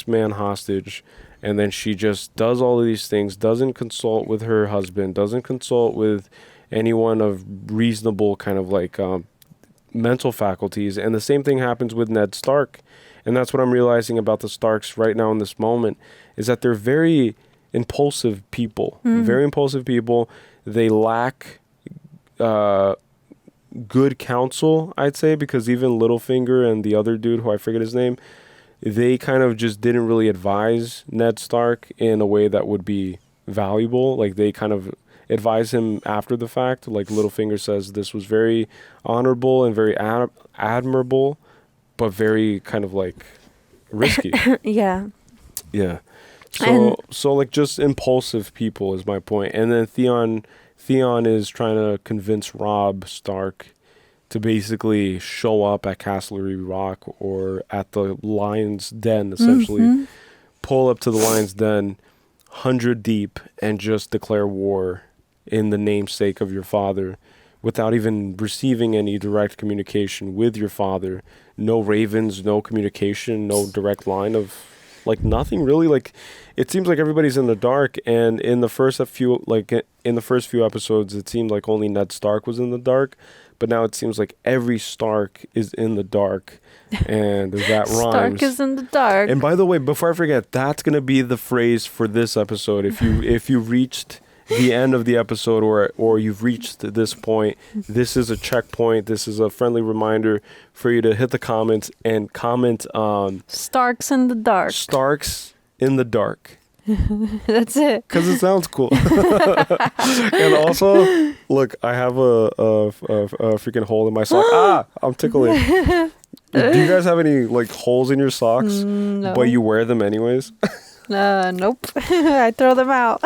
man hostage, and then she just does all of these things, doesn't consult with her husband, doesn't consult with anyone of reasonable kind of like mental faculties. And the same thing happens with Ned Stark. And that's what I'm realizing about the Starks right now in this moment, is that they're very impulsive people. Very impulsive people. They lack good counsel, I'd say, because even Littlefinger and the other dude, who I forget his name, they kind of just didn't really advise Ned Stark in a way that would be valuable. Like they kind of advise him after the fact. Like Littlefinger says, this was very honorable and very admirable, but very kind of like risky. Yeah. So like just impulsive people is my point. And then Theon is trying to convince Robb Stark to basically show up at Castlery Rock or at the Lion's Den, essentially. Pull up to the Lion's Den 100 deep and just declare war in the namesake of your father without even receiving any direct communication with your father. No ravens, no communication, no direct line of like nothing really. Like it seems like everybody's in the dark, and in the first few episodes it seemed like only Ned Stark was in the dark, but now it seems like every Stark is in the dark, and that rhymes. Stark is in the dark. And by the way, before I forget, that's gonna be the phrase for this episode. If you reached the end of the episode or you've reached this point, this is a checkpoint. This is a friendly reminder for you to hit the comments and comment on Starks in the dark. Starks in the dark. That's it. Because it sounds cool. And also, look, I have a freaking hole in my sock. I'm tickling. Do you guys have any like holes in your socks? No. But you wear them anyways? Nope. I throw them out.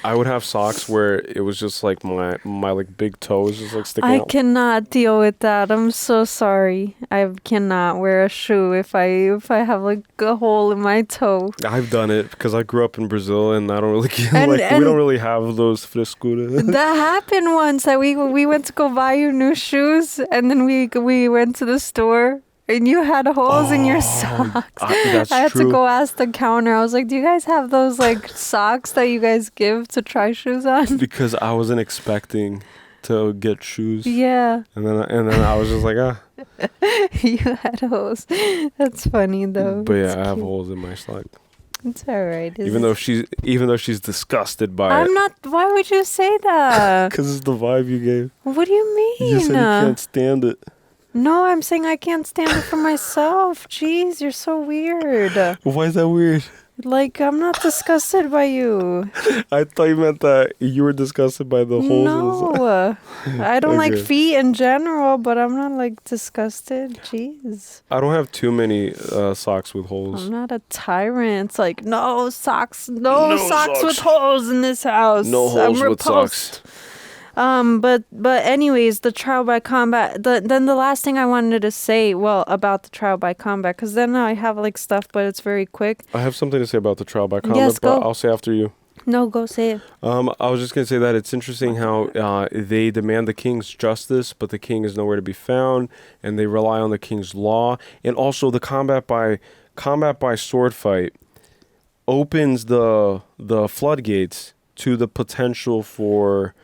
I would have socks where it was just like my like big toes just like sticking I out. cannot deal with that. I'm so sorry. I cannot wear a shoe if I have like a hole in my toe. I've done it because I grew up in Brazil and I don't really get, And- we and- don't really have those frescura. That happened once that we went to go buy you new shoes, and then we went to the store. And you had holes in your socks. That's I had true. to go ask the counter. I was like, "Do you guys have those like socks that you guys give to try shoes on?" Because I wasn't expecting to get shoes. Yeah. And then I was just like, ah. You had holes. That's funny though. But It's yeah, I have cute. holes in my sock. It's all right. Even though she's disgusted by I'm it. not. Why would you say that? Because it's the vibe you gave. What do you mean? You said you can't stand it. No, I'm saying I can't stand it for myself. Jeez, you're so weird. Why is that weird? Like, I'm not disgusted by you. I thought you meant that you were disgusted by the holes in the sock. No, I don't like Okay. feet in general, but I'm not like disgusted. Jeez. I don't have too many socks with holes. I'm not a tyrant. It's like, no socks, no socks with socks. holes in this house. No I'm holes with repulsed. socks. But anyways, the trial by combat. Then the last thing I wanted to say, well, about the trial by combat, because then I have like stuff, but it's very quick. I have something to say about the trial by combat, Yes, but go. I'll say after you. No, go say it. I was just going to say that it's interesting how they demand the king's justice, but the king is nowhere to be found, and they rely on the king's law. And also the combat by sword fight opens the floodgates to the potential for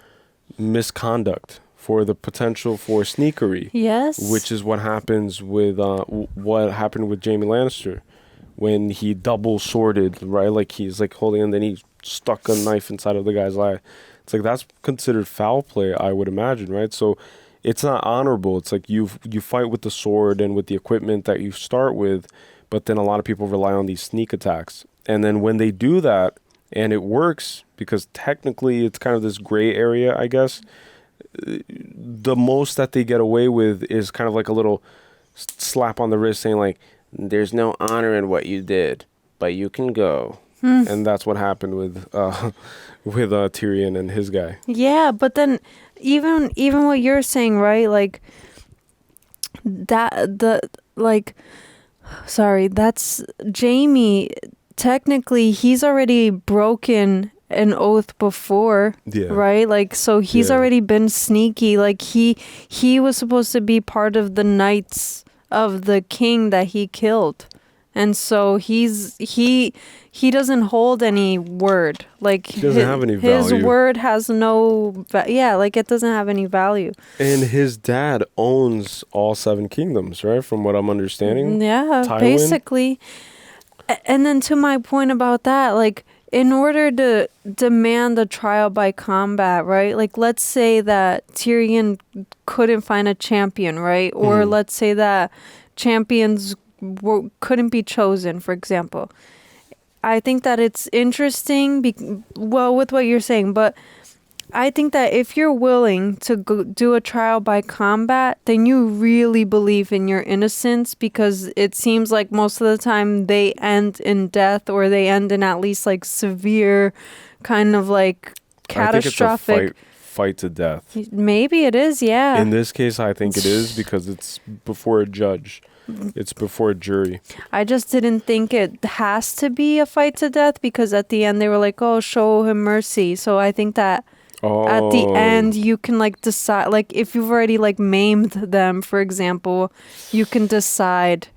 misconduct, for the potential for sneakery. Yes. Which is what happens with what happened with Jaime Lannister when he double sworded, right? Like he's like holding, and then he stuck a knife inside of the guy's eye. It's like that's considered foul play, I would imagine, right? So it's not honorable. It's like you fight with the sword and with the equipment that you start with, but then a lot of people rely on these sneak attacks. And then when they do that and it works, because technically it's kind of this gray area, I guess, the most that they get away with is kind of like a little slap on the wrist saying like, there's no honor in what you did, but you can go. And that's what happened with Tyrion and his guy. Yeah, but then even what you're saying, right? Like that's Jamie. Technically, he's already broken an oath before, Yeah. right? Like, so he's Yeah. already been sneaky. Like he was supposed to be part of the knights of the king that he killed. And so he doesn't hold any word. Like He doesn't have any his value. word has no like it doesn't have any value. And his dad owns all 7 kingdoms, right? From what I'm understanding. Yeah, Tywin? basically. And then to my point about that, like in order to demand the trial by combat, right? Like let's say that Tyrion couldn't find a champion, right? Or let's say that champions couldn't be chosen, for example. I think that it's interesting, with what you're saying, but I think that if you're willing to do a trial by combat, then you really believe in your innocence, because it seems like most of the time they end in death, or they end in at least like severe kind of like catastrophic. I think it's a fight to death. Maybe it is, yeah. In this case, I think it is, because it's before a judge. It's before a jury. I just didn't think it has to be a fight to death, because at the end they were like, oh, show him mercy. So I think that at the end you can like decide, like if you've already like maimed them, for example, you can decide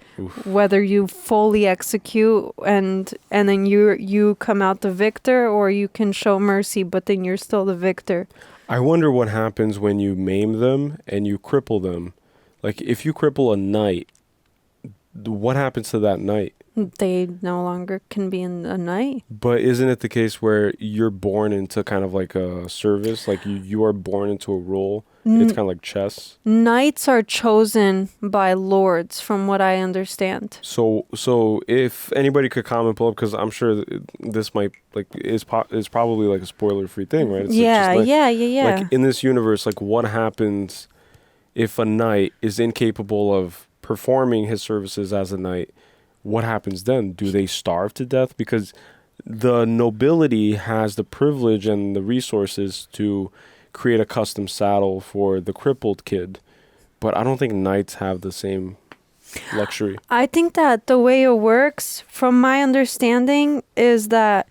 whether you fully execute and then you come out the victor, or you can show mercy but then you're still the victor. I wonder what happens when you maim them and you cripple them. Like if you cripple a knight, what happens to that knight? They no longer can be in a knight. But isn't it the case where you're born into kind of like a service? Like you are born into a role. It's kind of like chess. Knights are chosen by lords, from what I understand. So if anybody could comment below, because I'm sure this might like is probably like a spoiler-free thing, right? It's Yeah. Like in this universe, like what happens if a knight is incapable of performing his services as a knight? What happens then? Do they starve to death? Because the nobility has the privilege and the resources to create a custom saddle for the crippled kid, but I don't think knights have the same luxury. I think that the way it works, from my understanding, is that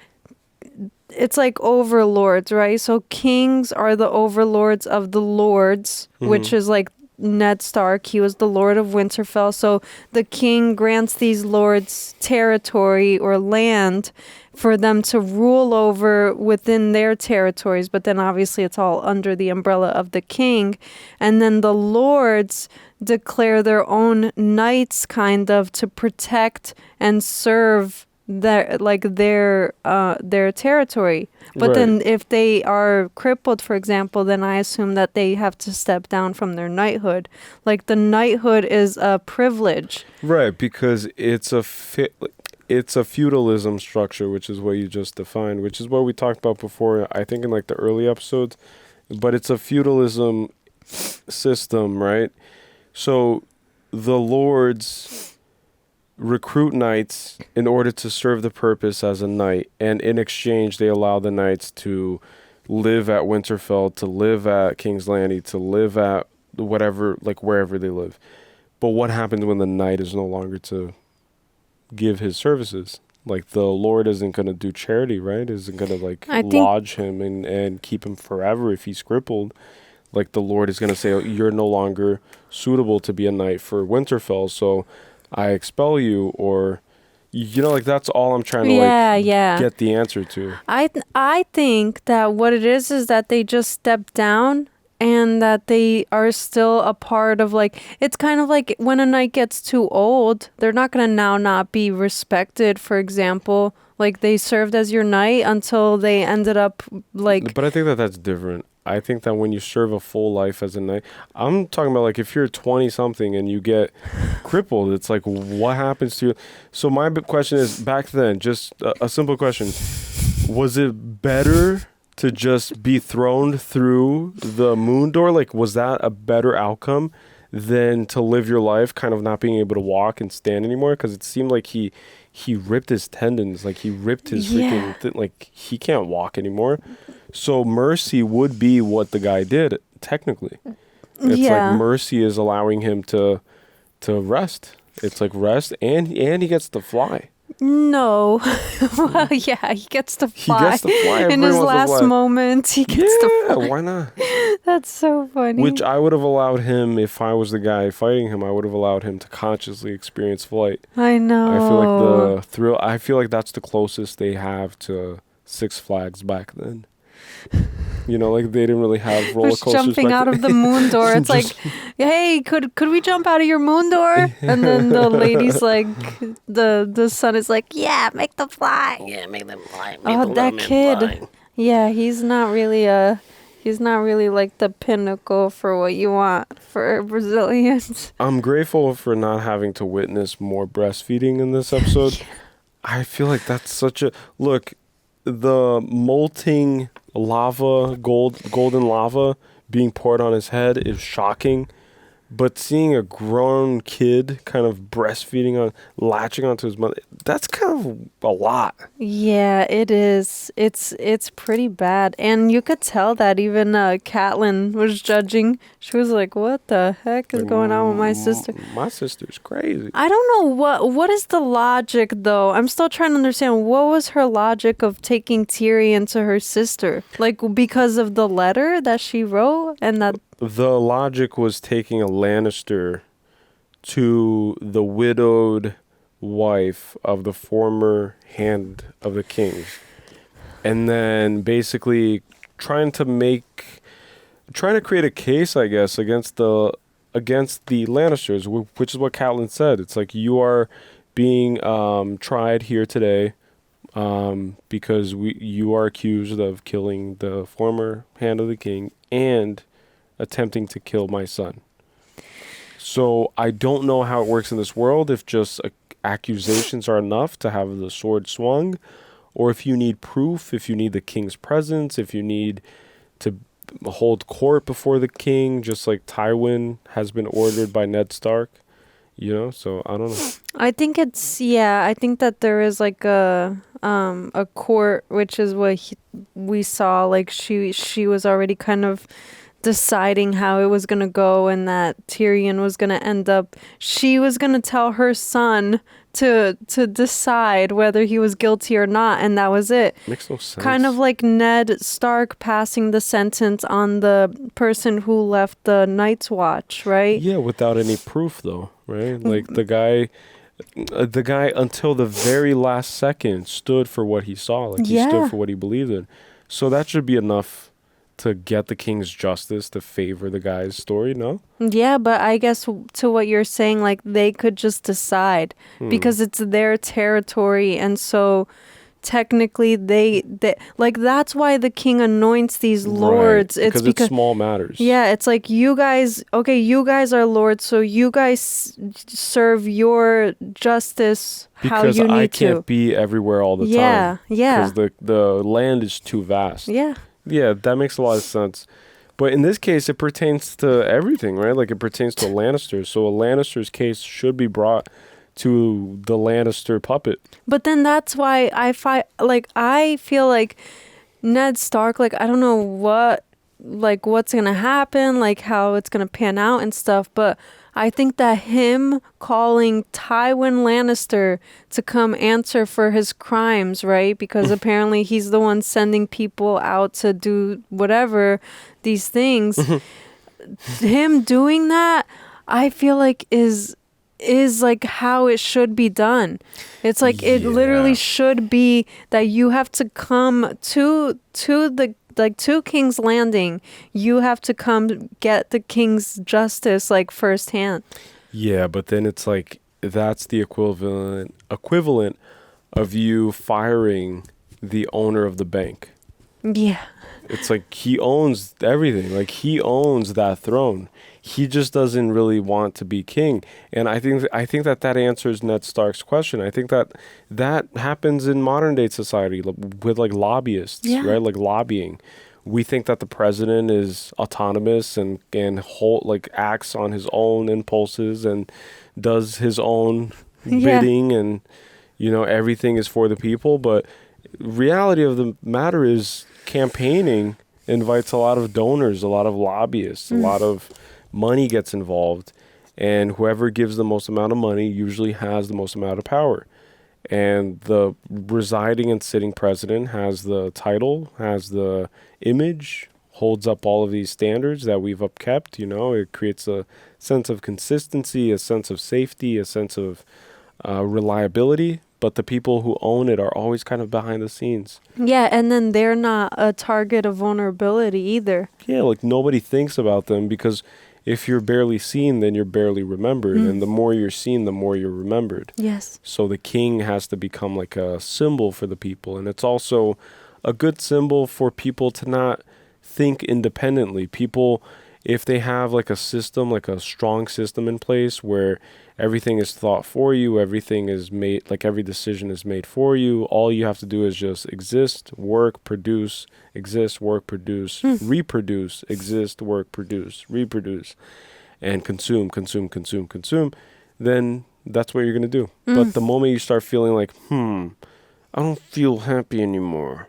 it's like overlords, right? So kings are the overlords of the lords, which is like Ned Stark. He was the Lord of Winterfell. So the king grants these lords territory or land for them to rule over within their territories. But then obviously it's all under the umbrella of the king. And then the lords declare their own knights kind of to protect and serve their territory. But then if they are crippled, for example, then I assume that they have to step down from their knighthood. Like the knighthood is a privilege. Right, because it's a feudalism structure, which is what you just defined, which is what we talked about before, I think in like the early episodes. But it's a feudalism system, right? So the lords recruit knights in order to serve the purpose as a knight, and in exchange they allow the knights to live at Winterfell, to live at King's Landing, to live at whatever, like wherever they live. But what happens when the knight is no longer to give his services? Like the lord isn't going to do charity, right? Isn't going to like lodge him and keep him forever if he's crippled. Like the lord is going to say, oh, you're no longer suitable to be a knight for Winterfell, so I expel you, or like that's all I'm trying to get the answer to. I think that what it is that they just step down and that they are still a part of, like, it's kind of like when a knight gets too old, they're not going to now not be respected, for example. Like they served as your knight until they ended up like... But I think that that's different. I think that when you serve a full life as a knight, I'm talking about like if you're 20 something and you get crippled, it's like what happens to you? So my big question is, back then, just a simple question, was it better to just be thrown through the moon door? Like, was that a better outcome than to live your life kind of not being able to walk and stand anymore? Because it seemed like he ripped his tendons, like he ripped his freaking like he can't walk anymore. So mercy would be what the guy did, technically. It's like mercy is allowing him to rest. It's like rest, and he gets to fly. No. Well, yeah, he gets to fly. He gets to fly in his last moment. He gets to fly. Why not? That's so funny. Which I would have allowed him, if I was the guy fighting him, I would have allowed him to consciously experience flight. I know. I feel like the thrill, I feel like that's the closest they have to Six Flags back then. Like they didn't really have roller coasters. Jumping out of the moon door. It's like, hey, could we jump out of your moon door? And then the lady's like, the son is like, yeah, make them fly. Yeah, make them fly. Oh, that kid. Fly. Yeah, he's not really like the pinnacle for what you want for Brazilians. I'm grateful for not having to witness more breastfeeding in this episode. I feel like that's such a look. The molting lava, golden lava being poured on his head is shocking, but seeing a grown kid kind of breastfeeding latching onto his mother, that's kind of a lot. Yeah, it is. It's pretty bad, and you could tell that even Catelyn was judging. She was like, "What the heck is going on with my sister?" My sister's crazy. I don't know what is the logic though. I'm still trying to understand what was her logic of taking Tyrion to her sister, like because of the letter that she wrote, and that. The logic was taking a Lannister to the widowed wife of the former Hand of the King, and then basically trying to create a case, I guess, against the Lannisters, which is what Catelyn said. It's like, you are being tried here today because you are accused of killing the former Hand of the King and attempting to kill my son. So I don't know how it works in this world, if just accusations are enough to have the sword swung, or if you need proof, if you need the king's presence, if you need to hold court before the king, just like Tywin has been ordered by Ned Stark. So I don't know. I think that there is like a a court, which is what we saw. Like she was already kind of deciding how it was going to go, and that Tyrion was going to end up, she was going to tell her son to decide whether he was guilty or not, and that was it. Makes no sense. Kind of like Ned Stark passing the sentence on the person who left the Night's Watch, right? Yeah, without any proof though, right? Like the guy until the very last second stood for what he saw. Like he stood for what he believed in. So that should be enough to get the king's justice to favor the guy's story, no? Yeah, but I guess to what you're saying, like they could just decide because it's their territory, and so technically they like that's why the king anoints these lords. Right, it's because it's small matters. Yeah, it's like you guys are lords, so you guys serve your justice how because you need to. I can't be everywhere all the time. Yeah. Because the land is too vast. Yeah. Yeah, that makes a lot of sense. But in this case, it pertains to everything, right? Like it pertains to a Lannister. So a Lannister's case should be brought to the Lannister puppet. But then that's why I feel like Ned Stark, like I don't know what's gonna happen, like how it's gonna pan out and stuff, but I think that him calling Tywin Lannister to come answer for his crimes, right? Because apparently he's the one sending people out to do whatever, these things. Him doing that, I feel like is like how it should be done. It's like it literally should be that you have to come to King's Landing. You have to come get the king's justice like firsthand. Yeah, but then it's like that's the equivalent of you firing the owner of the bank. Yeah. It's like he owns everything. Like he owns that throne. He just doesn't really want to be king. And I think that answers Ned Stark's question. I think that happens in modern day society with like lobbyists, right? Like lobbying. We think that the president is autonomous and acts on his own impulses and does his own bidding, and everything is for the people. But reality of the matter is campaigning invites a lot of donors, a lot of lobbyists, a lot of money gets involved, and whoever gives the most amount of money usually has the most amount of power. And the residing and sitting president has the title, has the image, holds up all of these standards that we've upkept. It creates a sense of consistency, a sense of safety, a sense of reliability. But the people who own it are always kind of behind the scenes. Yeah, and then they're not a target of vulnerability either. Yeah, like nobody thinks about them because if you're barely seen, then you're barely remembered. And the more you're seen, the more you're remembered. Yes. So the king has to become like a symbol for the people. And it's also a good symbol for people to not think independently. People, if they have like a system, like a strong system in place where everything is thought for you, everything is made, like every decision is made for you, all you have to do is just exist, work, produce, exist, work, produce, reproduce, exist, work, produce, reproduce, and consume, then that's what you're going to do. But the moment you start feeling like, I don't feel happy anymore.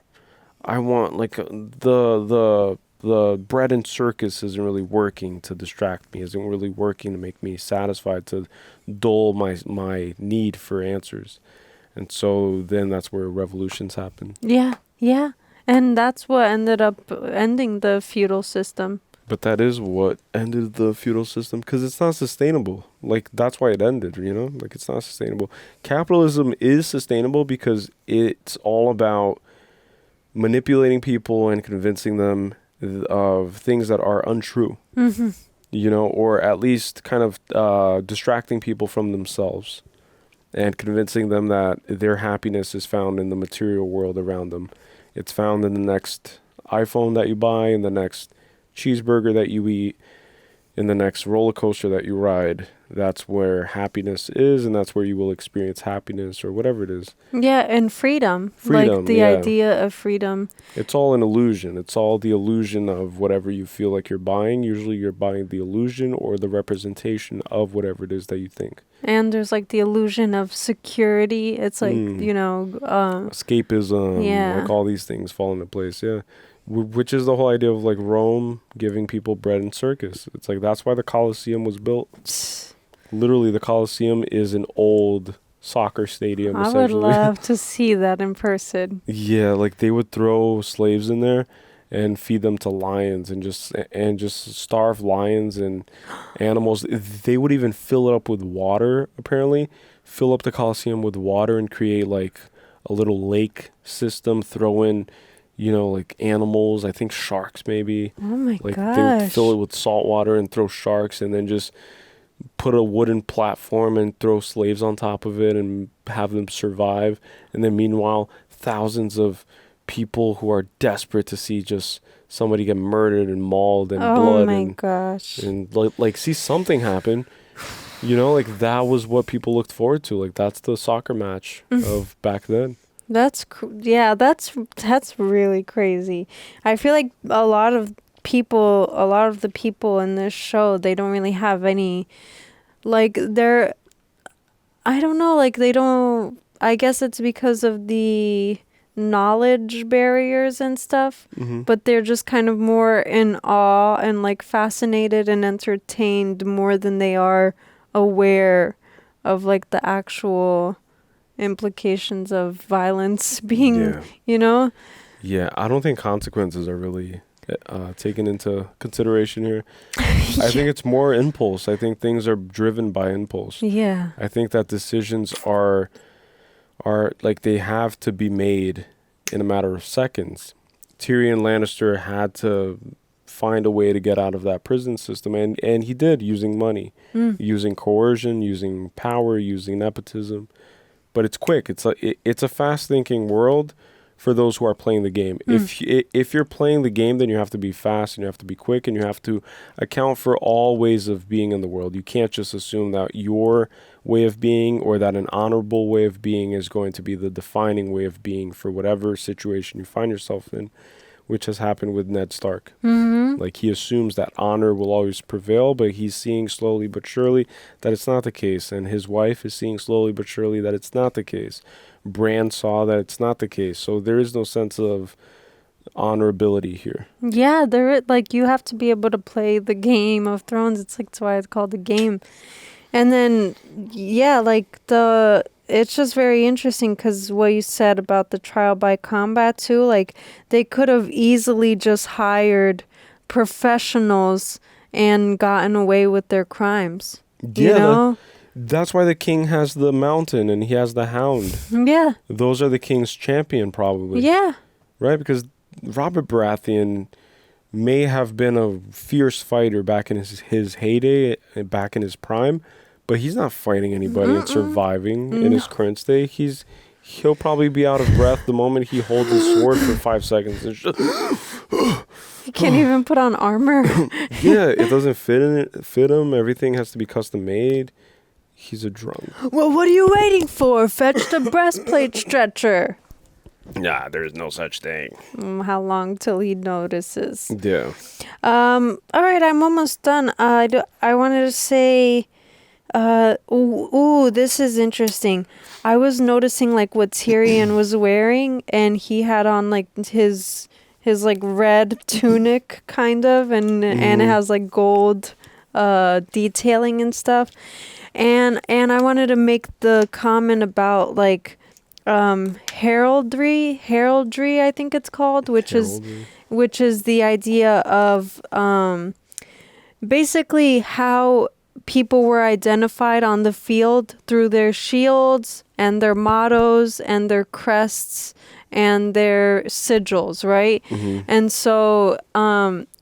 I want like the bread and circus isn't really working to distract me, isn't really working to make me satisfied, to dull my need for answers. And so then that's where revolutions happen. Yeah. And that's what ended up ending the feudal system. But that is what ended the feudal system, because it's not sustainable. Like, that's why it ended, Like, it's not sustainable. Capitalism is sustainable because it's all about manipulating people and convincing them of things that are untrue, or at least kind of distracting people from themselves and convincing them that their happiness is found in the material world around them. It's found in the next iPhone that you buy, in the next cheeseburger that you eat, in the next roller coaster that you ride, that's where happiness is, and that's where you will experience happiness or whatever it is. Yeah, and freedom. Like the idea of freedom. It's all an illusion. It's all the illusion of whatever you feel like you're buying. Usually you're buying the illusion or the representation of whatever it is that you think. And there's like the illusion of security. It's like, escapism, like all these things fall into place. Yeah. Which is the whole idea of like Rome giving people bread and circus. It's like that's why the Colosseum was built. Literally, the Colosseum is an old soccer stadium. I would love to see that in person. Yeah, like they would throw slaves in there and feed them to lions and just starve lions and animals. They would even fill it up with water, apparently. Fill up the Colosseum with water and create like a little lake system, throw in, like animals, I think sharks maybe. Oh my gosh. They would fill it with salt water and throw sharks and then just put a wooden platform and throw slaves on top of it and have them survive. And then meanwhile, thousands of people who are desperate to see just somebody get murdered and mauled and blood. Oh my gosh. And like see something happen. Like that was what people looked forward to. Like that's the soccer match of back then. That's really crazy. I feel like a lot of the people in this show, they don't really have any, like I don't know, like they don't, I guess it's because of the knowledge barriers and stuff, but they're just kind of more in awe and like fascinated and entertained more than they are aware of like the actual implications of violence being, Yeah, I don't think consequences are really taken into consideration here. I think it's more impulse. I think things are driven by impulse. Yeah. I think that decisions are like they have to be made in a matter of seconds. Tyrion Lannister had to find a way to get out of that prison system, and he did, using money, using coercion, using power, using nepotism. But it's quick. It's a fast-thinking world for those who are playing the game. If you're playing the game, then you have to be fast and you have to be quick and you have to account for all ways of being in the world. You can't just assume that your way of being or that an honorable way of being is going to be the defining way of being for whatever situation you find yourself in, which has happened with Ned Stark. Like he assumes that honor will always prevail, but he's seeing slowly but surely that it's not the case. And his wife is seeing slowly but surely that it's not the case. Bran saw that it's not the case. So there is no sense of honorability here. Yeah, you have to be able to play the Game of Thrones. It's like, that's why it's called the game. And then, it's just very interesting because what you said about the trial by combat too, like they could have easily just hired professionals and gotten away with their crimes. That's why the king has the mountain and he has the hound. Yeah. Those are the king's champion, probably. Yeah. Right? Because Robert Baratheon may have been a fierce fighter back in his heyday, back in his prime, but he's not fighting anybody and surviving in his current state. He'll probably be out of breath the moment he holds his sword for 5 seconds. It's just he can't even put on armor. Yeah, it doesn't fit him. Everything has to be custom made. He's a drunk. Well, what are you waiting for? Fetch the breastplate stretcher. Nah, there's no such thing. How long till he notices? Yeah. All right, I'm almost done. I wanted to say, this is interesting. I was noticing like what Tyrion was wearing, and he had on like his like red tunic kind of, and it has like gold detailing and stuff. And I wanted to make the comment about like heraldry, I think it's called, which is the idea of basically how people were identified on the field through their shields and their mottos and their crests and their sigils, right? And so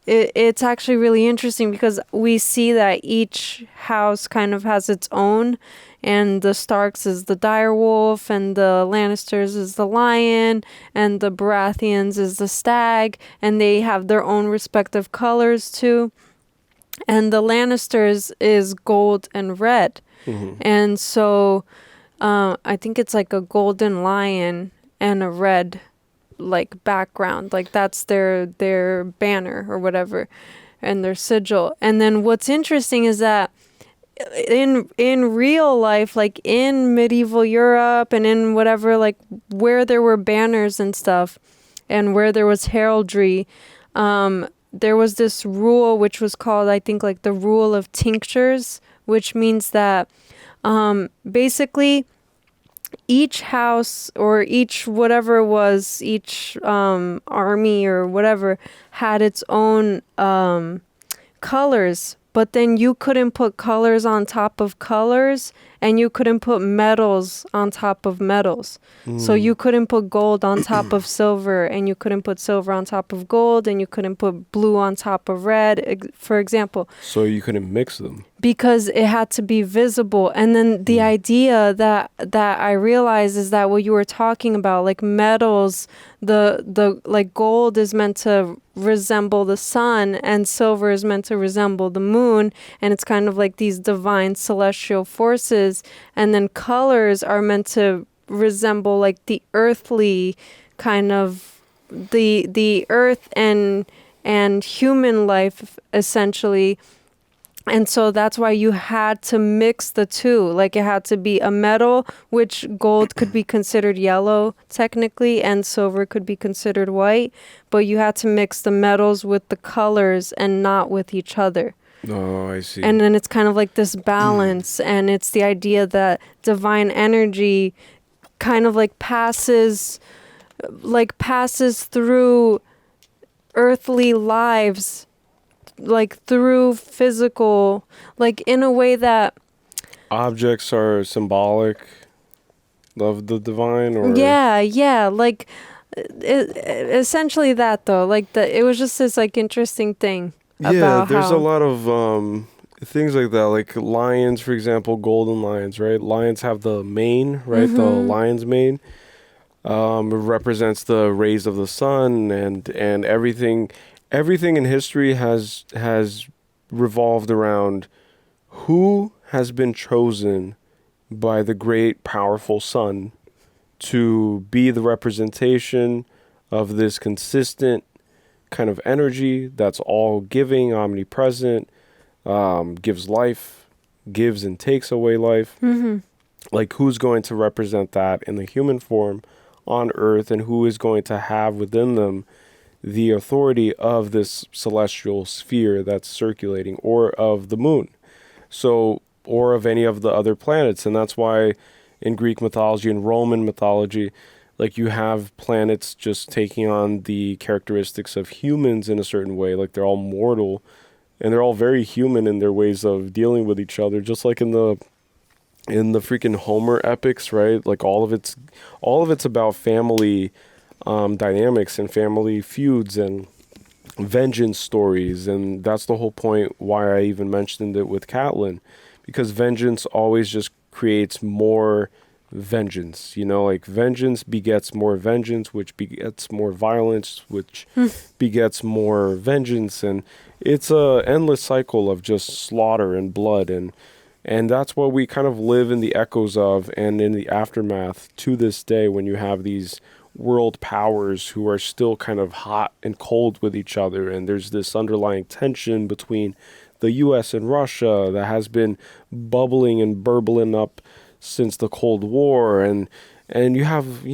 it's actually really interesting because we see that each house kind of has its own, and the Starks is the direwolf, and the Lannisters is the lion, and the Baratheons is the stag, and they have their own respective colors too. and the Lannisters is gold and red. And so I think it's like a golden lion and a red like background, like that's their banner or whatever, and their sigil. And then what's interesting is that in real life, like in medieval Europe and in whatever, like where there were banners and stuff and where there was heraldry, there was this rule which was called, I think, like the rule of tinctures, which means that basically each house or each whatever it was, each army or whatever had its own colors, but then you couldn't put colors on top of colors, and you couldn't put metals on top of metals. So you couldn't put gold on top of silver, and you couldn't put silver on top of gold, and you couldn't put blue on top of red, for example. So you couldn't mix them. Because it had to be visible. And then the idea that I realized is that what you were talking about, like metals, the like gold is meant to resemble the sun and silver is meant to resemble the moon, and it's kind of like these divine celestial forces, and then colors are meant to resemble like the earthly kind of the earth and human life essentially. And so that's why you had to mix the two. Like it had to be a metal, which gold could be considered yellow technically, and silver could be considered white. But you had to mix the metals with the colors and not with each other. Oh, I see. And then it's kind of like this balance. And it's the idea that divine energy kind of like passes through earthly lives, like through physical, like in a way that objects are symbolic of the divine, or yeah, like essentially that though, like it was just this like interesting thing about there's how a lot of things like that, like lions, for example, golden lions, right? Lions have the mane, right? The lion's mane represents the rays of the sun, and everything in history has revolved around who has been chosen by the great powerful sun to be the representation of this consistent kind of energy that's all giving, omnipresent, gives life, gives and takes away life. Like who's going to represent that in the human form on earth, and who is going to have within them the authority of this celestial sphere that's circulating, or of the moon, so, or of any of the other planets. And that's why in Greek mythology and Roman mythology, like you have planets just taking on the characteristics of humans in a certain way, like they're all mortal and they're all very human in their ways of dealing with each other, just like in the freaking Homer epics, right? Like all of it's about family dynamics and family feuds and vengeance stories. And that's the whole point why I even mentioned it with Catelyn, because vengeance always just creates more vengeance, like vengeance begets more vengeance, which begets more violence, which begets more vengeance, and it's a endless cycle of just slaughter and blood, and that's what we kind of live in the echoes of and in the aftermath to this day, when you have these world powers who are still kind of hot and cold with each other, and there's this underlying tension between the US and Russia that has been bubbling and burbling up since the Cold War, and you have,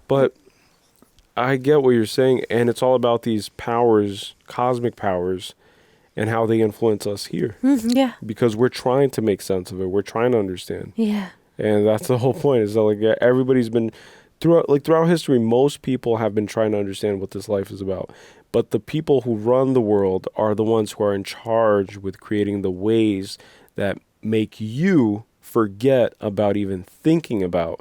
but I get what you're saying, and it's all about these powers, cosmic powers, and how they influence us here. Yeah. Because we're trying to make sense of it. We're trying to understand. Yeah. And that's the whole point, is that like everybody's been throughout history, most people have been trying to understand what this life is about. But the people who run the world are the ones who are in charge with creating the ways that make you forget about even thinking about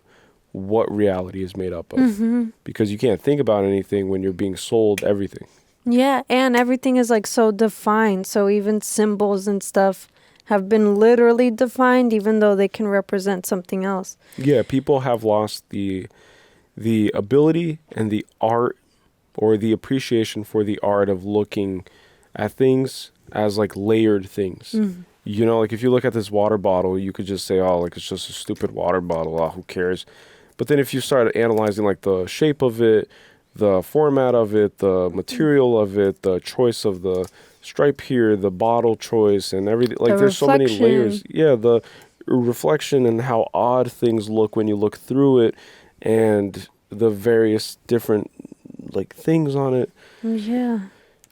what reality is made up of. Because you can't think about anything when you're being sold everything. Yeah, and everything is like so defined. So even symbols and stuff have been literally defined, even though they can represent something else. Yeah, people have lost the ability and the art, or the appreciation for the art of looking at things as like layered things. You know, like if you look at this water bottle, you could just say, oh, like it's just a stupid water bottle. Oh, who cares? But then if you start analyzing like the shape of it, the format of it, the material of it, the choice of the stripe here, the bottle choice and everything, like there's so many layers. Yeah, the reflection and how odd things look when you look through it and the various different like things on it. Yeah.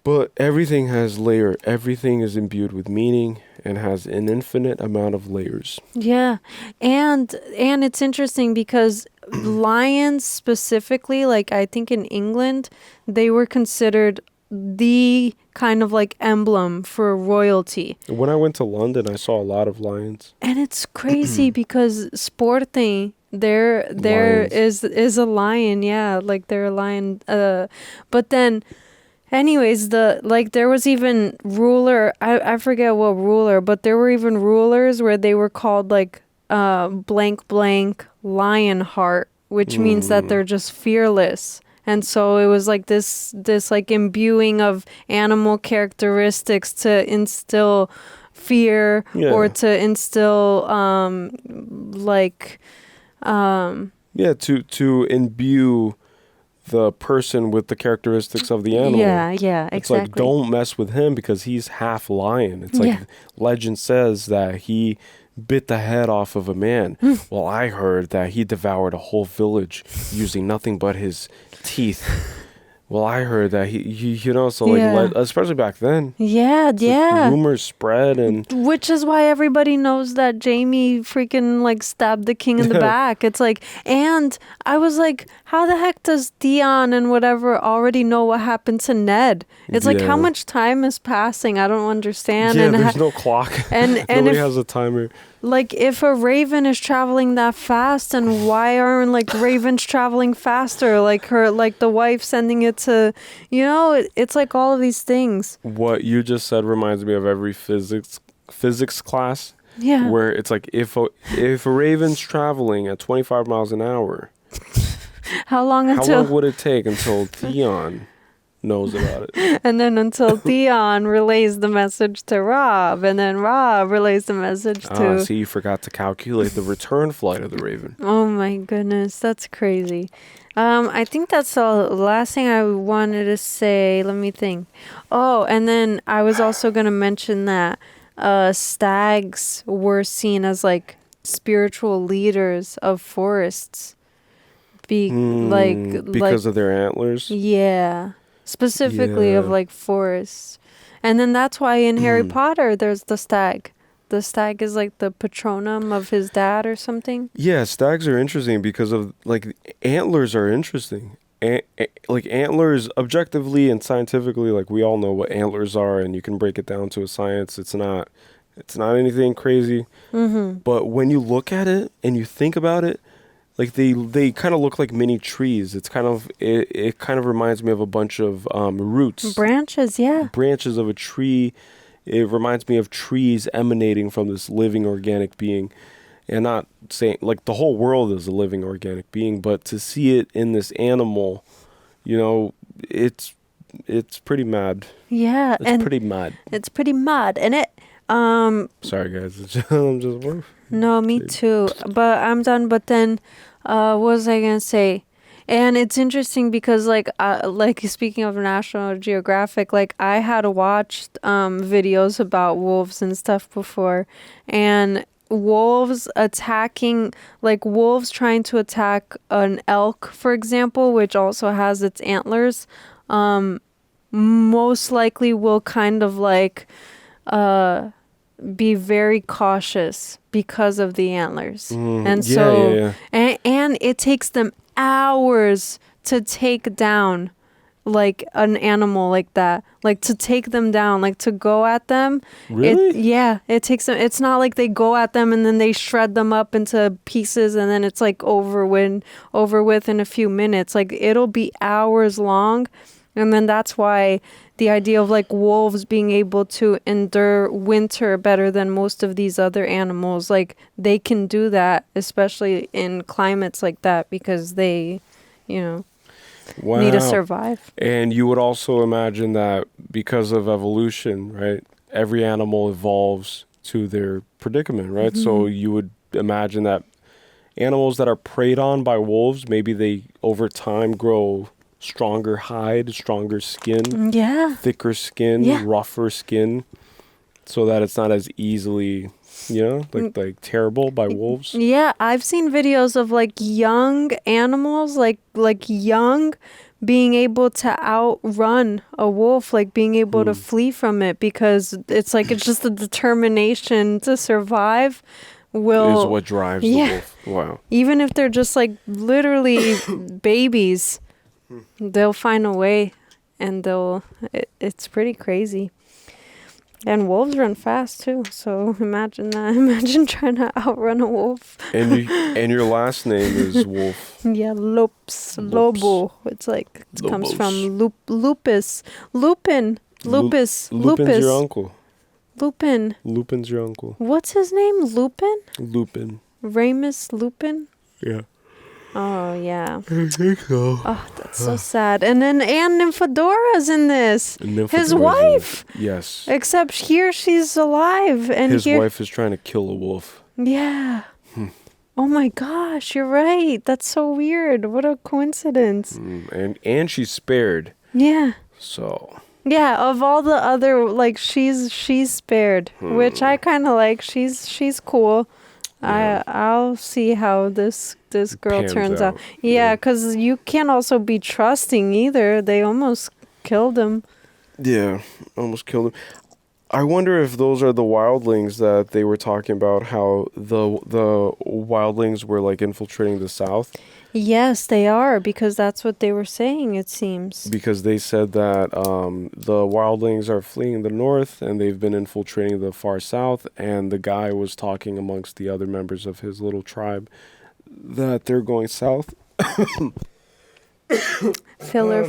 But everything has layer. Everything is imbued with meaning and has an infinite amount of layers. Yeah. And it's interesting because lions specifically, like I think in England, they were considered the kind of like emblem for royalty. When I went to London, I saw a lot of lions. And it's crazy because Sporting, there Lions. is a lion, yeah, like they're a lion. But then, anyways, there was even ruler. I forget what ruler, but there were even rulers where they were called like blank blank Lionheart, which means that they're just fearless. And so it was like this like imbuing of animal characteristics to instill fear or to instill to imbue the person with the characteristics of the animal. Yeah, exactly. It's like, don't mess with him because he's half lion. It's like legend says that he bit the head off of a man. Well, I heard that he devoured a whole village using nothing but his teeth. Well, I heard that he you know, so like especially back then. Yeah. Rumors spread, and which is why everybody knows that Jamie freaking like stabbed the king in the back. It's like, and I was like, how the heck does Theon and whatever already know what happened to Ned? It's like, how much time is passing? I don't understand. Yeah, and there's no clock. And nobody has a timer. Like, if a raven is traveling that fast, and why aren't like ravens traveling faster? Like the wife sending it to, you know, it's like all of these things. What you just said reminds me of every physics class. Yeah. Where it's like if a raven's traveling at 25 miles an hour, how long would it take until Theon knows about it? And then until Theon relays the message to Rob, and then Rob relays the message to... See, you forgot to calculate the return flight of the Raven. Oh my goodness, that's crazy. I think that's the last thing I wanted to say. Let me think. Oh, and then I was also going to mention that stags were seen as like spiritual leaders of forests. Because of their antlers? Yeah. Specifically of like forests. And then that's why in Harry Potter there's the stag. The stag is like the patronum of his dad or something. Yeah, stags are interesting because of like antlers are interesting. Like antlers objectively and scientifically, like we all know what antlers are, and you can break it down to a science. It's not anything crazy. But when you look at it and you think about it, like they kind of look like mini trees. It's kind of it kind of reminds me of a bunch of roots, branches of a tree. It reminds me of trees emanating from this living organic being, and not saying like the whole world is a living organic being, but to see it in this animal, you know, it's pretty mad. Yeah, it's pretty mad. It's pretty mad, and it. Sorry guys, I'm just. No, me too. But I'm done. But then, what was I gonna say? And it's interesting because, like speaking of National Geographic, like I had watched videos about wolves and stuff before, and wolves trying to attack an elk, for example, which also has its antlers, most likely will kind of like be very cautious because of the antlers. And and it takes them hours to take down like an animal like that, like to take them down, like to go at them. Really? It takes them. It's not like they go at them and then they shred them up into pieces and then it's like over with in a few minutes. Like it'll be hours long. And then that's why the idea of like wolves being able to endure winter better than most of these other animals, like they can do that, especially in climates like that, because they, you know. need to survive. And you would also imagine that because of evolution, right? Every animal evolves to their predicament, right? Mm-hmm. So you would imagine that animals that are preyed on by wolves, maybe they over time grow stronger hide, stronger skin, thicker skin, rougher skin, so that it's not as easily, like terrible by wolves. Yeah, I've seen videos of like young animals, like young, being able to outrun a wolf, like being able to flee from it, because it's just the determination to survive Is what drives the wolf. Wow. Even if they're just like literally babies, they'll find a way, and it's pretty crazy. And wolves run fast too, so imagine that. Imagine trying to outrun a wolf. And your last name is Wolf. Yeah, Lobo. It's like it comes from lupus, lupin, lupus, Lupin's your uncle. Lupin. Lupin's your uncle. What's his name? Lupin? Lupin. Remus Lupin? Yeah. Oh, yeah. I think so. Oh, that's so sad. And then Nymphodora's in this. His Nymphodora's wife. Yes. Except here she's alive. And his wife is trying to kill a wolf. Yeah. Oh my gosh, you're right. That's so weird. What a coincidence. And she's spared. Yeah. So. Yeah, of all the other, like, she's spared, which I kind of like. She's cool. Yeah. I'll see how this girl Pans turns out. out. Yeah, because you can't also be trusting either. They almost killed him. Yeah, almost killed him. I wonder if those are the wildlings that they were talking about, how the wildlings were like infiltrating the south. Yes, they are, because that's what they were saying, it seems. Because they said that the wildlings are fleeing the north and they've been infiltrating the far south, and the guy was talking amongst the other members of his little tribe that they're going south. Filler.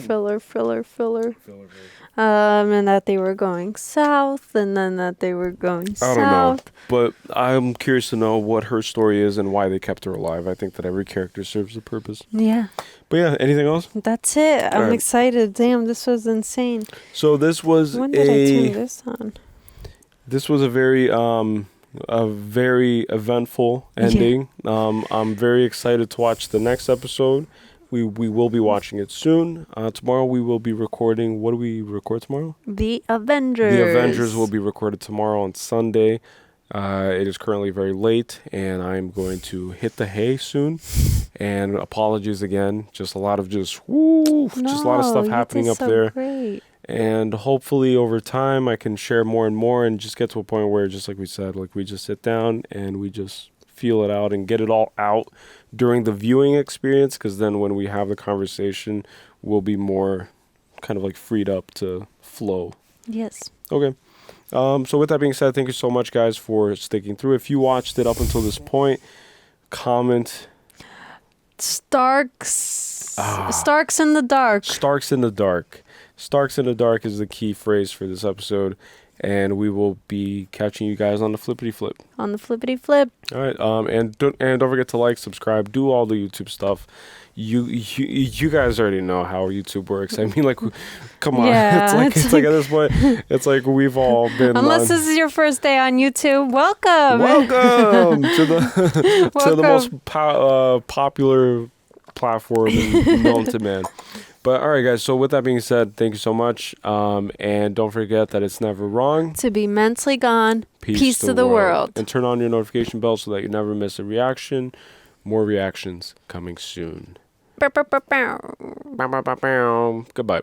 And that they were going south, and then that they were going south. I don't know, but I'm curious to know what her story is and why they kept her alive. I think that every character serves a purpose. Yeah. But yeah, anything else? That's it. I'm excited. Damn, this was insane. So this was when did I turn this on? This was a very eventful ending. Yeah. I'm very excited to watch the next episode. We will be watching it soon. Tomorrow we will be recording. What do we record tomorrow? The Avengers. The Avengers will be recorded tomorrow on Sunday. It is currently very late, and I'm going to hit the hay soon. And apologies again. Just a lot of just a lot of stuff happening up there. Great. And hopefully over time I can share more and more and just get to a point where, just like we said, like we just sit down and we just feel it out and get it all out during the viewing experience, because then when we have the conversation, we'll be more kind of like freed up to flow. Yes. Okay. So with that being said, thank you so much, guys, for sticking through. If you watched it up until this point, comment. Starks in the dark. Starks in the dark. Starks in the dark is the key phrase for this episode. And we will be catching you guys on the flippity flip. On the flippity flip. All right. And don't forget to like, subscribe, do all the YouTube stuff. You guys already know how YouTube works. I mean, like, come on. Yeah, it's like at this point, it's like we've all been. Unless this is your first day on YouTube, welcome. Welcome to the most popular platform known to man. But all right, guys, so with that being said, thank you so much. And don't forget that it's never wrong to be mentally gone. Peace to the world. And turn on your notification bell so that you never miss a reaction. More reactions coming soon. Goodbye.